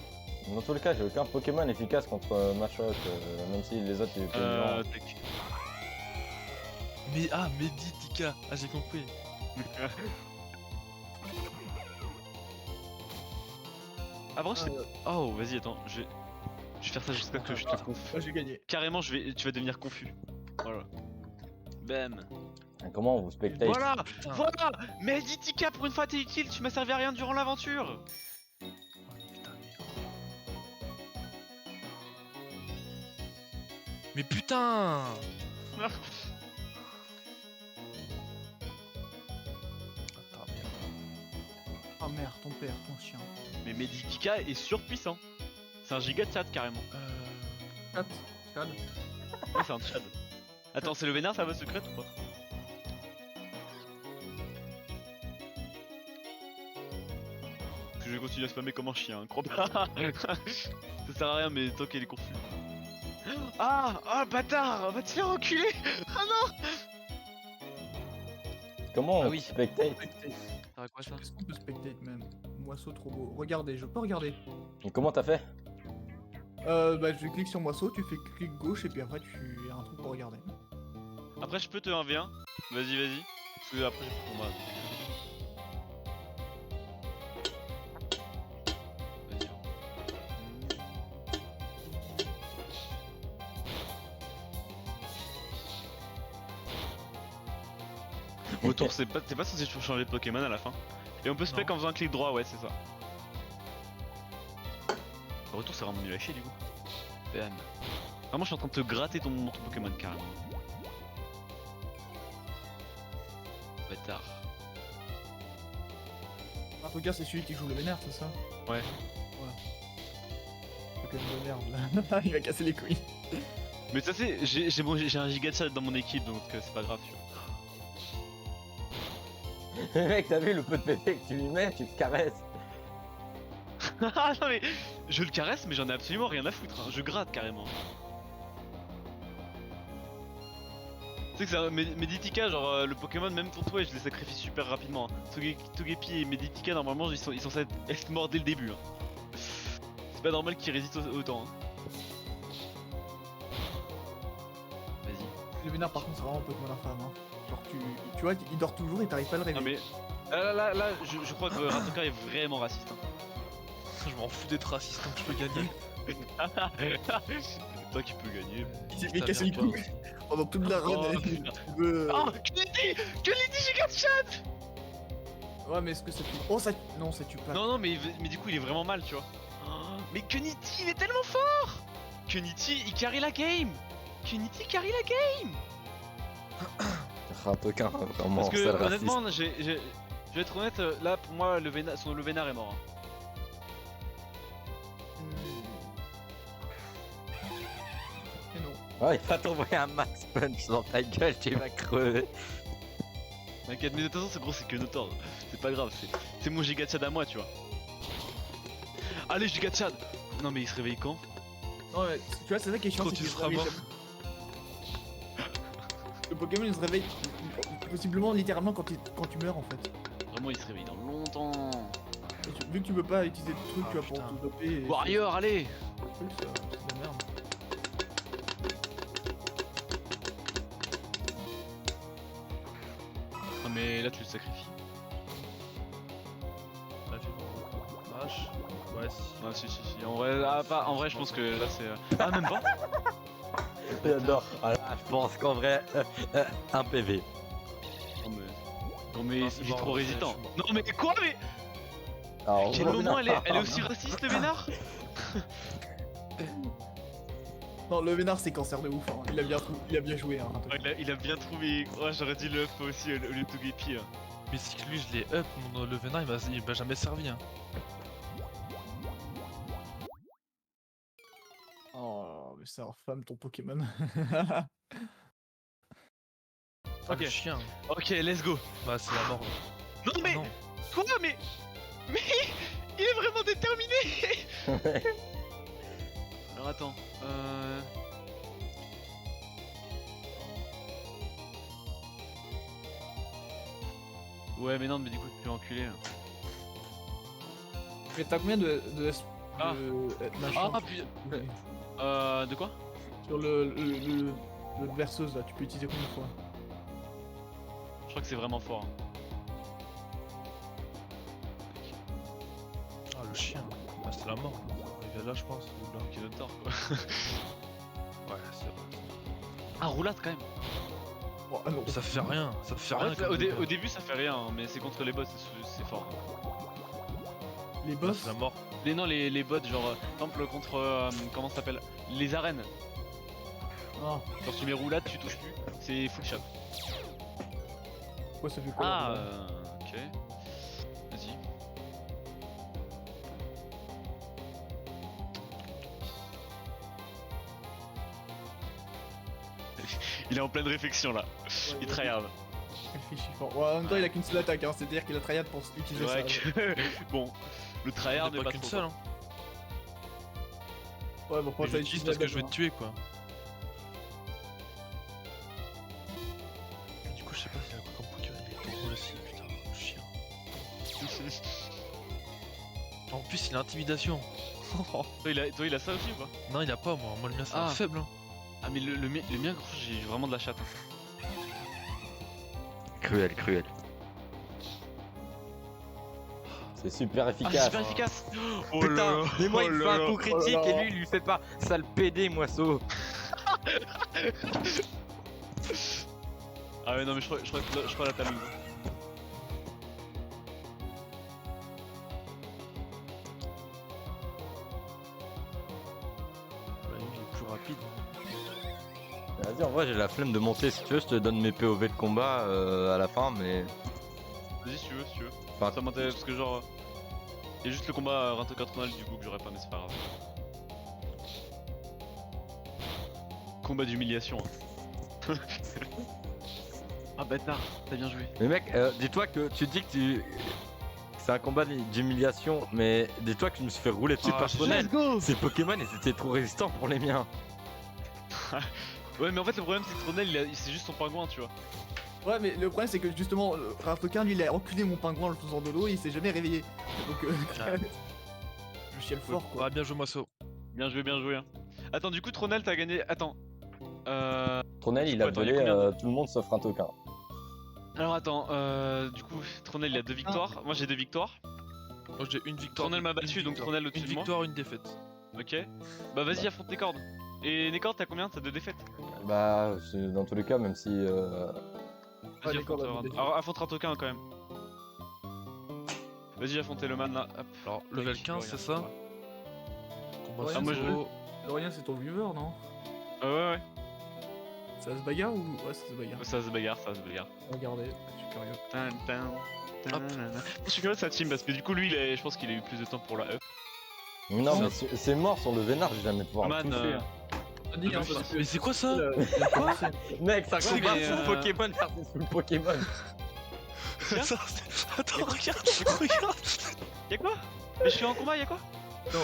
Dans tous les cas, j'ai aucun Pokémon efficace contre Machoc, même si les autres ils étaient violents. Tac. Mais ah, Meditica. Ah, j'ai compris. Ah, bon, c'est. Oh, vas-y, attends. Je vais faire ça jusqu'à ce que je te confus. Moi j'ai gagné. Carrément, tu vas devenir confus. Voilà. Bam. Comment vous spectate? Voilà. Putain. Voilà. Meditica, pour une fois, t'es utile. Tu m'as servi à rien durant l'aventure. Oh, putain, mais putain. Attends, merde. Ah merde, ton père, ton chien. Mais Meditica est surpuissant. C'est un giga de chat carrément. Chat, chat. Ouais, c'est un chat. Attends, c'est le vénard, ça va secrète ou pas? Parce que je vais continuer à spammer comme un chien, crois pas. Ça sert à rien, mais tant qu'elle est confus. Ah, ah, bâtard, va te faire enculer. Ah non. Comment Ah on oui. spectate? Ça va quoi ça? Est-ce qu'on peut spectate même? Moisseau trop beau. Regardez, je peux regarder. Et comment t'as fait? Bah je clique sur moisseau, tu fais clic gauche et puis après tu as un truc pour regarder. Après, je peux te 1v1. Vas-y, vas-y. Parce que après, j'ai plus pour moi. Vas-y. Retour, t'es pas censé changer de Pokémon à la fin. Et on peut spec Non. en faisant un clic droit, ouais, c'est ça. Le retour, c'est vraiment nul à chier du coup. Bam. Vraiment, je suis en train de te gratter ton Pokémon carrément. Bâtard. En tout cas, c'est celui qui joue le vénère, c'est ça? Ouais. Pokémon de merde là. Il va casser les couilles. Mais ça c'est, j'ai un giga chat dans mon équipe donc c'est pas grave. Tu vois. Mec, t'as vu le peu de pépé que tu lui mets, tu te caresses. Ah non mais je le caresse mais j'en ai absolument rien à foutre, hein. Je gratte carrément. Tu sais que c'est un Meditica, genre le Pokémon même pour toi je les sacrifie super rapidement. Hein. Togepi et Meditica normalement ils sont censés être morts dès le début. Hein. C'est pas normal qu'ils résistent autant. Hein. Vas-y. Le vénère par contre c'est vraiment un Pokémon infâme. Hein. Genre tu vois, il dort toujours et t'arrives pas à le réveiller. Non mais là je crois que Ratoka est vraiment raciste. Hein. Je m'en fous d'être raciste tant que je peux gagner. Toi qui peux gagner. Il s'est fait casser les couilles pendant toute la run. Oh, il putain. veut- Oh Kennedy giga de chat. Ouais mais est-ce que ça tue? Oh ça... Non ça tue pas. Non mais du coup il est vraiment mal tu vois. Oh, mais Kuniti il est tellement fort. Kuniti il carry la game. Kuniti carry la game. Ratoka, vraiment, Parce que sale raciste. honnêtement je vais être honnête là pour moi le vénard est mort. Hein. Et non. Oh, il va t'envoyer un max punch dans ta gueule, tu vas crever. T'inquiète mais de toute façon c'est gros c'est que Notor. C'est pas grave c'est mon giga Chad à moi tu vois. Allez giga Chad. Non mais il se réveille quand? Non mais tu vois c'est ça qui est chiant. Quand c'est tu qu'il se seras réveille mort. jamais. Le Pokémon il se réveille possiblement littéralement quand tu meurs en fait. Vraiment il se réveille dans longtemps. Et vu que tu peux pas utiliser de trucs Ah, tu vois pour putain. te doper. et- Warrior allez. C'est de la merde. Ah mais là tu le sacrifies. Là, j'ai vache. Ouais, si. Ah si. En vrai, en vrai je pense que là c'est... Ah même pas. J'adore. Ah là, je pense qu'en vrai, un PV. Non mais Non, c'est il est mort, trop c'est- résistant. je suis mort. Non mais quoi mais... Alors, Quel moment elle est aussi raciste le vénard? Non le vénard c'est cancer de ouf. Hein. Il a bien joué. Hein, Il a bien trouvé. Oh, j'aurais dit le up aussi au lieu de Togepi. Hein. Mais c'est que lui, je l'ai up, le venin, il m'a jamais servi. Hein. Oh mais c'est infâme ton Pokémon. Ah, Ok. le chien. Ok, let's go. Bah, c'est la mort. Non mais... Non. Quoi mais... Mais... Il est vraiment déterminé. Alors attends. Ouais, mais non, mais du coup, tu peux enculer. Mais t'as combien de Ah. machin, Ah, putain. De quoi? sur le berceuse là, tu peux utiliser combien de fois? Je crois que c'est vraiment fort. Hein. Ah, le chien. Ah, c'était la mort. Il est là, je pense. Ou là. Qui le tord, quoi. Ouais, c'est vrai. Ah, roulade quand même. Oh, ah non. Ça fait rien. Ça fait En rien. fait, comme au dégâts. début, ça fait rien, hein, mais c'est contre les boss, c'est fort. Les Là, boss, c'est la mort. Non, les bots, genre, par exemple, contre. Comment ça s'appelle? Les arènes. ah, Quand tu mets roulade, tu touches plus. C'est full shot. quoi ça fait quoi? Ah, là, ok. Vas-y. Il est en pleine réflexion là. Ouais, Il tryhard. réfléchit fort. Ouais, en même temps, il a qu'une seule attaque, hein, c'est-à-dire qu'il a tryhard pour C'est utiliser vrai ça. que. Bon, le tryhard Il n'est pas pas qu'une trop, seule. quoi. Hein. Ouais, bon, Mais ça j'utilise parce que je vais te tuer, quoi. Du coup, je sais pas s'il y a quoi comme Pokémon. Il est trop drôle aussi, putain, le chien. En plus, il a intimidation. Toi, il a ça aussi ou pas? Non, il a pas, moi. Moi, le mien, c'est un Ah. faible. Hein. Ah, mais le mien, gros, j'ai vraiment de la chatte. Hein. Cruel, cruel. C'est super Ah, c'est efficace. super efficace! Oh Putain, là là, mais moi oh il me là fait un là. coup critique là là. et lui il lui fait pas. Sale PD, moisseau. Ah, ouais, non, mais je crois la t'as loose. Bah, lui, il est plus rapide. Vas-y, en vrai, j'ai la flemme de monter. Si tu veux, je te donne mes POV de combat à la fin, mais. Vas-y, si tu veux, si tu veux. Enfin, Ça m'intéresse parce que, genre. Il y a juste le combat Rinto 4 du coup que j'aurais pas, mais c'est pas grave. Combat d'humiliation. Hein. Ah, bâtard, t'as bien joué. Mais mec, dis-toi que tu dis que c'est un combat d'humiliation, mais dis-toi que je me suis fait rouler dessus Ah, par c'est Tronel. go! Ces Pokémon, ils étaient trop résistants pour les miens. Ouais, mais en fait, le problème, c'est que Tronel, c'est juste son pingouin, tu vois. Ouais, mais le problème c'est que justement, Ratokan lui il a enculé mon pingouin en le faisant de l'eau et il s'est jamais réveillé. Donc, je chiale fort quoi. Ah, bien joué, Moisseau. Bien joué, hein. Attends, du coup, Tronel, t'as gagné. Attends. Tronel, il a Attends, il y a volé combien tout le monde sauf un token. Alors, attends, du coup, Tronel, il a 2 victoires. Moi, j'ai 2 victoires. Moi, j'ai une victoire. Tronel m'a une battu, donc victoire. Tronel au-dessus Une de moi. victoire, une défaite. Ok. Bah, vas-y, affronte Nécord. Et Nécord, t'as combien? T'as 2 défaites. Bah, dans tous les cas, même si. Vas-y, Nécord affronte a 2 défaites. Alors, affronte un token quand même. Vas-y, affrontez le man là. Hop. Alors, level Tac, 15, c'est ça Combat Ah, moi, je solo. Dorian, c'est ton viewer, non? Ouais. Ça se bagarre ou. Ouais, ça se bagarre. Ça se bagarre. Regardez, je suis curieux. Tan, tan, tan, nanana. Je suis curieux de sa team parce que du coup, lui, je pense qu'il a eu plus de temps pour la up. Non, mais c'est mort sur le vénard, j'ai jamais pouvoir le Man, toucher. Vas-y, hein, parce que- Mais c'est quoi ça Mec, ça Ouais, combat mais, full Pokémon versus full Pokémon. Tiens. Ça, attends, regarde. Y'a quoi? Mais je suis en combat, y'a quoi? Non,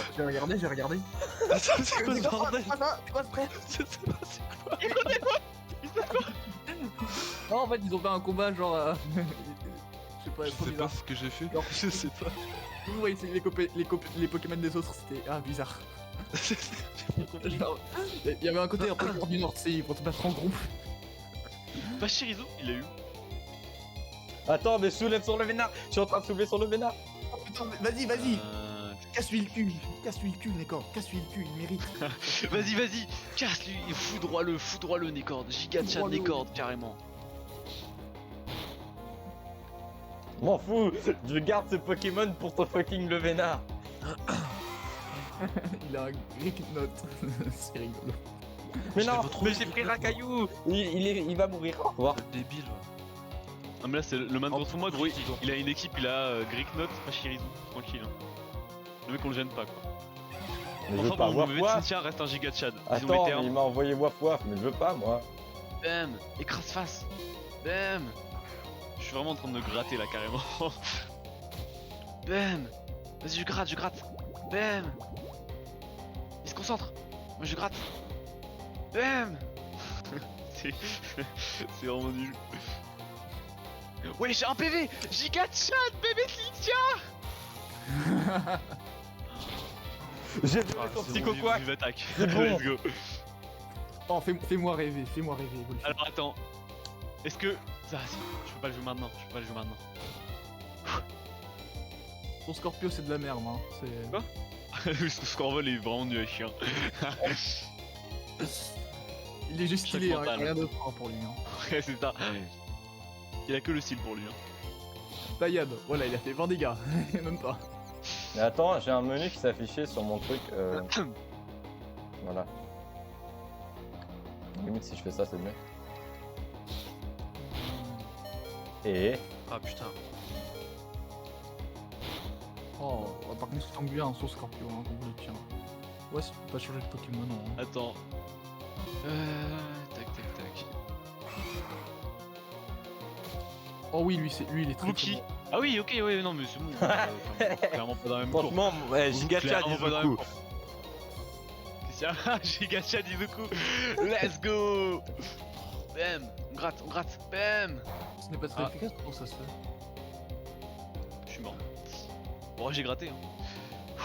j'ai regardé. Attends, c'est quoi ce bordel C'est quoi ce trait? Je sais pas, c'est Non, en fait, ils ont fait un combat genre. Je sais pas, Je trop sais bizarre. pas ce que j'ai fait. Non. Je sais pas. Vous voyez, c'est les Pokémon des autres, c'était. Ah, bizarre. Genre, il y avait un côté un peu du Nord, c'est pour te battre en groupe. Bah, Shirizo, il a eu. Attends, mais soulève sur le vénard. Je suis en train de soulever sur le vénard. Oh putain, vas-y, casse-lui le cul, d'accord, casse-lui le cul, il mérite. Vas-y, casse-lui, foudroie-le, Nécord. Giga chat Foudroie-le. Nécord, carrément. M'en fous, je garde ce Pokémon pour ton fucking le vénard. Il a un Greek note, c'est rigolo. Mais Je non, l'ai retrouvé, mais j'ai ce pris truc-là. Racaillou. Il va mourir. Au revoir. Débile. Ah, mais là, c'est le man Oh, contre moi, gros. putain. Il a une équipe, il a Greek Note, pas Shirizo. Tranquille. Hein. Le mec, on le gêne pas, quoi. Mais je Enfin veux pas bon, waf le waf. Cynthia reste un giga Chad. Disons les Attends, mais termes. il m'a envoyé waf waf, mais je veux pas moi. Bam, écrase face. Bam. Je suis vraiment en train de me gratter là, carrément. Bam. Vas-y, je gratte. Bam. Il se concentre. Moi, je gratte. Bam. c'est c'est vraiment nul. Ouais, j'ai un PV. Giga chat, bébé Cynthia. J'ai vu Ah, ton c'est petit bon, coquac. Vive attaque. C'est bon. Let's go. Oh, fais-moi rêver, Wolfie. Alors attends. Est-ce que. Ça, si, je peux pas le jouer maintenant. Ton Scorpio, c'est de la merde, hein. C'est... Quoi Ce Scorvol est vraiment nul à chien. Il est juste Choc stylé, hein, mental. rien d'autre hein, pour lui. Hein. Ouais, c'est ça. Il a que le style pour lui. Hein. Taillade, voilà, il a fait 20 dégâts, même pas. Mais attends, j'ai un menu qui s'affichait sur mon truc. Voilà. Limite, si je fais ça, c'est mieux. Et. Ah putain. Oh, par contre, c'est bien un saut Scorpio, hein, comme le tien. Ouais, si tu peux pas changer de Pokémon, non. Hein. Attends. Tac. Oh oui, lui, il est très Wookie. bon. Ah oui, ok, ouais, non, mais c'est bon. Clairement pas dans la même cour. Franchement, ouais, Gigacha Clairement dit pas dans la même beaucoup. cour. Gigacha Dizuku. Let's go. Bam. On gratte. Bam. Ce n'est pas très Ah. efficace, comment ça se fait? Je suis mort. Bon, j'ai gratté. Hein. Oh,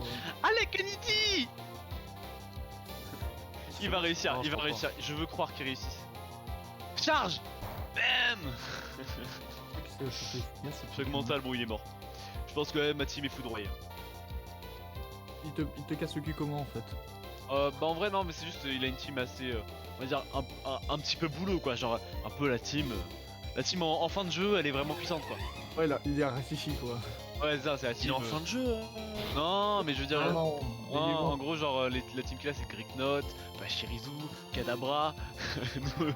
ouais. Allez, Kennedy. Il va réussir, Non, il je va crois réussir. Je veux croire qu'il réussisse. Charge. Bam. C'est efficace, c'est Choc mental, bon, il est mort. Je pense que ma team est foudroyée. Il te casse le cul comment en fait? Bah en vrai non, mais c'est juste il a une team assez, on va dire un petit peu boulot quoi, genre un peu la team en fin de jeu elle est vraiment puissante quoi. Ouais, là, il est réfléchi quoi. Ouais c'est ça, c'est la Il team. est en fin de jeu. Non mais je veux dire, Ah non, il est en mort. gros genre la team qu'il a c'est Gricknot, Pachirisu, Kadabra, moi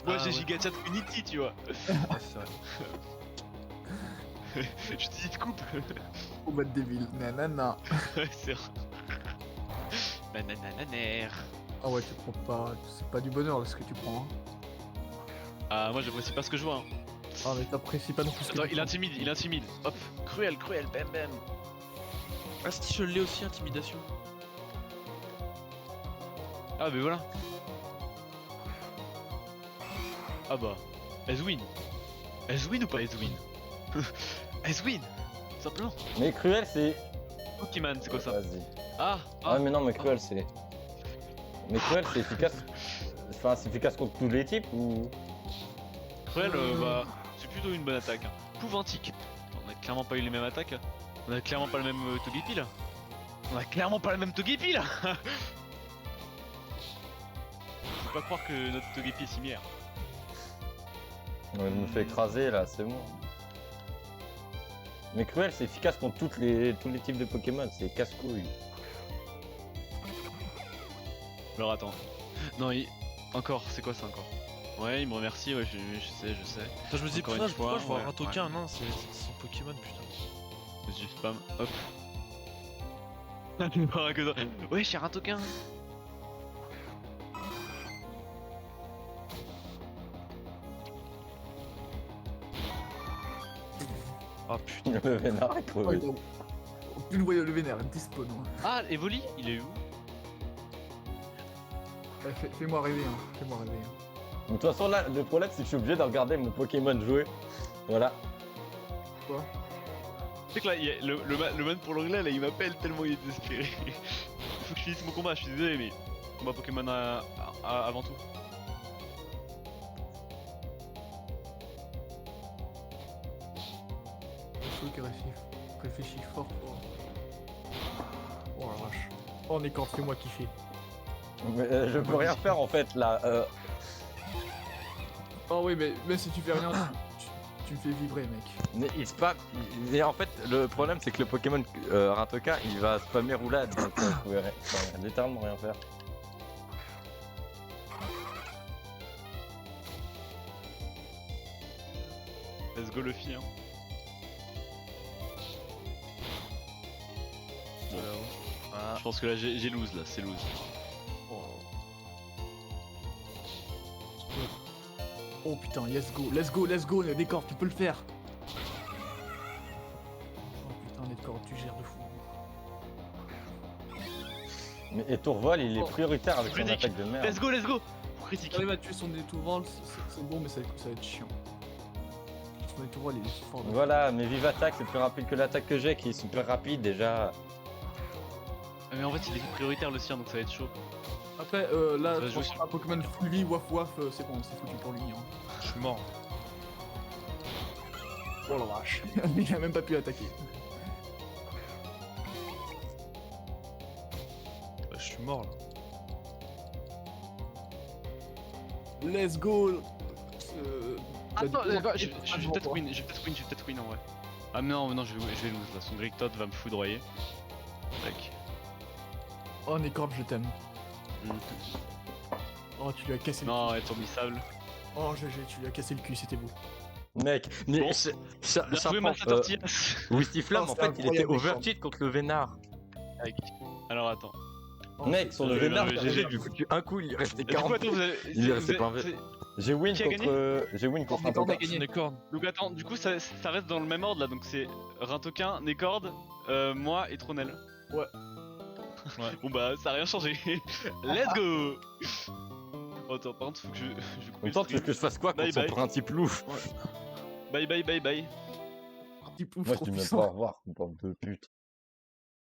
Ah, j'ai ouais. Gigachat Unity tu vois. Ah, c'est vrai. Je te dis de coupe. Oh bah débile, nanana. Ouais c'est vrai. Nanananer. Ah ouais, tu prends pas, c'est pas du bonheur là ce que tu prends. Hein. Ah moi j'apprécie pas ce que je vois hein. Ah mais t'apprécies pas non plus ce que Attends, tu il prends. intimide. Hop, cruel, bam. Ah si, je l'ai aussi, intimidation. Ah mais voilà. Ah bah, Ezwin. Ezwin ou pas Ezwin? Ezwin, simplement. Mais Cruel, c'est. Pokémon, c'est quoi ça? Vas-y. Ah, Ouais, mais non, mais Cruel, c'est. Mais Cruel, c'est efficace. Enfin, c'est efficace contre tous les types ou. Cruel, bah, c'est plutôt une bonne attaque. Hein. Pouvantique. On a clairement pas eu les mêmes attaques. On a clairement pas le même Togepi là. On a clairement pas le même Togepi là. Faut pas croire que notre Togepi est similaire. Ouais, je me fais écraser là, c'est bon. Mais Cruel, c'est efficace contre tous les types de Pokémon, c'est casse-couille. Alors attends. Non, encore, c'est quoi ça encore? Ouais, il me remercie, ouais, je sais. Attends, je me dis, Encore putain, une fois, pourquoi je vois ouais, un token? Non, c'est son Pokémon, putain. Je spam, hop. Tu me parles que ça. Ouais, j'ai un token. Ah putain. Le vénard est Oh, crevé. il a- plus le voyage le vénère, il despawn. Hein. Ah, Evoli, il est où? Ouais, fais-moi rêver, hein. Fais-moi rêver. Hein. De toute façon, là, le problème, c'est que je suis obligé de regarder mon Pokémon jouer. Voilà. Quoi? Tu sais que là, le man pour l'anglais, là, il m'appelle tellement il est désespéré. Il faut que je finisse mon combat, je suis désolé, mais combat Pokémon avant tout. Il faut qu'il réfléchisse fort. Oh la vache. Oh, Nécor, fais-moi kiffer. Mais je peux rien faire en fait là. Oh oui, mais même si tu fais rien, tu me fais vibrer, mec. Mais il spam. Mais en fait, le problème, c'est que le Pokémon Ratoka, il va spammer roulade. Donc, je pouvais littéralement rien faire. Let's go Luffy, hein. Ah, Je pense que là, j'ai lose, là, c'est lose. Oh putain, let's go, Nécor, tu peux le faire. Oh putain, Nécor, tu gères de fou. Mais et Tourvol, il est prioritaire avec son Critique. attaque de merde. Let's go! Pour critique. T'arrives à tuer son détourval, c'est bon, mais ça va être chiant. son étoile il est fort. Voilà, mais vive attaque, c'est plus rapide que l'attaque que j'ai, qui est super rapide déjà. Mais en fait, il est prioritaire le sien, donc ça va être chaud. Après, là, Ça va jouer un Pokémon full vie, waf waf, c'est bon, c'est foutu pour lui. Hein. Je suis mort. Oh la vache. Il a même pas pu attaquer. Je suis mort là. Let's go. Attends, bah, je vais peut-être win, je vais peut-être win en vrai. Ah mais non, je vais lose là, son Great Todd va me foudroyer. Tac. Oh Nécord, je t'aime. Mm. Oh, tu lui as cassé le Non, cul. elle tourne sable. Oh, GG, tu lui as cassé le cul, c'était beau. Mec, mais Bon, ça Bien joué, Massa Tortillas. Wistiflam, Oh, en c'est fait, il était incroyable, overcheat contre le Vénard. Tac. Alors attends. Oh, Mec, sur le non, Vénard, mais GG, GG. je lui ai foutu un coup, il est resté Et du 40. coup, attends, Il est resté plein c'est- J'ai win Qui a contre un Nécord a Pokémon. gagné. Les cornes. Donc attends, du coup ça reste dans le même ordre là, donc c'est Rintoquin, Nécord, moi et Tronel. Ouais. Ouais. Bon bah ça a rien changé. Let's go. Oh, attends, par contre faut que je coupe En même temps, tu veux que je fasse quoi Bye contre son bye. principe loup? Bye bye bye bye. Parti pouf, Moi, trop je dis même puissant. pas au revoir, bande de pute.